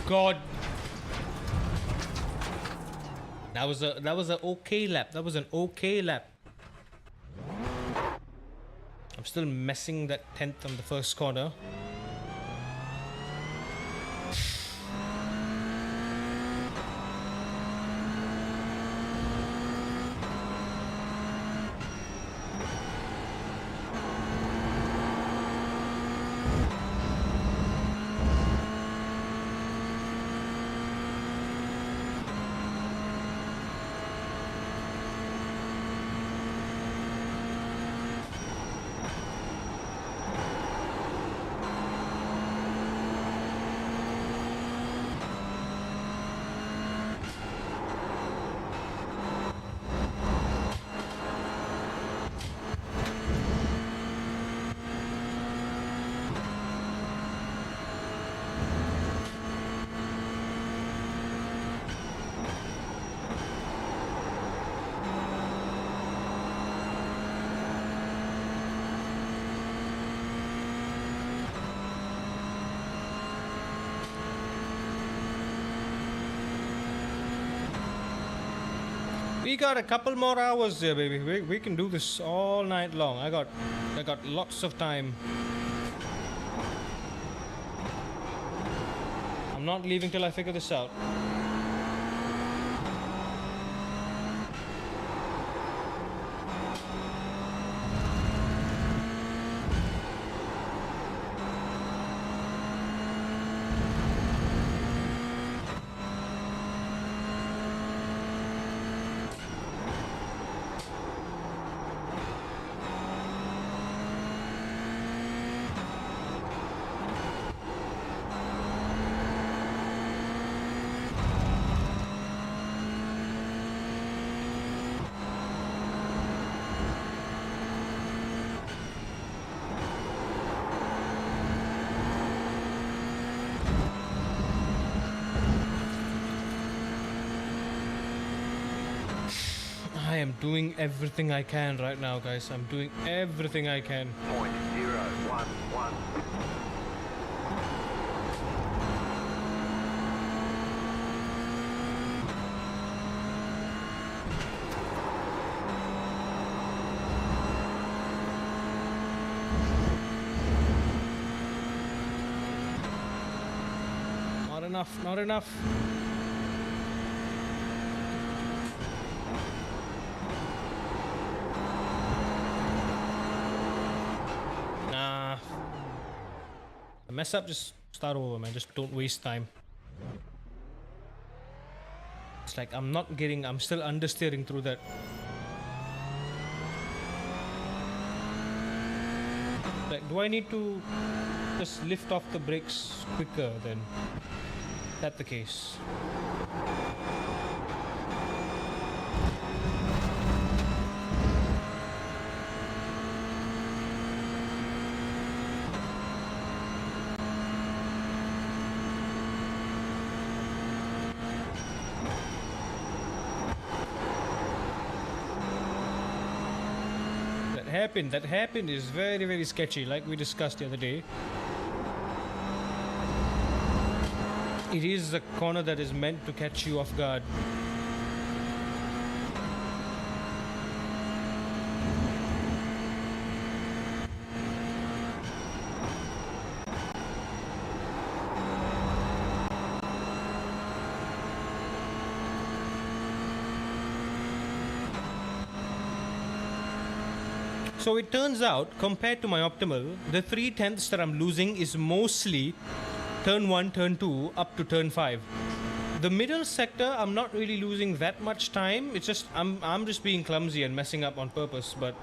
A: God. That was an okay lap. That was an okay lap. I'm still messing that 10th on the first corner. We got a couple more hours there, baby. We can do this all night long. I got lots of time. I'm not leaving till I figure this out. I am doing everything I can right now, guys. I'm doing everything I can.
B: 0.011.
A: Not enough, not enough. Nah. I mess up, just start over, man. Just don't waste time. It's like I'm still understeering through that. Like, do I need to just lift off the brakes quicker then? That's the case. That happened is very, very sketchy, like we discussed the other day. It is a corner that is meant to catch you off guard. So it turns out, compared to my optimal, the 3/10ths that I'm losing is mostly turn 1, turn 2, up to turn 5. The middle sector, I'm not really losing that much time. It's just, I'm just being clumsy and messing up on purpose, but...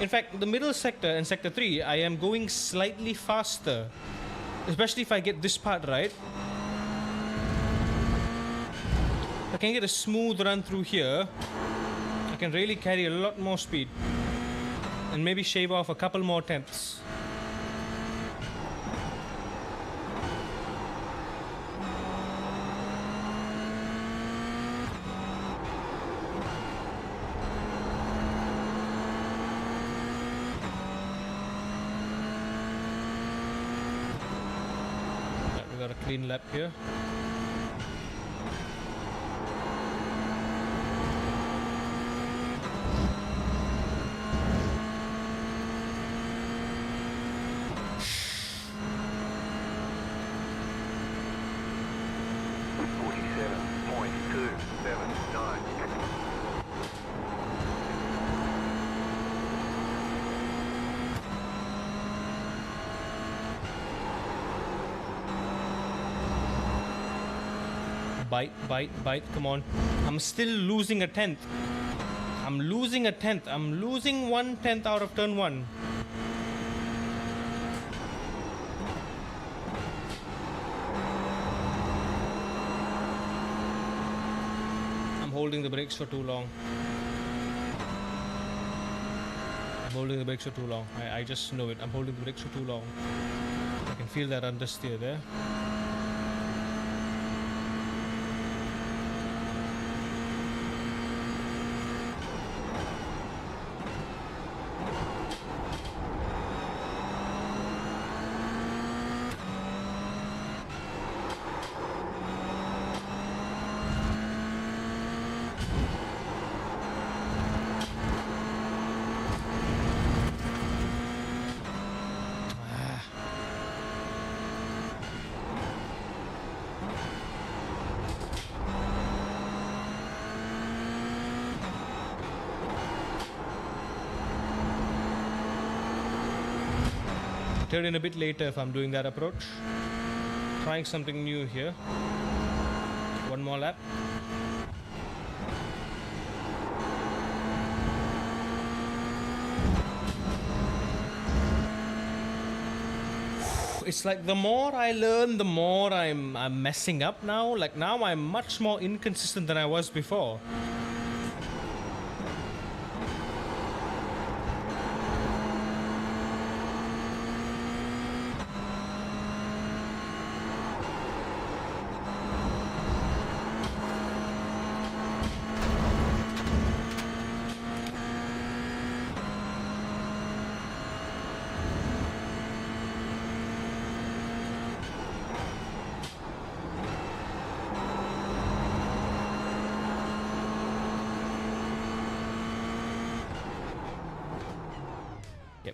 A: In fact, the middle sector and sector 3, I am going slightly faster. Especially if I get this part right. If I can get a smooth run through here, I can really carry a lot more speed and maybe shave off a couple more tenths. got a clean lap here. Bite, come on. I'm still losing a tenth. I'm losing 1/10 out of turn 1. I'm holding the brakes for too long. I just know it. I'm holding the brakes for too long. I can feel that understeer there. Turn in a bit later if I'm doing that approach. Trying something new here. One more lap. It's like the more I learn, the more I'm messing up now. Like now I'm much more inconsistent than I was before.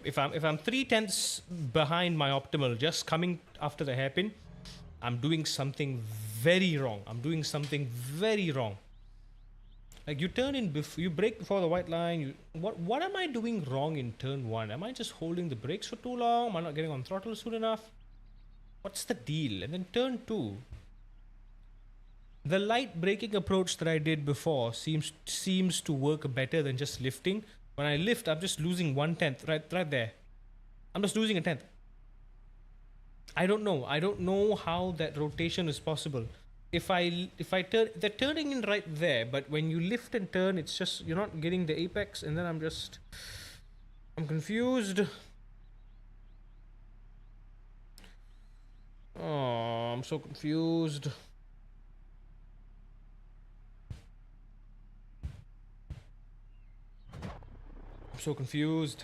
A: If I'm 3/10 behind my optimal, just coming after the hairpin, I'm doing something very wrong. Like you turn in you brake before the white line. What am I doing wrong in turn 1? Am I just holding the brakes for too long? Am I not getting on throttle soon enough? What's the deal? And then turn 2. The light braking approach that I did before seems to work better than just lifting. When I lift, I'm just losing 1/10 right there. I'm just losing a tenth. I don't know how that rotation is possible. If I turn, they're turning in right there, but when you lift and turn, it's just you're not getting the apex, and then I'm confused. Oh, I'm so confused. So confused.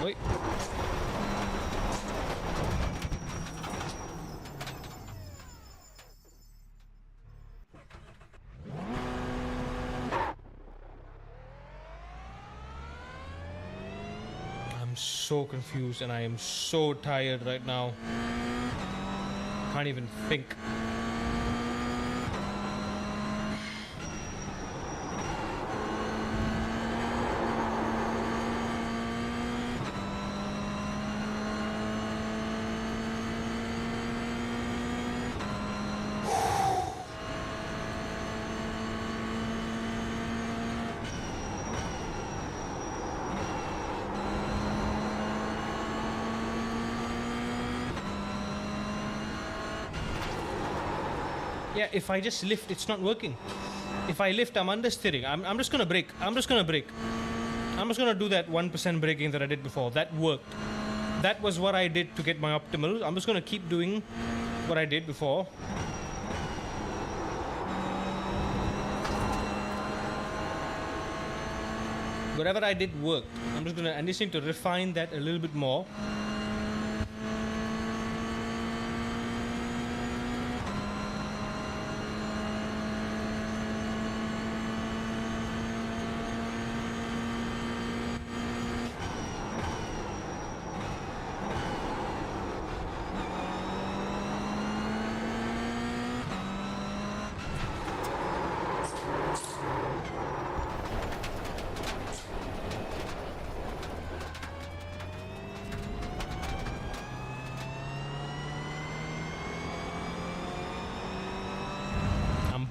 A: Wait. I'm so confused and I am so tired right now. Can't even think. Yeah, if I just lift, it's not working. If I lift, I'm understeering. I'm just gonna brake. I'm just gonna do that 1% braking that I did before. That worked. that was what I did to get my optimal. I'm just gonna keep doing what I did before. Whatever I did worked. I just need to refine that a little bit more.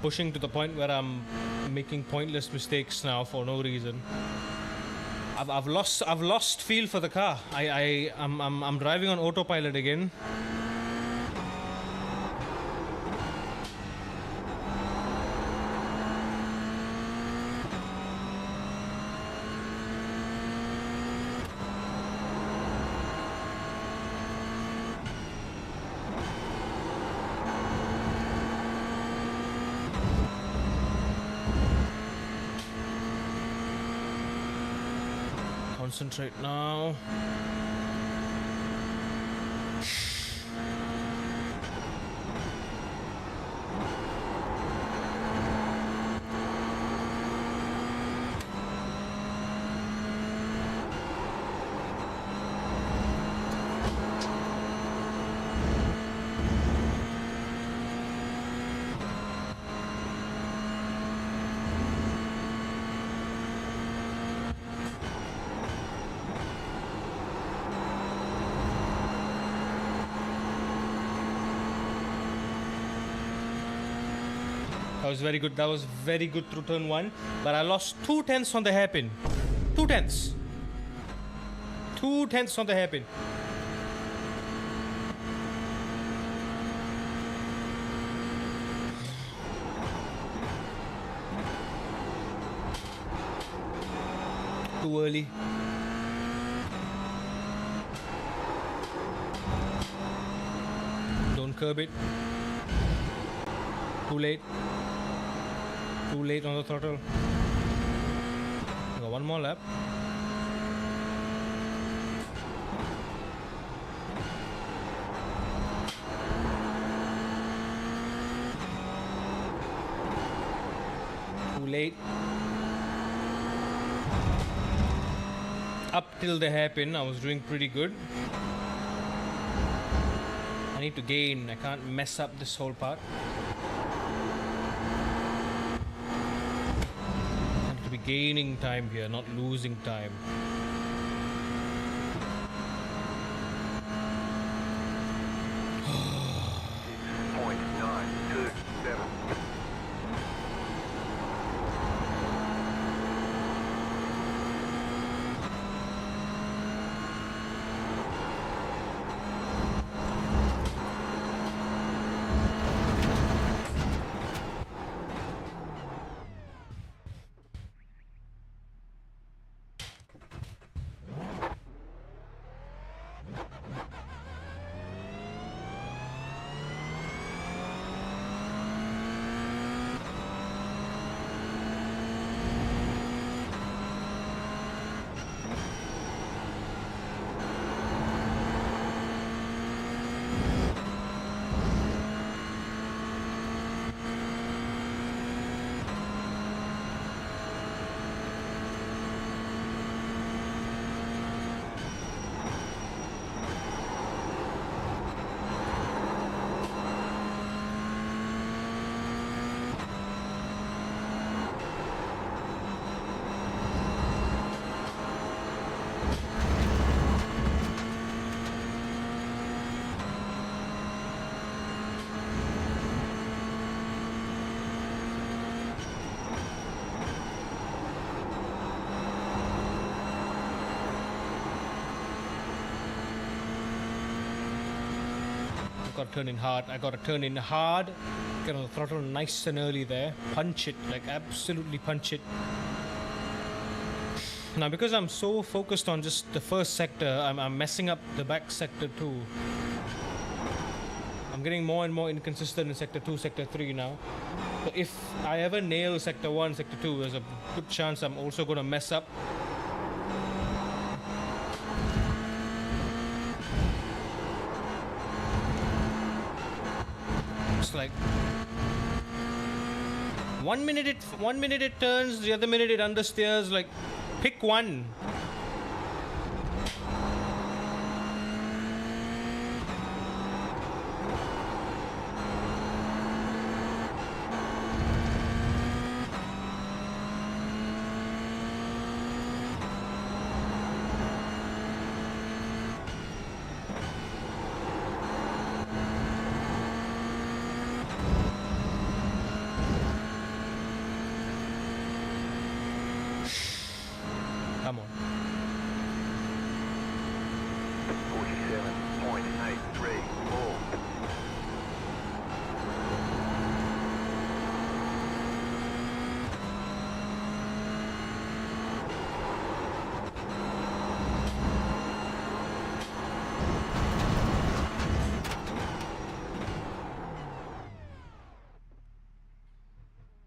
A: Pushing to the point where I'm making pointless mistakes now for no reason. I've lost feel for the car. I'm driving on autopilot again. Concentrate now. That was very good. That was very good through turn 1. But I lost 2/10 on the hairpin. 2/10. 2/10 on the hairpin. Too early. Don't curb it. Too late. Too late on the throttle. Got one more lap. Too late. Up till the hairpin, I was doing pretty good. I need to gain. I can't mess up this whole part. Gaining time here, not losing time. Got to turn in hard. I got to turn in hard. Get on the throttle nice and early there. Punch it, like absolutely punch it. Now, because I'm so focused on just the first sector, I'm messing up the back sector too. I'm getting more and more inconsistent in sector 2, sector 3 now. So if I ever nail sector 1, sector 2, there's a good chance I'm also going to mess up. It's like 1 minute it turns, the other minute it understeers. Like, pick one. Come on.
B: 47.834.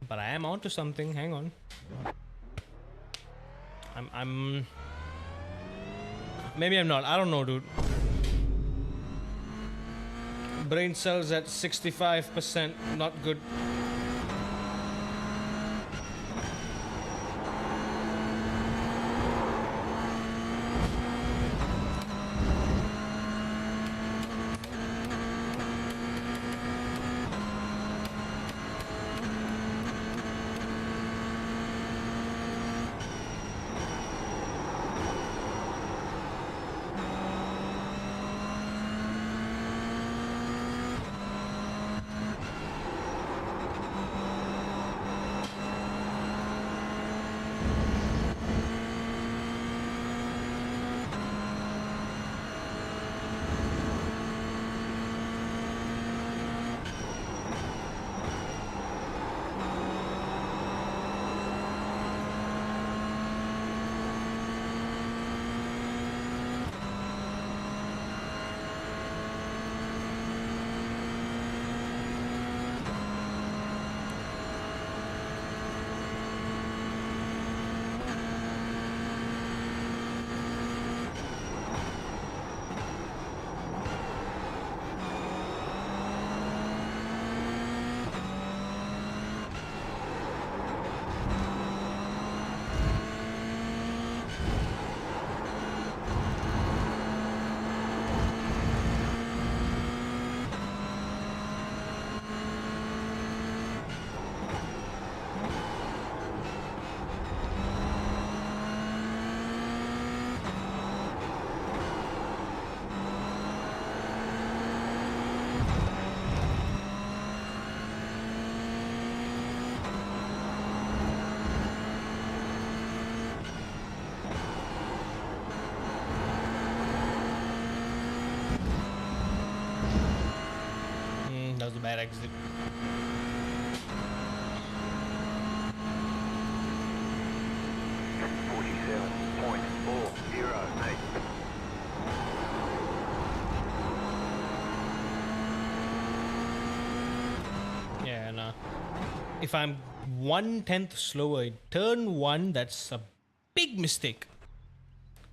A: But I am onto something. Hang on. I'm maybe I'm not. I don't know, dude. Brain cells at 65%. Not good. That was a bad exit. Yeah, nah. If I'm 1/10 slower, turn 1, that's a big mistake.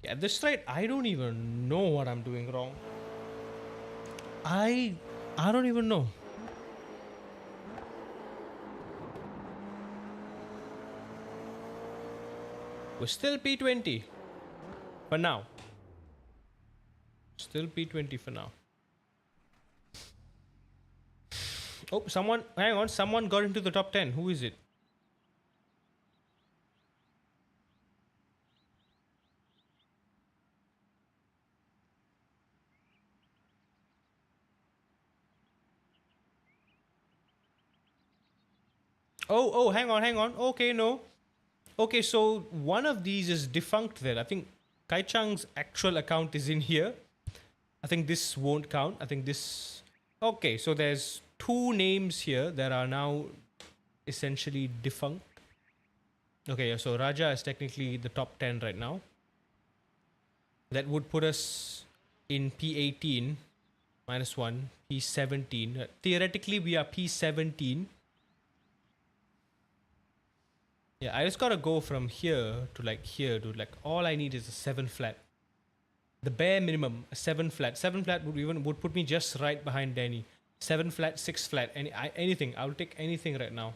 A: Yeah, this rate, I don't even know what I'm doing wrong. I don't even know. We're still P20 for now. Still P20 for now. Oh, hang on, someone got into the top 10. Who is it? Oh, hang on. Okay, no. Okay, so one of these is defunct there. I think Kai Chang's actual account is in here. I think this won't count. I think this... Okay, so there's 2 names here that are now essentially defunct. Okay, so Raja is technically the top 10 right now. That would put us in P18 minus 1, P17. Theoretically, we are P17. Yeah, I just gotta go from here to like here, dude. Like, all I need is a 7 flat. The bare minimum, a 7 flat. 7 flat would put me just right behind Danny. 7 flat, 6 flat, anything. I'll take anything right now.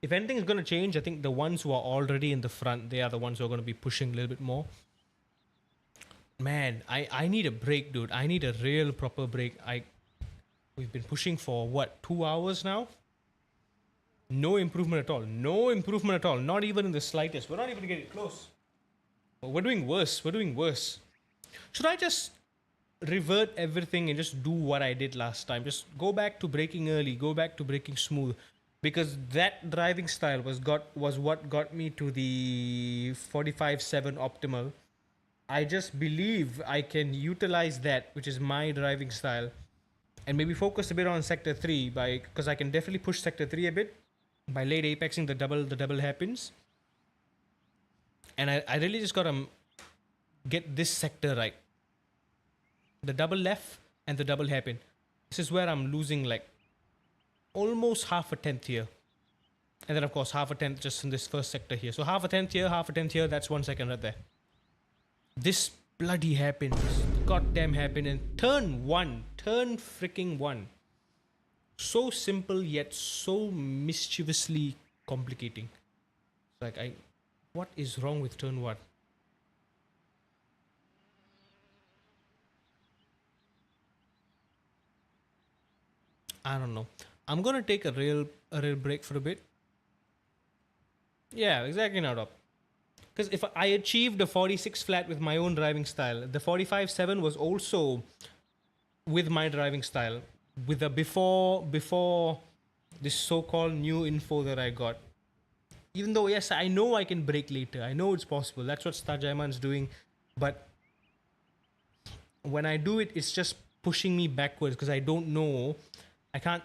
A: If anything is going to change, I think the ones who are already in the front, they are the ones who are going to be pushing a little bit more. Man, I need a break, dude. I need a real proper break. We've been pushing for what, 2 hours now? No improvement at all. No improvement at all. Not even in the slightest. We're not even getting close. We're doing worse. We're doing worse. Should I just revert everything and just do what I did last time? Just go back to braking early. Go back to braking smooth. Because that driving style was what got me to the 45.7 optimal. I just believe I can utilize that, which is my driving style, and maybe focus a bit on sector 3 because I can definitely push sector 3 a bit by late apexing the double hairpins. And I really just gotta get this sector right. The double left and the double hairpin. This is where I'm losing like almost half a tenth here. And then of course half a tenth just in this first sector here. So half a tenth here, half a tenth here, that's 1 second right there. This bloody hairpin, this goddamn hairpin, and turn freaking 1. So simple yet so mischievously complicating. It's like what is wrong with turn 1? I don't know. I'm gonna take a real break for a bit. Yeah, exactly, Nadop. Because if I achieved a 46 flat with my own driving style, the 45.7 was also with my driving style, with the before this so-called new info that I got. Even though, yes, I know I can brake later. I know it's possible. That's what Stajaiman's doing. But when I do it, it's just pushing me backwards because I don't know.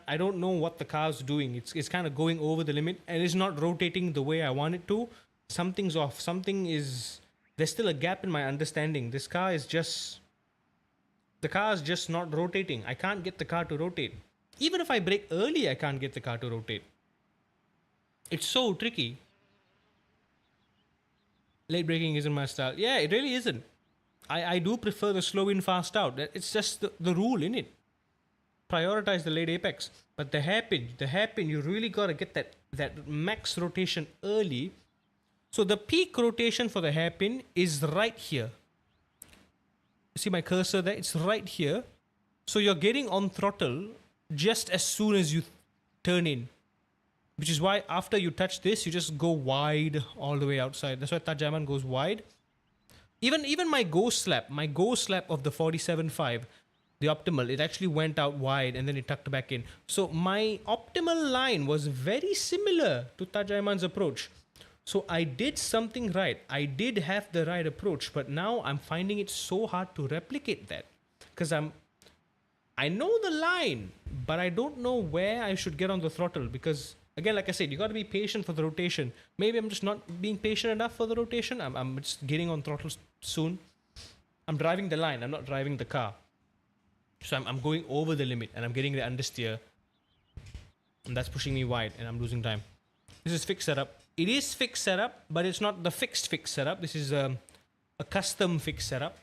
A: I don't know what the car's doing. It's kind of going over the limit and it's not rotating the way I want it to. Something's off. There's still a gap in my understanding. The car is just not rotating. I can't get the car to rotate. Even if I brake early, I can't get the car to rotate. It's so tricky. Late braking isn't my style. Yeah, it really isn't. I do prefer the slow in, fast out. It's just the rule in it. Prioritize the late apex. But the hairpin, you really gotta get that max rotation early. So the peak rotation for the hairpin is right here. See my cursor there? It's right here. So you're getting on throttle just as soon as you turn in. Which is why after you touch this, you just go wide all the way outside. That's why Tajaman goes wide. Even my go slap of the 47.5, the optimal, it actually went out wide and then it tucked back in. So my optimal line was very similar to Tajaman's approach. So I did something right. I did have the right approach, but now I'm finding it so hard to replicate that. Because I know the line, but I don't know where I should get on the throttle. Because again, like I said, you got to be patient for the rotation. Maybe I'm just not being patient enough for the rotation. I'm just getting on throttle soon. I'm driving the line. I'm not driving the car. So I'm going over the limit and I'm getting the understeer. And that's pushing me wide and I'm losing time. This is fixed setup. It is fixed setup, but it's not the fixed setup. This is a custom fixed setup.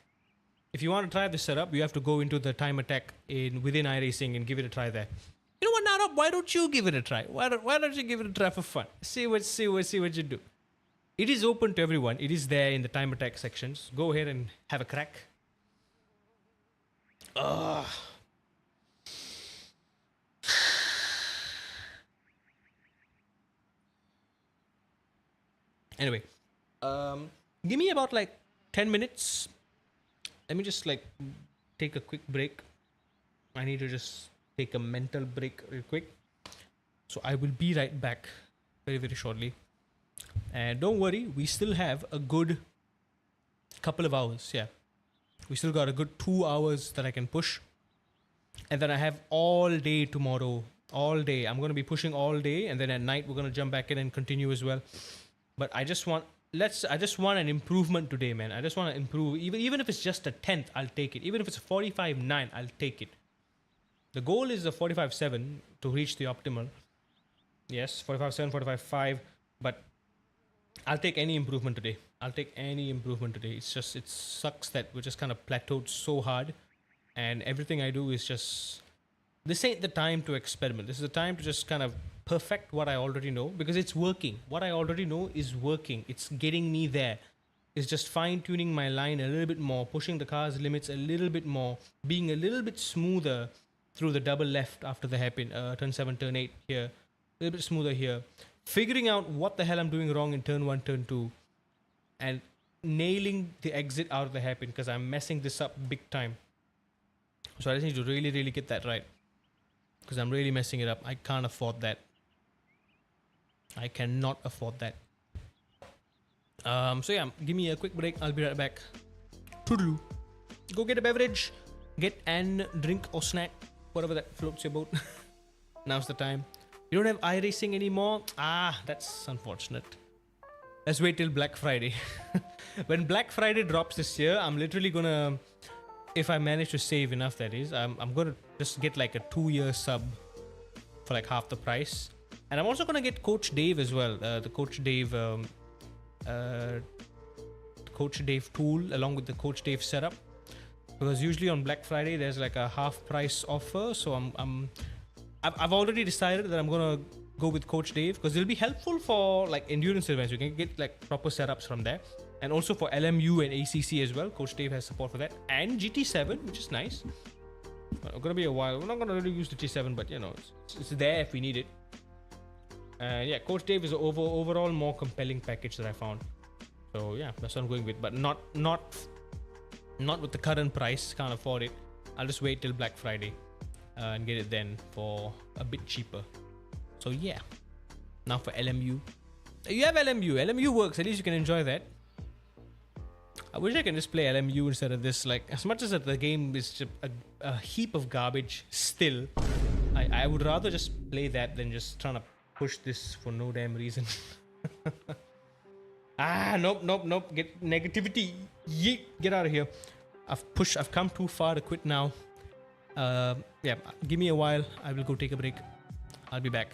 A: If you want to try this setup, you have to go into the time attack within iRacing and give it a try there. You know what, Nara? Why don't you give it a try? Why don't you give it a try for fun? See what you do. It is open to everyone. It is there in the time attack sections. Go ahead and have a crack. Anyway, give me about like 10 minutes. Let me just like take a quick break. I need to just take a mental break real quick. So I will be right back very, very shortly. And don't worry, we still have a good couple of hours. Yeah. We still got a good 2 hours that I can push. And then I have all day tomorrow all day. I'm going to be pushing all day, and then at night we're going to jump back in and continue as well. But I just want an improvement today, man. I just want to improve. Even if it's just a tenth, I'll take it. Even if it's a 45.9, I'll take it. The goal is a 45.7 to reach the optimal. Yes, 45.7, 45.5, but I'll take any improvement today. It's just, it sucks that we're just kind of plateaued so hard, and everything I do is just, this ain't the time to experiment. This is the time to just kind of perfect what I already know, because it's working. What I already know is working. It's getting me there. It's just fine tuning my line a little bit more, pushing the car's limits a little bit more, being a little bit smoother through the double left after the hairpin, turn 7, turn 8 here, a little bit smoother here, figuring out what the hell I'm doing wrong in turn 1, turn 2, and nailing the exit out of the hairpin, because I'm messing this up big time. So I just need to really, really get that right, because I'm really messing it up. I can't afford that. I cannot afford that. So yeah, give me a quick break. I'll be right back. Toodaloo. Go get a beverage, get and drink or snack, whatever that floats your boat. Now's the time. You don't have iRacing anymore? Ah, that's unfortunate. Let's wait till Black Friday. When Black Friday drops this year, I'm literally gonna, if I manage to save enough, that is, I'm gonna just get like a 2-year sub for like half the price. And I'm also gonna get Coach Dave as well. The Coach Dave tool along with the Coach Dave setup. Because usually on Black Friday there's like a half price offer. So I've already decided that I'm gonna go with Coach Dave, because it'll be helpful for like endurance events. You can get like proper setups from there, and also for LMU and ACC as well. Coach Dave has support for that, and GT7, which is nice. But it's gonna be a while. We're not gonna really use the T7, but you know, it's there if we need it. Yeah, Coach Dave is an overall more compelling package that I found. So yeah, that's what I'm going with, but not with the current price. Can't afford it. I'll just wait till Black Friday and get it then for a bit cheaper. So yeah, now for LMU. You have LMU. LMU works. At least you can enjoy that. I wish I can just play LMU instead of this. Like, as much as the game is just a heap of garbage, still, I would rather just play that than just trying to push this for no damn reason. Nope. Get negativity. Yeet. Get out of here. I've come too far to quit now. Yeah, give me a while. I will go take a break. I'll be back.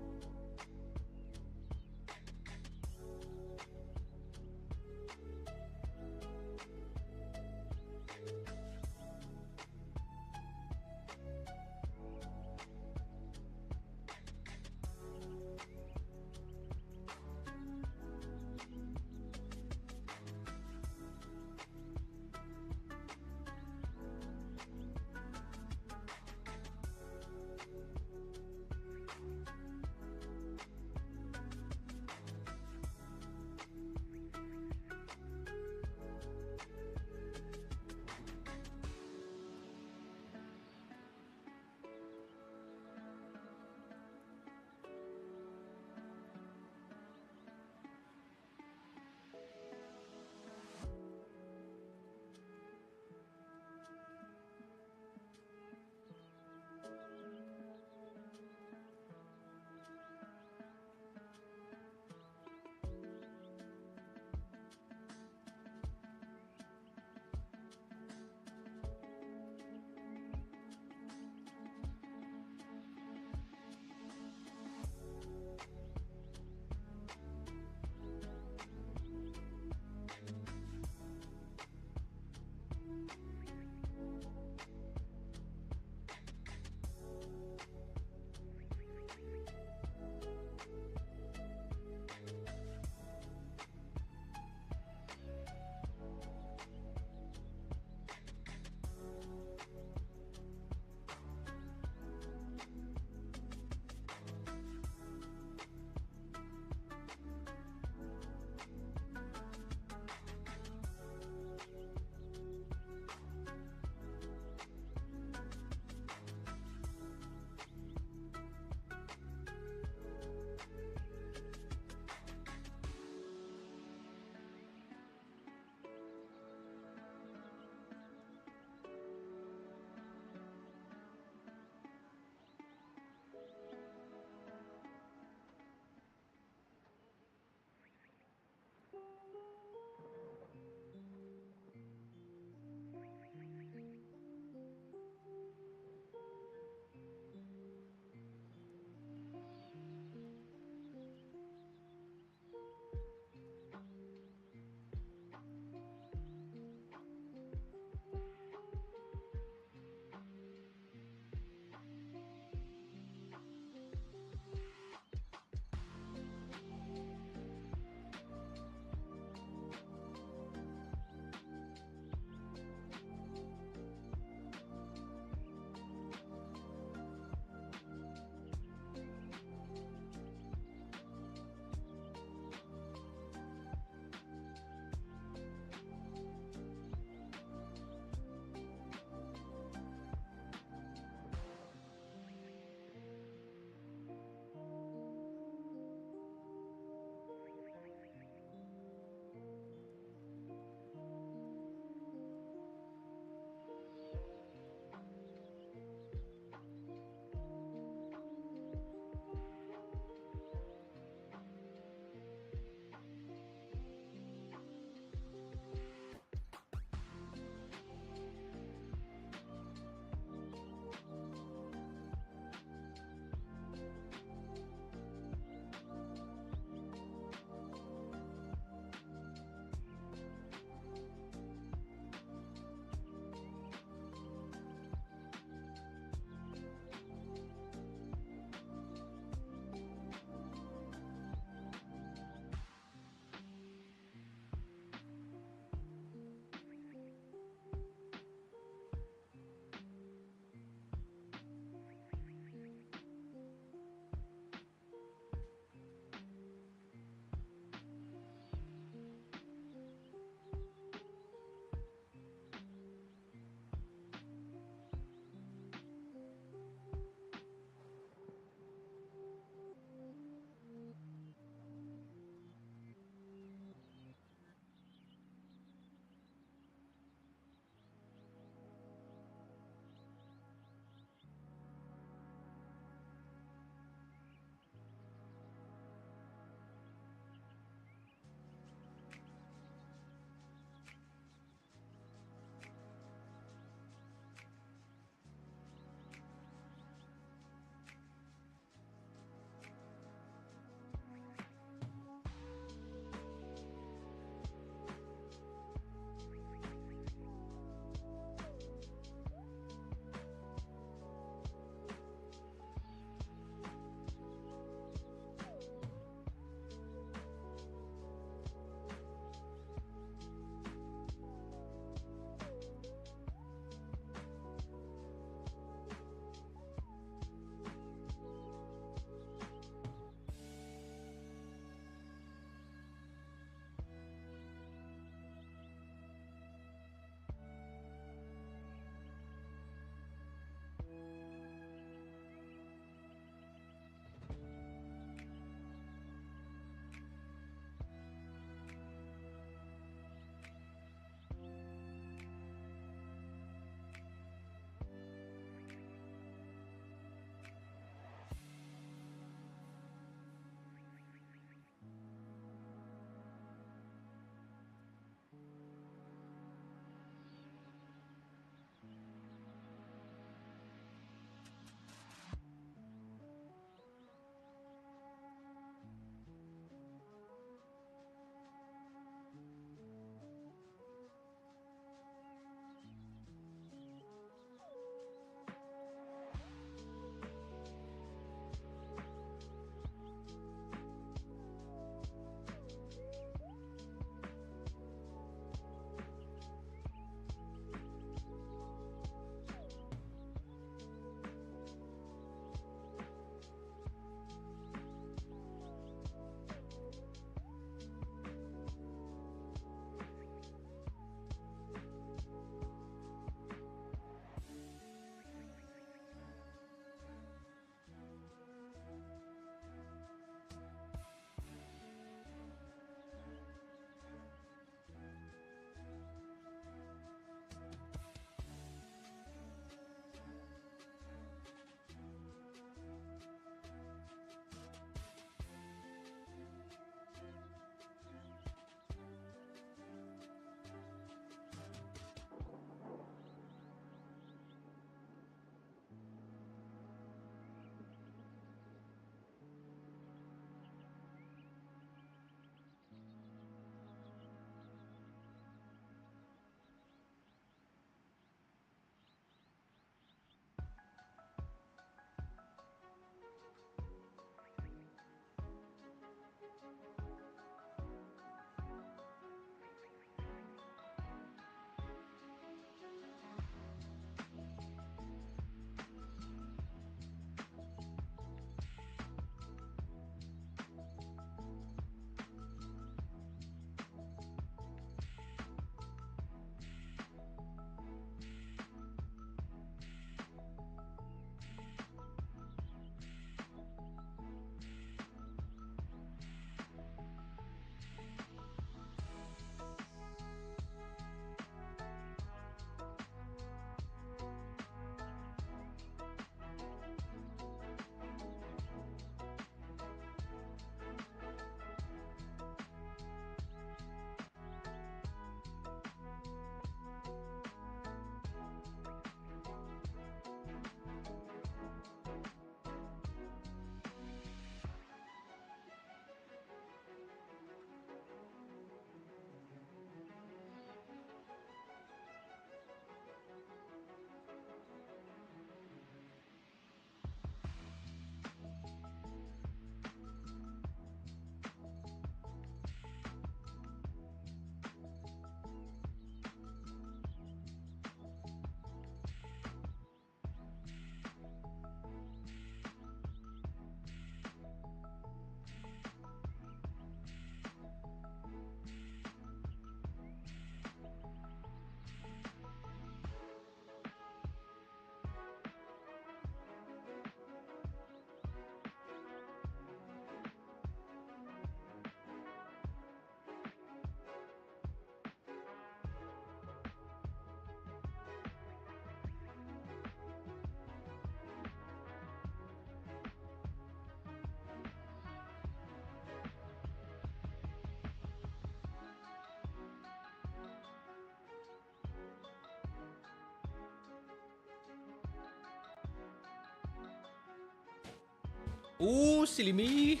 A: Ooh, silly me.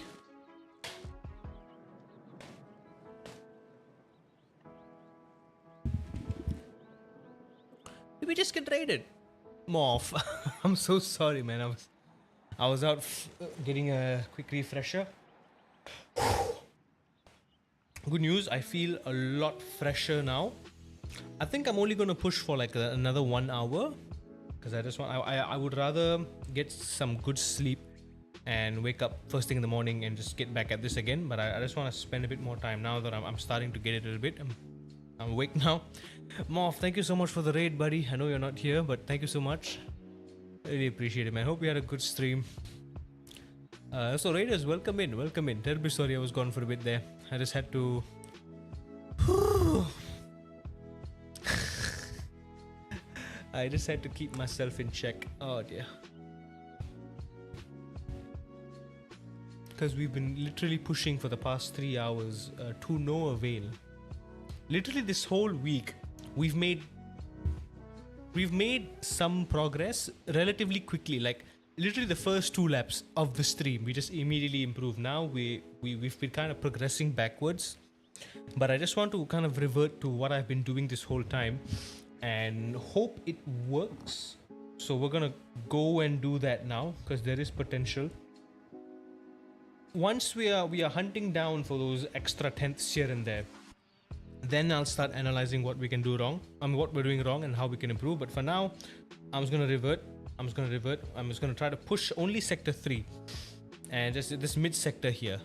A: Did we just get raided? Morph. I'm so sorry, man. I was out getting a quick refresher. Good news, I feel a lot fresher now. I think I'm only gonna push for like another 1 hour, because I would rather get some good sleep and wake up first thing in the morning and just get back at this again. But I just want to spend a bit more time now that I'm starting to get it a little bit. I'm awake now. Morph, thank you so much for the raid, buddy. I know you're not here, but thank you so much. Really appreciate it, man. Hope you had a good stream. So raiders, welcome in, welcome in. Terribly sorry I was gone for a bit there. I just had to I just had to keep myself in check. Oh dear. Because we've been literally pushing for the past 3 hours to no avail. Literally this whole week we've made some progress relatively quickly. Like literally the first 2 laps of the stream we just immediately improved. Now we've been kind of progressing backwards, but I just want to kind of revert to what I've been doing this whole time and hope it works. So we're gonna go and do that now, because there is potential. Once we are hunting down for those extra tenths here and there, then I'll start analyzing what we can do wrong. What we're doing wrong and how we can improve. But for now, I'm just gonna revert. I'm just gonna try to push only sector 3 and just this mid sector here.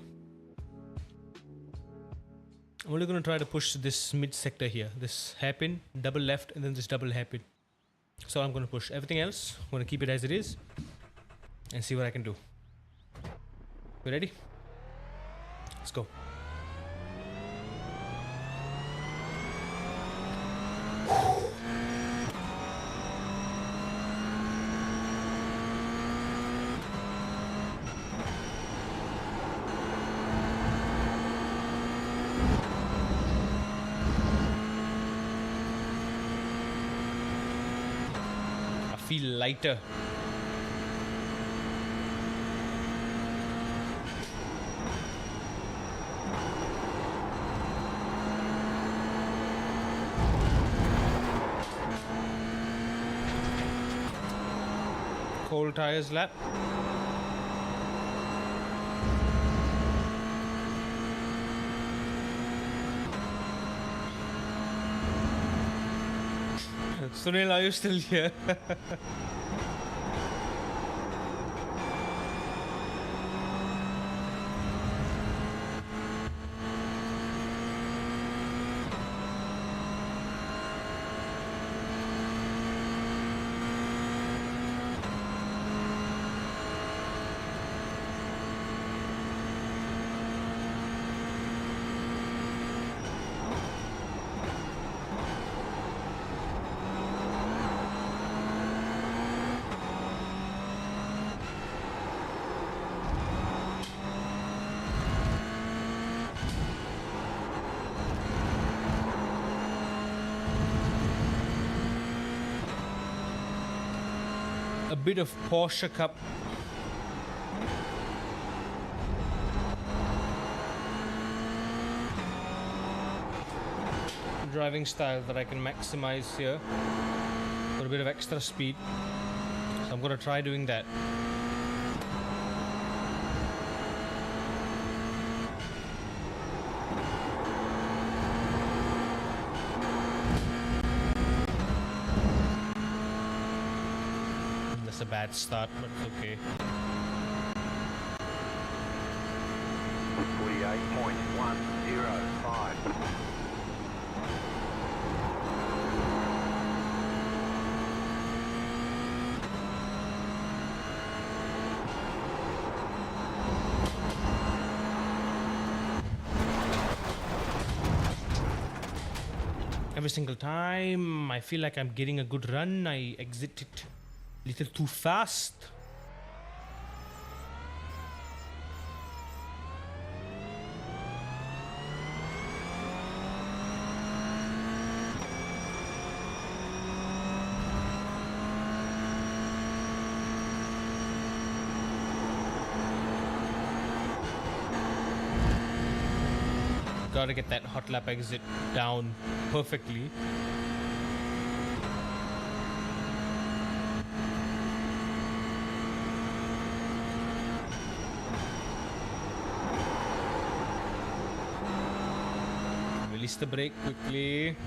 A: I'm only gonna try to push this mid sector here. This hairpin, double left, and then this double hairpin. So I'm gonna push. Everything else, I'm gonna keep it as it is and see what I can do. We ready? Let's go. I feel lighter. Cold tires lap. Sunil, are you still here? A bit of Porsche Cup. Driving style that I can maximize here for a bit of extra speed. So I'm gonna try doing that. That's a bad start, but it's okay.
B: 48.105.
A: Every single time I feel like I'm getting a good run, I exit it a little too fast. gotta get that hot lap exit down perfectly. Release the brake quickly.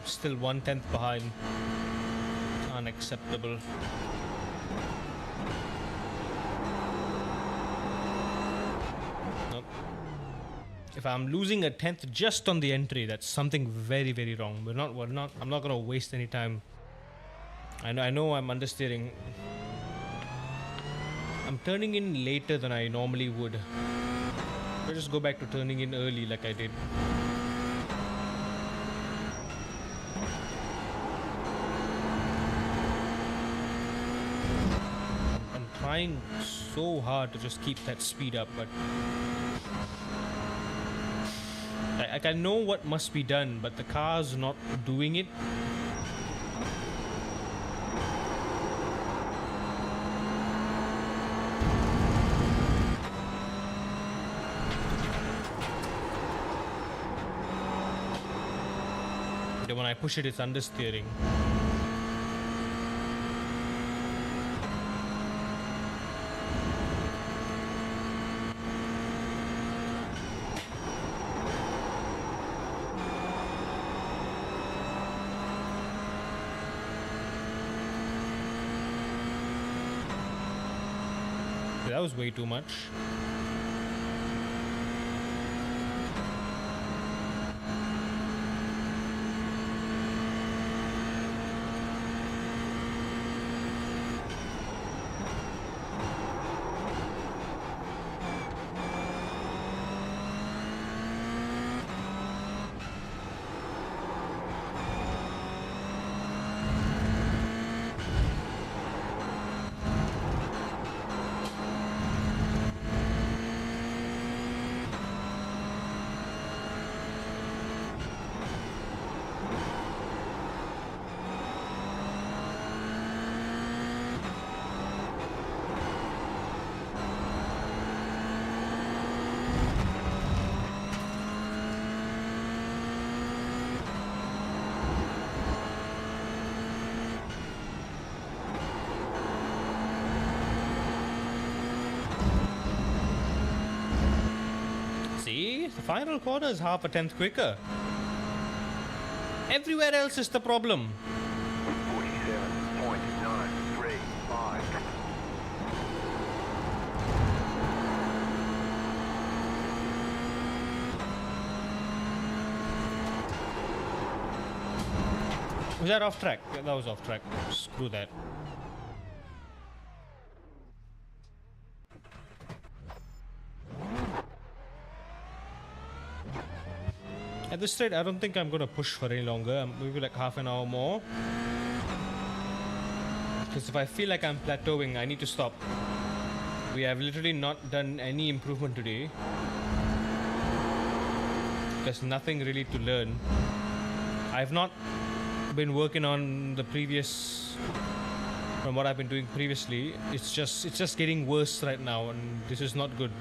A: Still 1/10 behind. Unacceptable. Nope. If I'm losing a 10th just on the entry, that's something very, very wrong. I'm not gonna waste any time. I know I'm understeering. I'm turning in later than I normally would. I'll just go back to turning in early like I did. Trying so hard to just keep that speed up, but I know what must be done, but the car's not doing it. Then when I push it, it's understeering. That was way too much. See, the final corner is half a tenth quicker. Everywhere else is the problem.
B: 47.935.
A: Was that off track? Yeah, that was off track. Screw that. At this rate, I don't think I'm gonna push for any longer. Maybe like half an hour more. Because if I feel like I'm plateauing, I need to stop. We have literally not done any improvement today. There's nothing really to learn. I've not been working on the previous, from what I've been doing previously. It's just getting worse right now, and this is not good.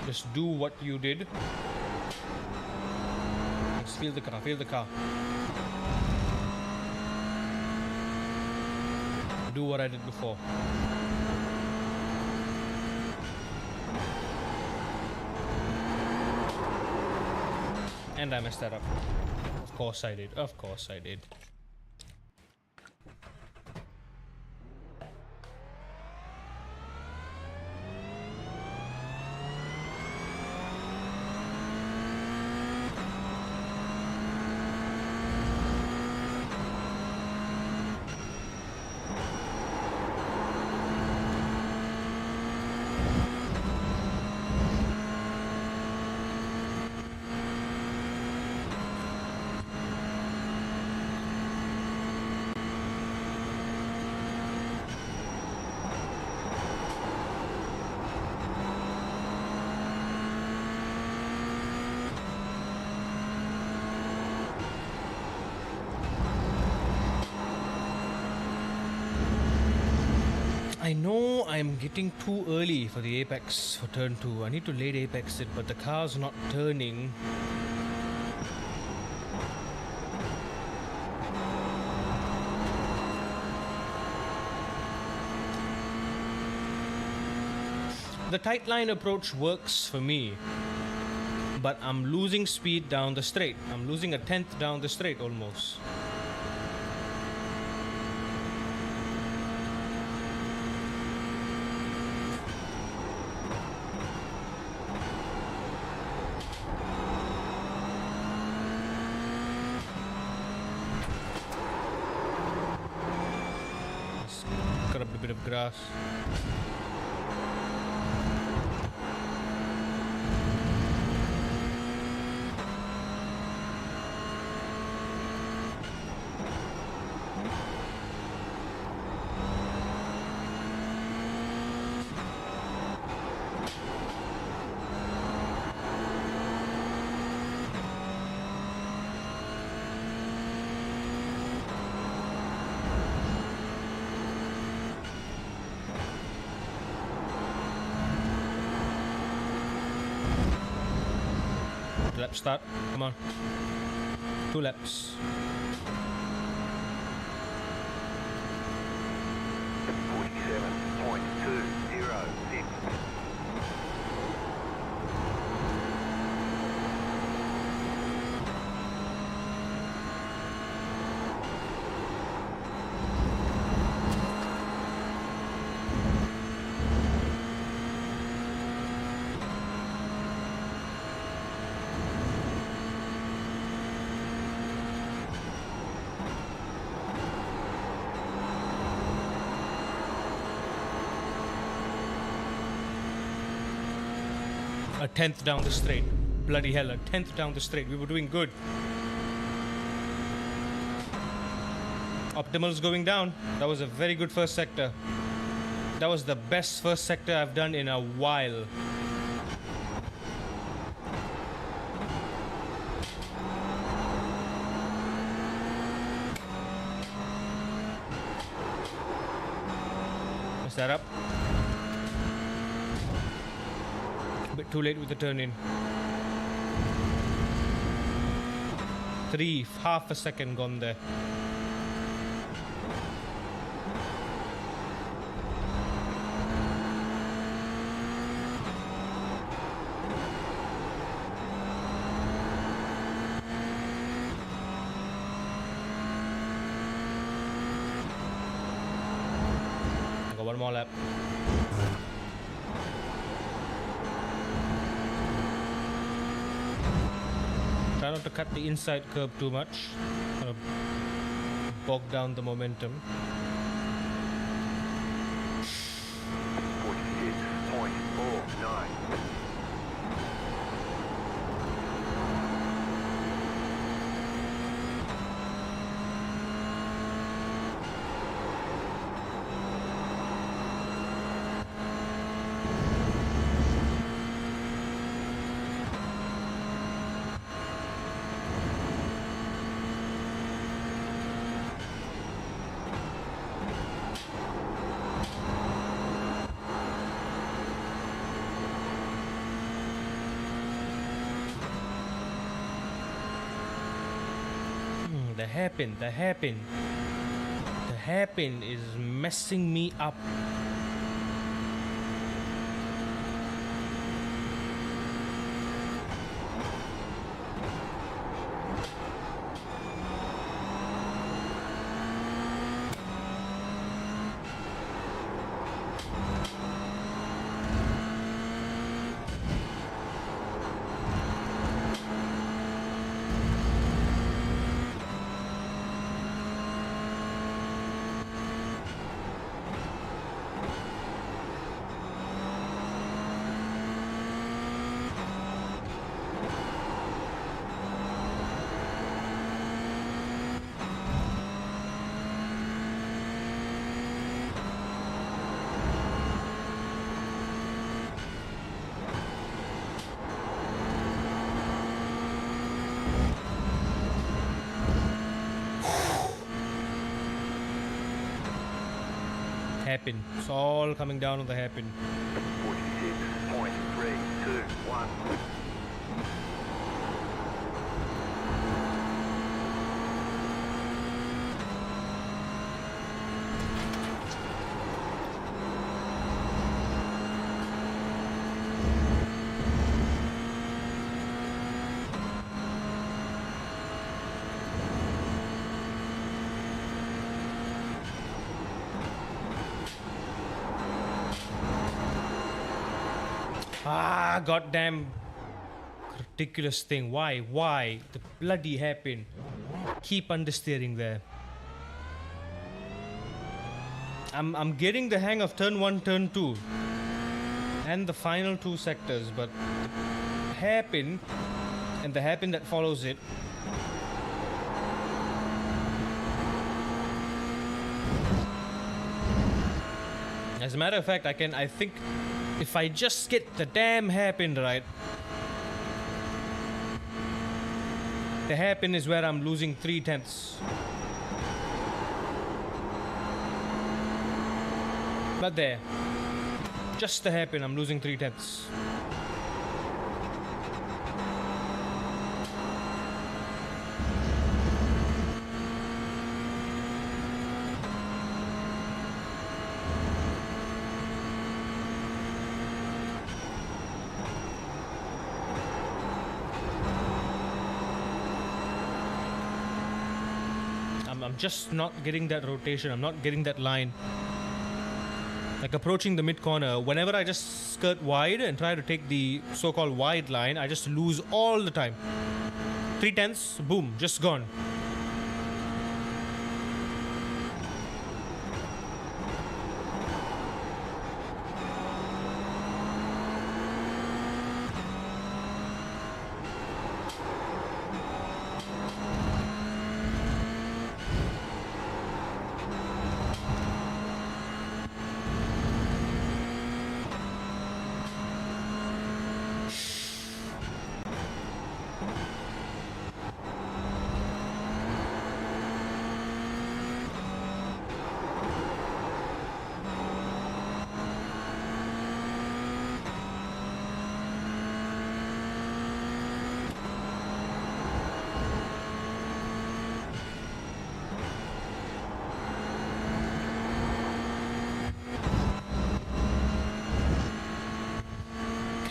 A: Just do what you did. Just feel the car, feel the car. Do what I did before. And I messed that up. Of course I did, of course I did. I know I'm getting too early for the apex for turn 2. I need to late apex it, but the car's not turning. The tight line approach works for me, but I'm losing speed down the straight. I'm losing a tenth down the straight almost. Cut up a bit of grass. Lap start, come on. 2 laps.
B: 47.206.
A: A 10th down the straight. Bloody hell, a 10th down the straight. We were doing good. Optimal's going down. That was a very good first sector. That was the best first sector I've done in a while. Messed that up. A bit too late with the turn in. Half a second gone there. Got one more lap. Try not to cut the inside curb too much. Gonna bog down the momentum.
B: 46.49.
A: The hairpin is messing me up. Hairpin. It's all coming down on the hairpin.
B: 46.321.
A: Ah, goddamn ridiculous thing. Why? The bloody hairpin. Keep understeering there. I'm getting the hang of turn 1, turn 2. And the final 2 sectors, but the hairpin and the hairpin that follows it. As a matter of fact, I think if I just get the damn hairpin right, the hairpin is where I'm losing 3/10. But there, just the hairpin, I'm losing 3/10. I'm just not getting that rotation. I'm not getting that line. Like approaching the mid corner, whenever I just skirt wide and try to take the so-called wide line, I just lose all the time. 3/10, boom, just gone.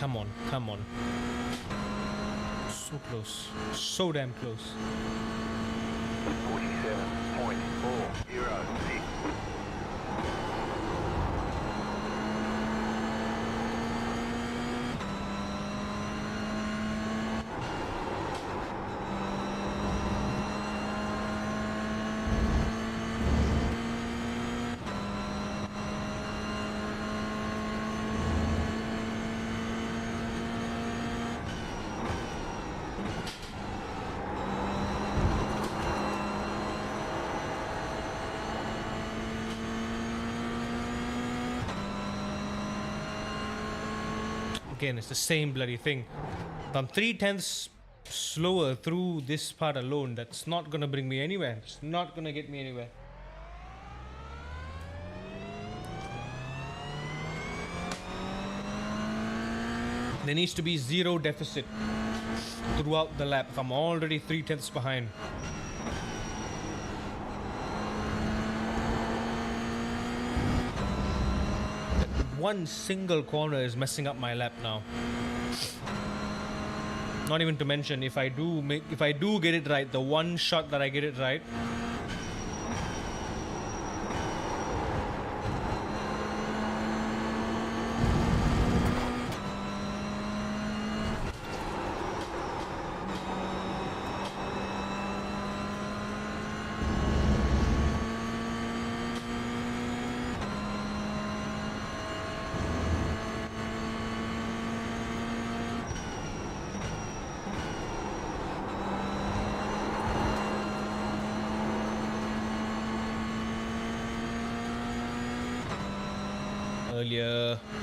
A: Come on, come on. So close. So damn close.
B: 47.406.
A: Again, it's the same bloody thing. If I'm 3/10 slower through this part alone, that's not gonna bring me anywhere. It's not gonna get me anywhere. There needs to be zero deficit throughout the lap if I'm already 3/10 behind. One single corner is messing up my lap now. Not even to mention if I do get it right, the one shot that I get it right,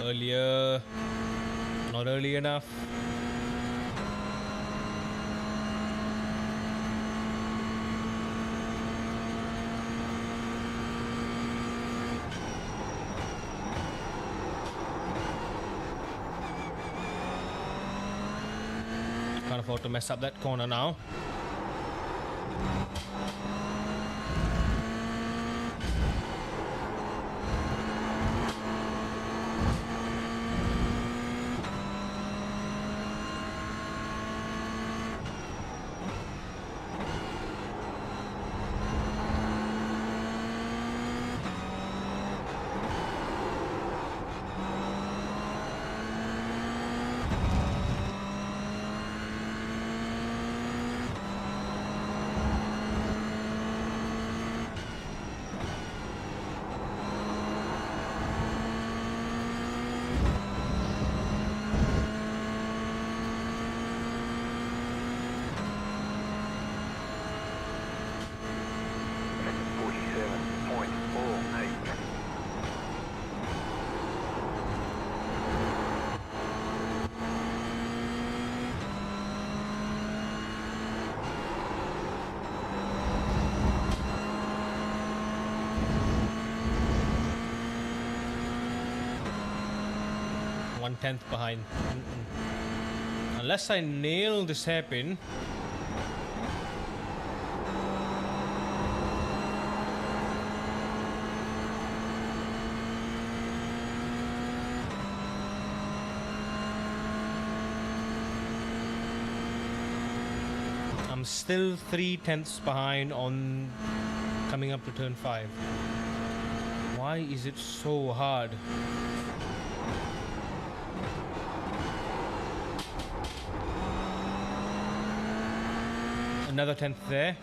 A: earlier, not early enough. Can't afford to mess up that corner now. One-tenth behind. Unless I nail this hairpin. I'm still 3/10 behind on coming up to turn 5. Why is it so hard? Another 10th there.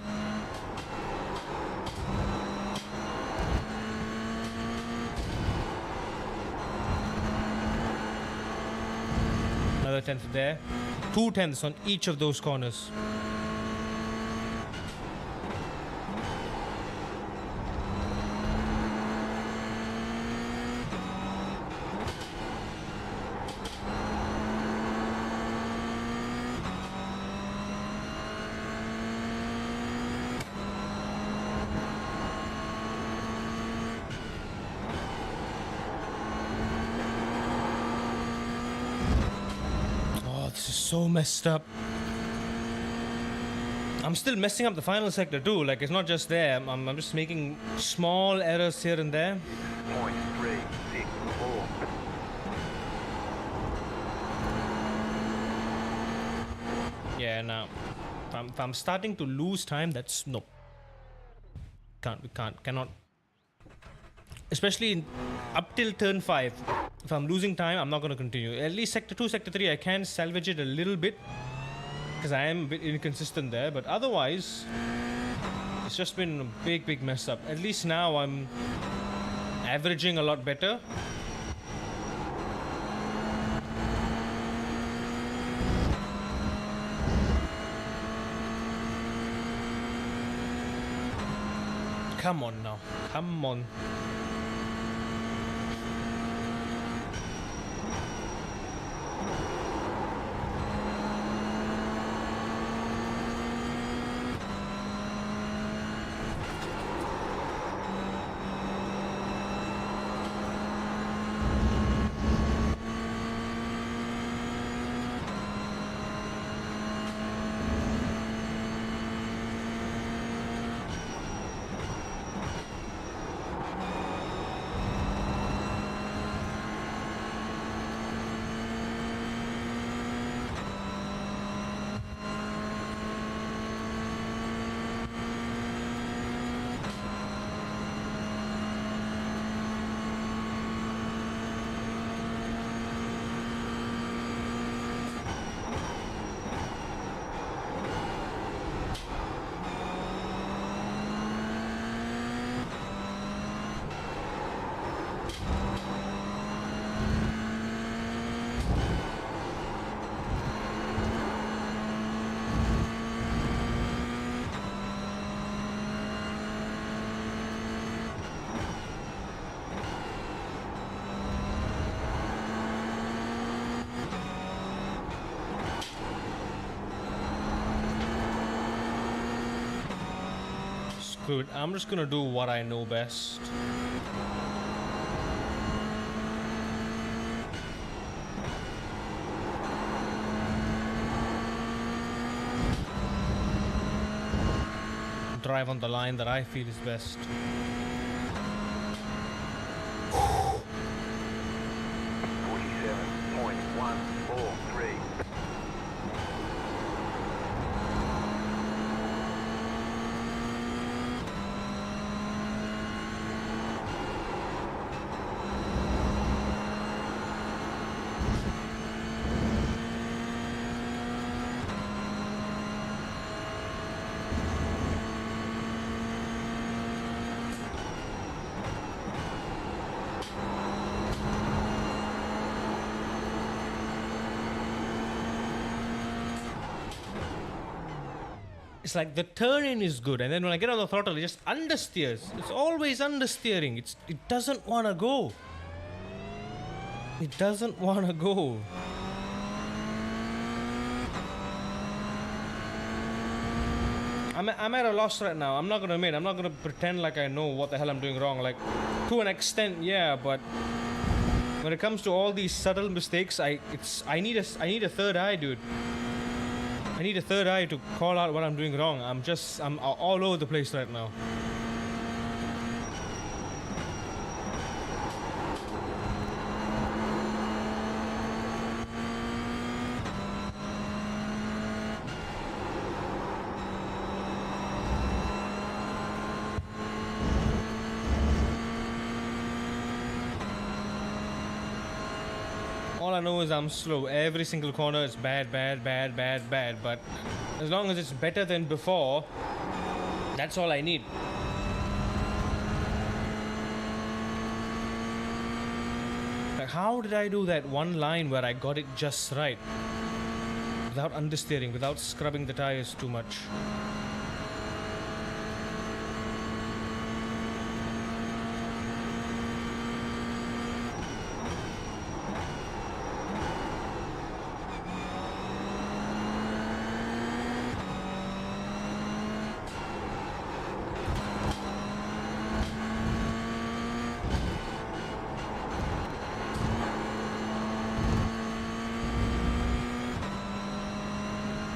A: Another 10th there. 2/10 on each of those corners. This is so messed up. I'm still messing up the final sector too. Like, it's not just there. I'm just making small errors here and there.
B: 0.364.
A: Yeah, now if I'm starting to lose time, that's no. Cannot. Especially up till turn 5. If I'm losing time, I'm not going to continue. At least sector 2, sector 3, I can salvage it a little bit because I am a bit inconsistent there. But otherwise, it's just been a big mess up. At least now I'm averaging a lot better. Come on now. Come on. Screw it. I'm just gonna do what I know best. Drive on the line that I feel is best.
B: 47.143.
A: It's like the turn-in is good, and then when I get on the throttle, it just understeers. It's always understeering. It doesn't want to go. It doesn't want to go. I'm at a loss right now. I'm not gonna admit. I'm not gonna pretend like I know what the hell I'm doing wrong. Like, to an extent, yeah, but when it comes to all these subtle mistakes, I need a third eye, dude. I need a third eye to call out what I'm doing wrong. I'm all over the place right now. All I know is I'm slow. Every single corner is bad. But as long as it's better than before, that's all I need. Like, how did I do that one line where I got it just right? Without understeering, without scrubbing the tires too much.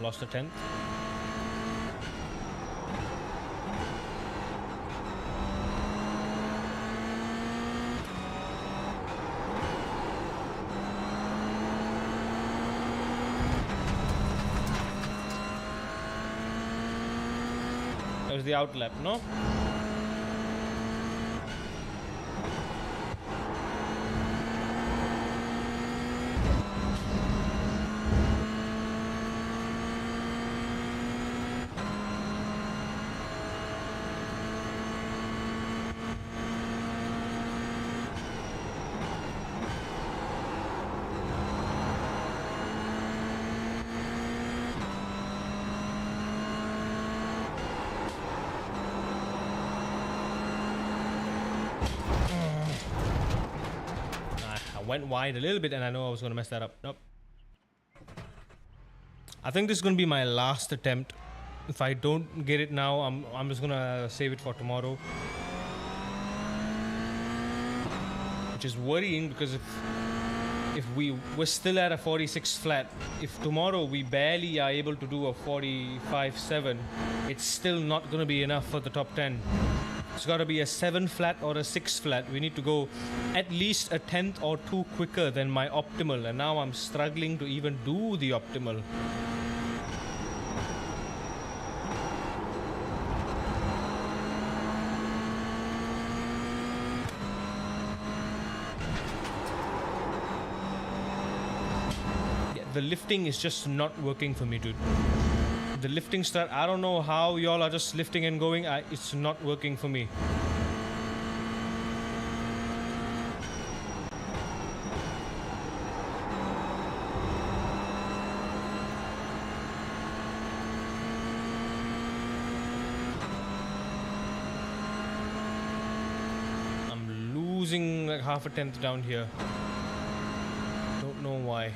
A: Lost a 10th. That was the outlap, no? Went wide a little bit and I know I was going to mess that up. Nope. I think this is going to be my last attempt. If I don't get it now, I'm just going to save it for tomorrow. Which is worrying because if we're still at a 46 flat, if tomorrow we barely are able to do a 45.7, it's still not going to be enough for the top 10. It's got to be a 7 flat or a 6 flat. We need to go at least a 10th or 2 quicker than my optimal, and now I'm struggling to even do the optimal. Yeah, the lifting is just not working for me, dude. The lifting start, I don't know how y'all are just lifting and going. It's not working for me. I'm losing like half a tenth down here. Don't know why.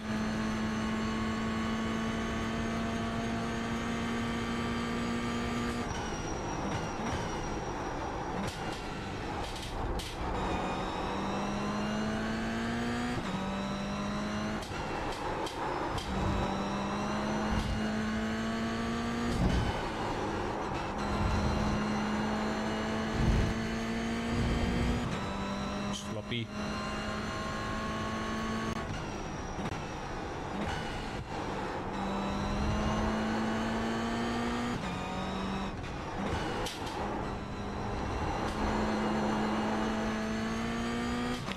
A: Sloppy.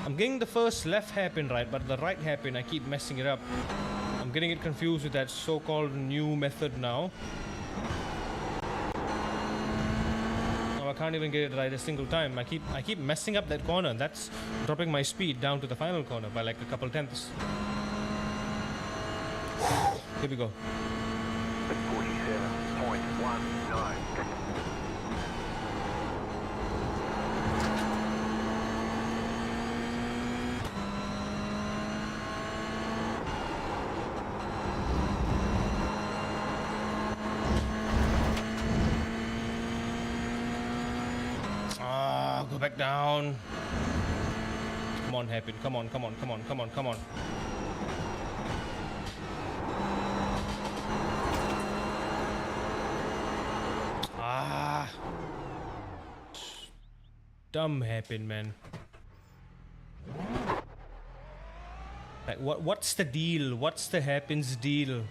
A: I'm getting the first left hairpin right, but the right hairpin, I keep messing it up. I'm getting it confused with that so-called new method now. Now I can't even get it right a single time. I keep messing up that corner. That's dropping my speed down to the final corner by like a couple tenths. Here we go.
B: 47.19.
A: Go back down. Come on, hairpin. Come on, come on, come on, come on, come on. Ah. Dumb hairpin, man. Like, what's the deal? What's the hairpin's deal?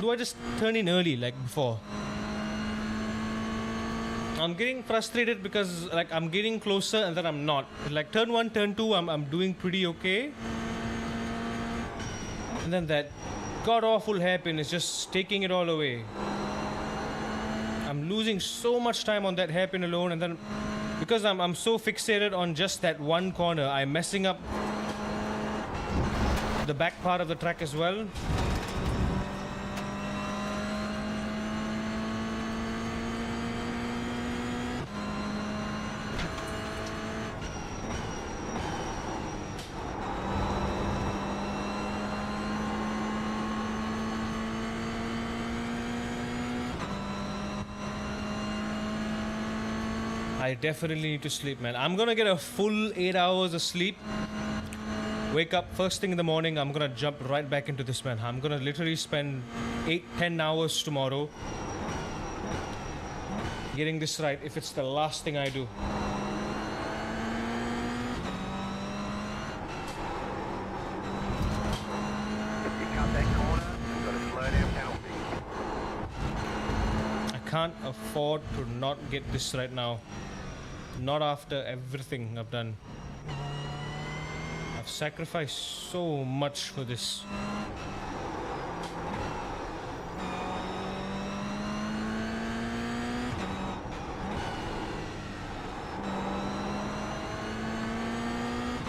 A: Do I just turn in early like before? I'm getting frustrated because like I'm getting closer and then I'm not. Like turn 1, turn 2, I'm doing pretty okay. And then that god-awful hairpin is just taking it all away. I'm losing so much time on that hairpin alone, and then because I'm so fixated on just that one corner, I'm messing up the back part of the track as well. I definitely need to sleep, man. I'm gonna get a full 8 hours of sleep. Wake up first thing in the morning. I'm gonna jump right back into this, man. I'm gonna literally spend 8-10 hours tomorrow getting this right if it's the last thing I do. can't afford to not get this right now. Not after everything I've done. I've sacrificed so much for this.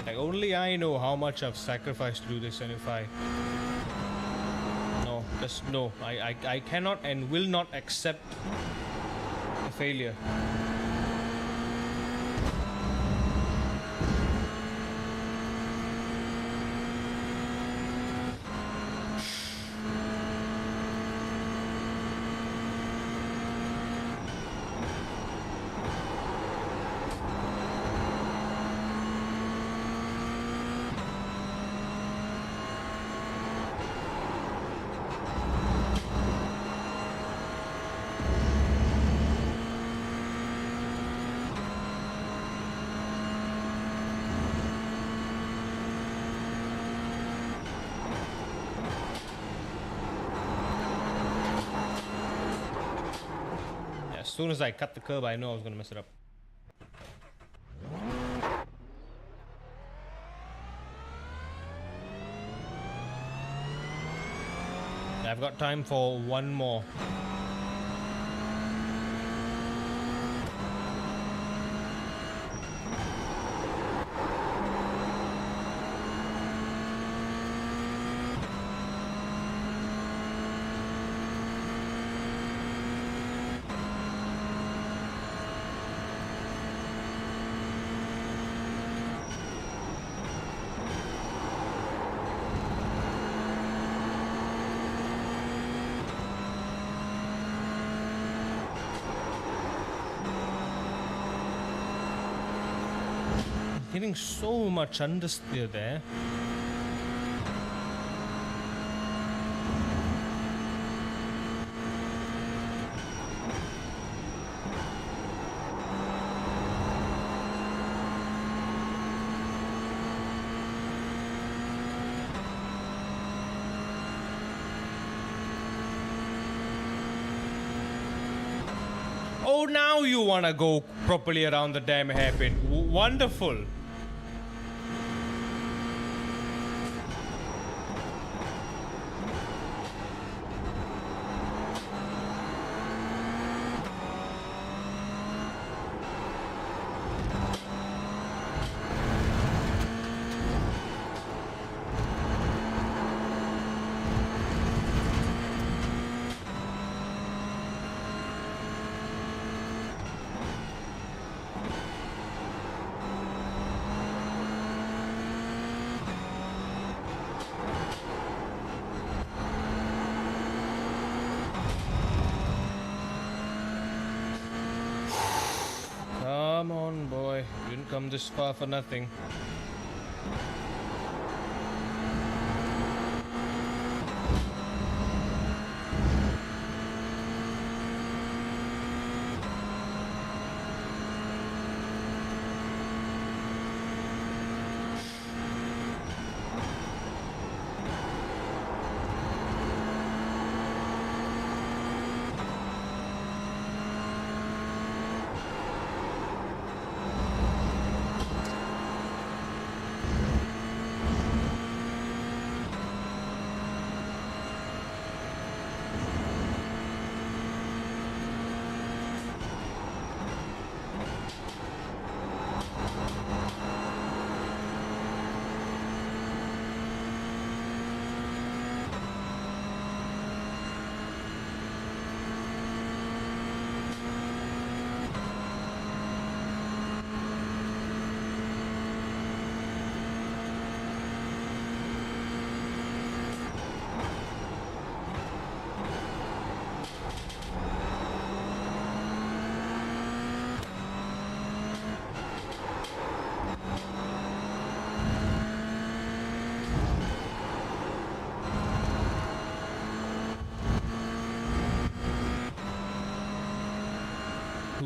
A: Like, only I know how much I've sacrificed to do this, and if I... No, I cannot and will not accept a failure. As soon as I cut the curb, I know I was gonna mess it up. I've got time for one more. Getting so much understeer there. Oh, now you wanna go properly around the damn hairpin. Wonderful. Come on, boy. You didn't come this far for nothing.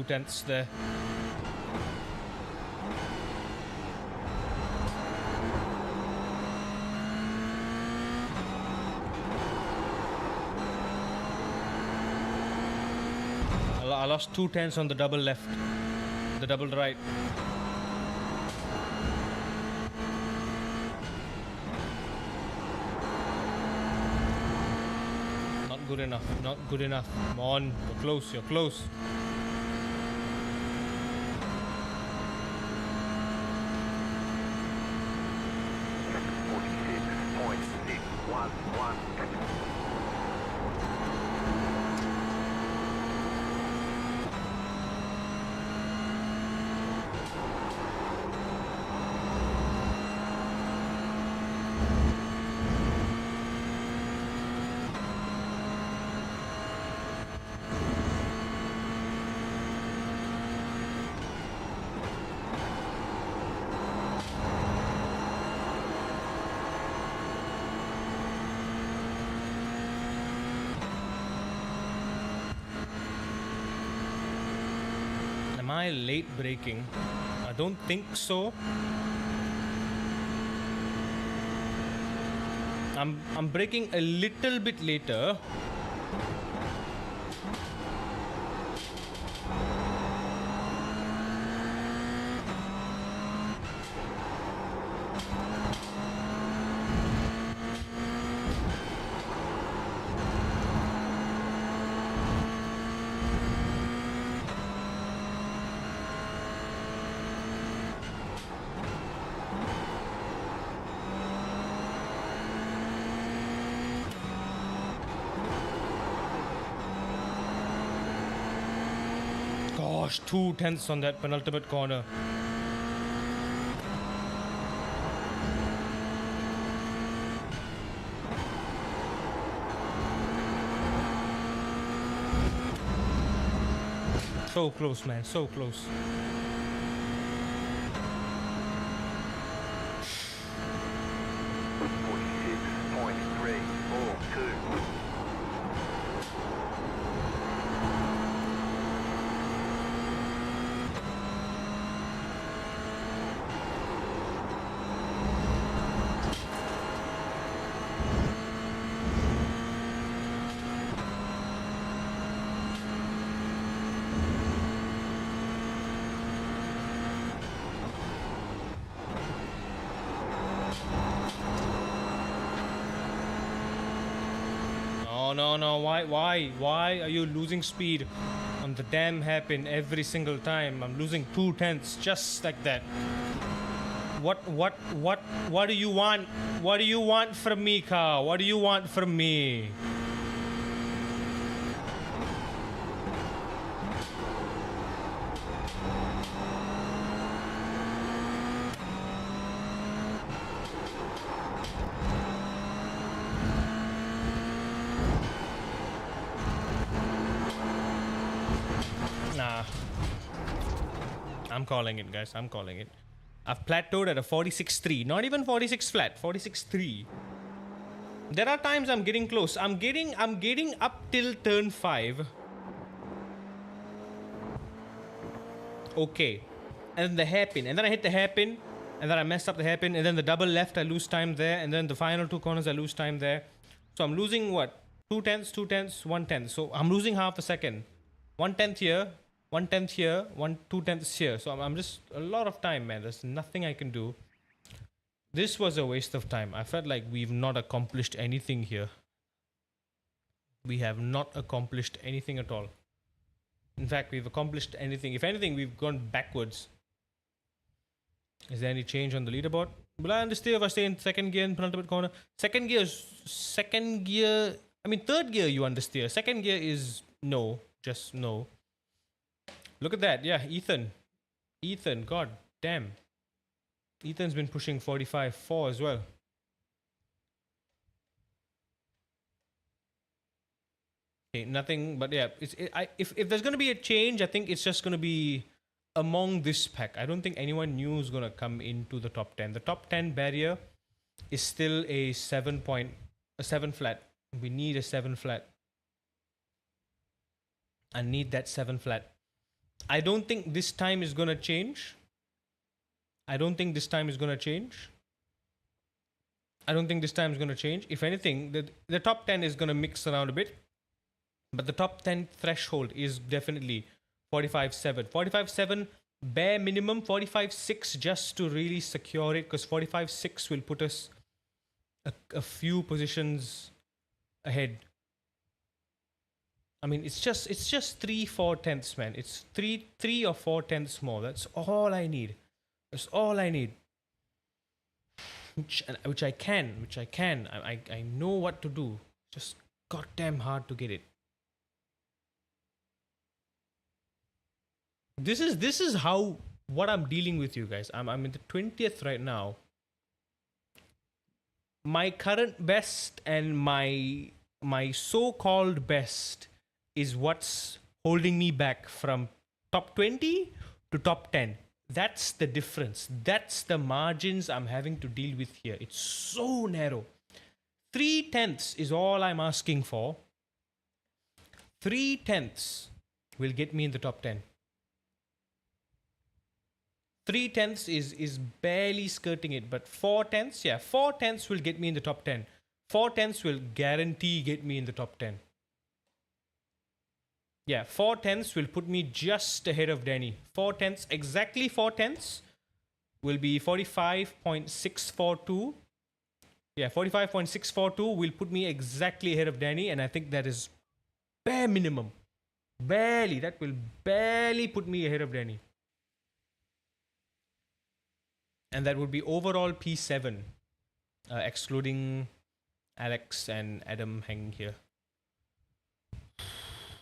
A: Tenths there. I lost 2/10 on the double left, the double right. Not good enough, not good enough. Come on, you're close, you're close. Am I late braking? I don't think so. I'm braking a little bit later. Gosh, 2/10 on that penultimate corner. So close, man, so close. No, why are you losing speed on the damn hairpin every single time? I'm losing 2/10 just like that. What do you want? What do you want from me, car? What do you want from me? Nah. I'm calling it, guys. I'm calling it. I've plateaued at a 46.3. Not even 46 flat. 46.3. There are times I'm getting close. I'm getting up till turn 5. Okay. And then the hairpin. And then I hit the hairpin. And then I messed up the hairpin. And then the double left, I lose time there. And then the final 2 corners, I lose time there. So I'm losing what? 2/10, 2/10, 1/10. So I'm losing half a second. 1/10 here. 1/10 here, 2/10 here. So I'm just a lot of time, man. There's nothing I can do. This was a waste of time. I felt like we've not accomplished anything here. We have not accomplished anything at all. In fact, we've accomplished anything. If anything, we've gone backwards. Is there any change on the leaderboard? Will I understand if I stay in second gear in penultimate corner? Second gear, I mean, third gear you understeer. Second gear is no, just no. Look at that. Yeah, Ethan, god damn. Ethan's been pushing 45.4 as well. Okay, nothing, but yeah, if there's going to be a change, I think it's just going to be among this pack. I don't think anyone new is going to come into the top 10. The top 10 barrier is still a 7 flat. We need a 7 flat. I need that 7 flat. I don't think this time is going to change. If anything, the top 10 is going to mix around a bit. But the top 10 threshold is definitely 45.7. 45.7 bare minimum, 45.6 just to really secure it, because 45.6 will put us a few positions ahead. I mean, it's just 3/4 man. It's three or 4 tenths more. That's all I need. That's all I need. Which I can. I know what to do. Just goddamn hard to get it. This is how what I'm dealing with, you guys. I'm in the 20th right now. My current best and my so-called best is what's holding me back from top 20 to top 10. That's the difference. That's the margins I'm having to deal with here. It's so narrow. 3/10 is all I'm asking for. 3/10 will get me in the top 10. 3/10 is barely skirting it, but 4/10, yeah, 4/10 will get me in the top 10. 4/10 will guarantee get me in the top 10. Yeah, 4/10 will put me just ahead of Danny. 4/10, exactly 4/10 will be 45.642. Yeah, 45.642 will put me exactly ahead of Danny, and I think that is bare minimum. Barely, that will barely put me ahead of Danny. And that would be overall P7, excluding Alex and Adam hanging here.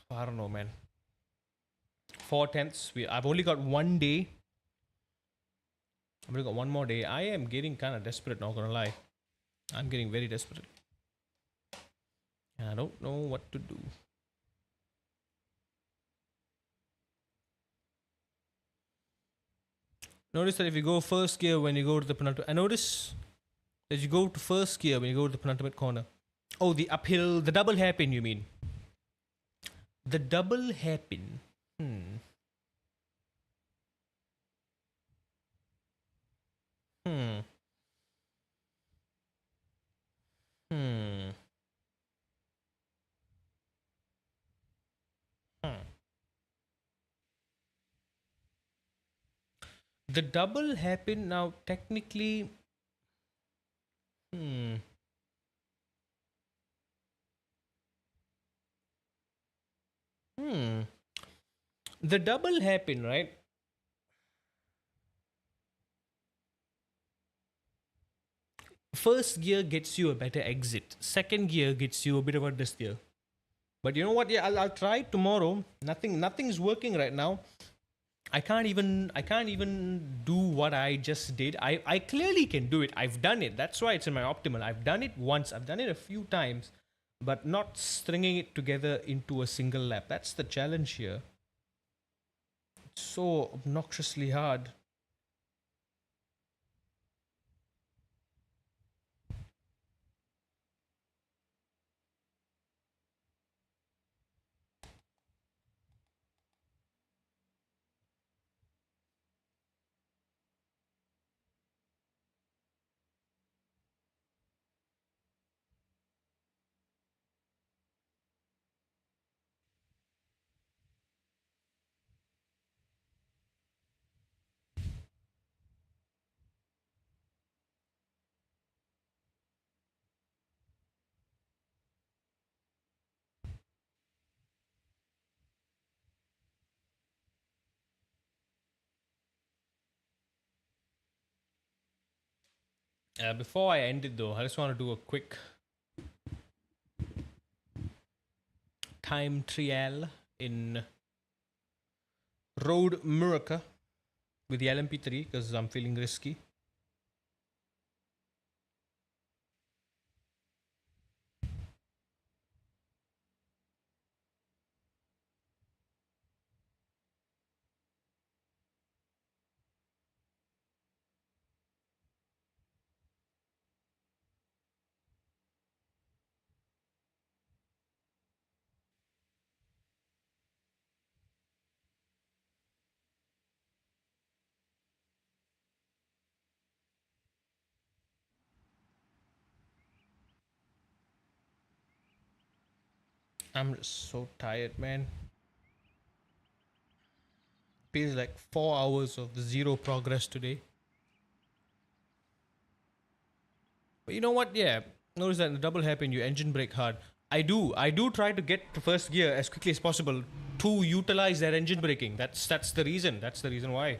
A: I don't know, man. 4/10. I've only got 1 day. I've only got one more day. I am getting kind of desperate, not gonna lie. I'm getting very desperate. I don't know what to do. Notice that if you go first gear when you go to the penultimate, I notice that you go to first gear when you go to the penultimate corner. Oh, the uphill, the double hairpin, you mean? The double hairpin. Hmm. Hmm. Hmm. Hmm. The double hairpin now technically. Hmm. Hmm. The double hairpin, right? First gear gets you a better exit. Second gear gets you a bit of a steer. But you know what? Yeah, I'll try tomorrow. Nothing's working right now. I can't even do what I just did. I clearly can do it. I've done it. That's why it's in my optimal. I've done it once. I've done it a few times, but not stringing it together into a single lap. That's the challenge here. It's so obnoxiously hard. Before I end it though, I just want to do a quick time trial in Road Murica with the LMP3 because I'm feeling risky. I'm just so tired, man. Feels like 4 hours of zero progress today. But you know what? Yeah, notice that in the double hairpin, you engine brake hard. I do try to get to first gear as quickly as possible to utilize that engine braking. That's the reason. That's the reason why.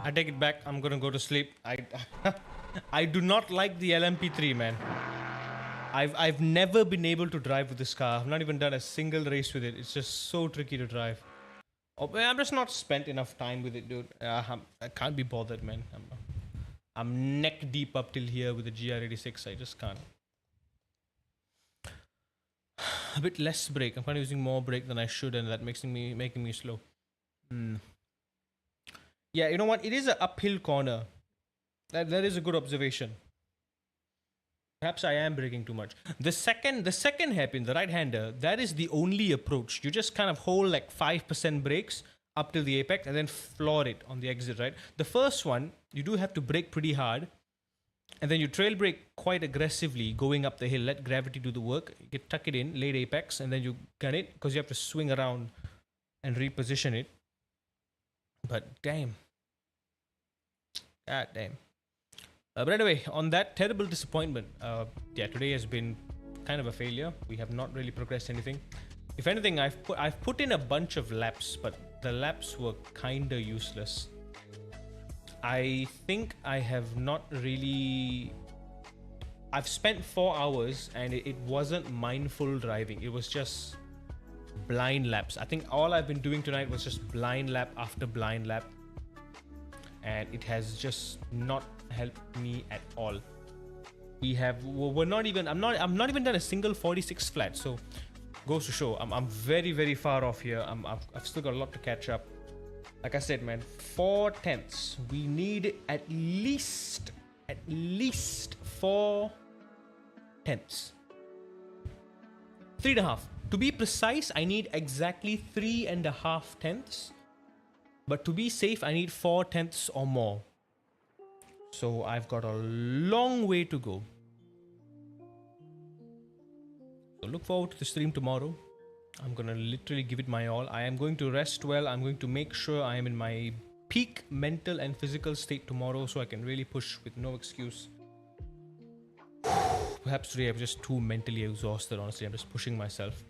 A: I take it back. I'm gonna go to sleep. I do not like the LMP3, man. I've never been able to drive with this car. I've not even done a single race with it. It's just so tricky to drive. Oh, I'm just not spent enough time with it, dude. I can't be bothered, man. I'm neck deep up till here with the GR86. I just can't. A bit less brake. I'm kind of using more brake than I should, and that making me slow. Yeah, you know what? It is an uphill corner. That is a good observation. Perhaps I am braking too much. The second hairpin, the right-hander, that is the only approach. You just kind of hold like 5% brakes up till the apex and then floor it on the exit, right? The first one, you do have to brake pretty hard, and then you trail brake quite aggressively going up the hill. Let gravity do the work. You tuck it in, late apex, and then you gun it because you have to swing around and reposition it. But damn. God damn. But anyway, on that terrible disappointment, yeah, today has been kind of a failure. We have not really progressed anything. If anything, I've put in a bunch of laps, but the laps were kinda useless. I think I have not really... I've spent 4 hours and it wasn't mindful driving. It was just blind laps. I think all I've been doing tonight was just blind lap after blind lap, and it has just not helped me at all. We're not even... I'm not even done a single 46 flat, so goes to show I'm very, very far off here. I've still got a lot to catch up. Like I said, man, 4 tenths. We need at least 4 tenths. 3.5. To be precise, I need exactly 3.5 tenths. But to be safe, I need 4 tenths or more. So I've got a long way to go. So look forward to the stream tomorrow. I'm gonna literally give it my all. I am going to rest well. I'm going to make sure I am in my peak mental and physical state tomorrow so I can really push with no excuse. Perhaps today I'm just too mentally exhausted, honestly. I'm just pushing myself.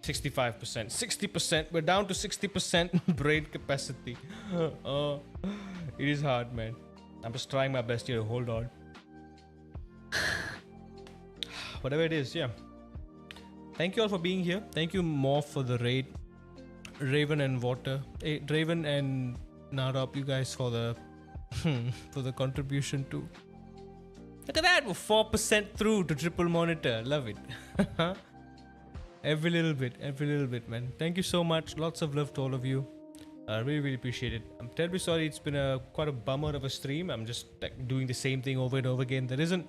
A: 65%, 60%. We're down to 60% brain capacity. It is hard, man. I'm just trying my best here to hold on. Whatever it is, yeah. Thank you all for being here. Thank you more for the raid. Raven and Water. Hey, Raven and Narop, you guys for the for the contribution too. Look at that, we're 4% through to triple monitor. Love it. Every little bit, man. Thank you so much. Lots of love to all of you. I really, really appreciate it. I'm terribly sorry it's been quite a bummer of a stream. I'm just like doing the same thing over and over again. There isn't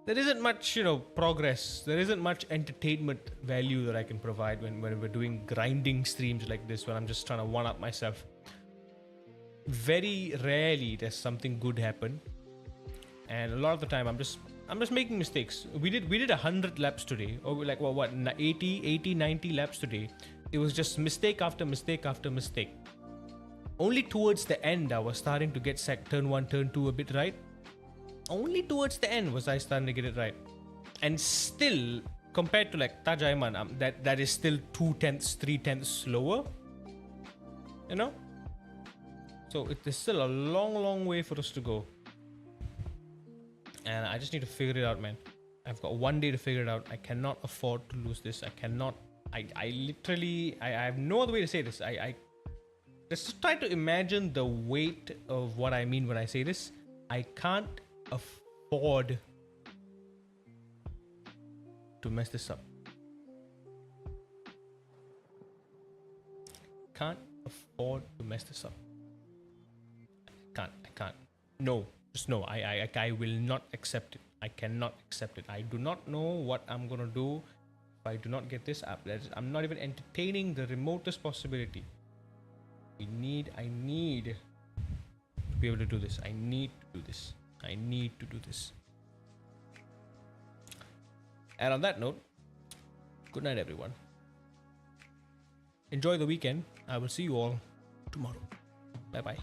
A: there isn't much, progress. There isn't much entertainment value that I can provide when we're doing grinding streams like this, when I'm just trying to one up myself. Very rarely does something good happen, and a lot of the time I'm just making mistakes. We did 100 laps today, or like what 80 90 laps today. It was just mistake after mistake after mistake. Only towards the end I was starting to get turn 1, turn 2 a bit right. Only towards the end was I starting to get it right. And still, compared to like Tajaiman, that is still 2/10, 3/10 slower. So there's still a long way for us to go. And I just need to figure it out, man. I've got one day to figure it out. I cannot afford to lose this. I cannot. I literally, I have no other way to say this. I just try to imagine the weight of what I mean when I say this. I can't afford to mess this up. Can't afford to mess this up. I can't. No, just no. I will not accept it. I cannot accept it. I do not know what I'm gonna do if I do not get this up. I'm not even entertaining the remotest possibility. I need to be able to do this. I need to do this. And on that note, good night, everyone. Enjoy the weekend. I will see you all tomorrow. Bye bye.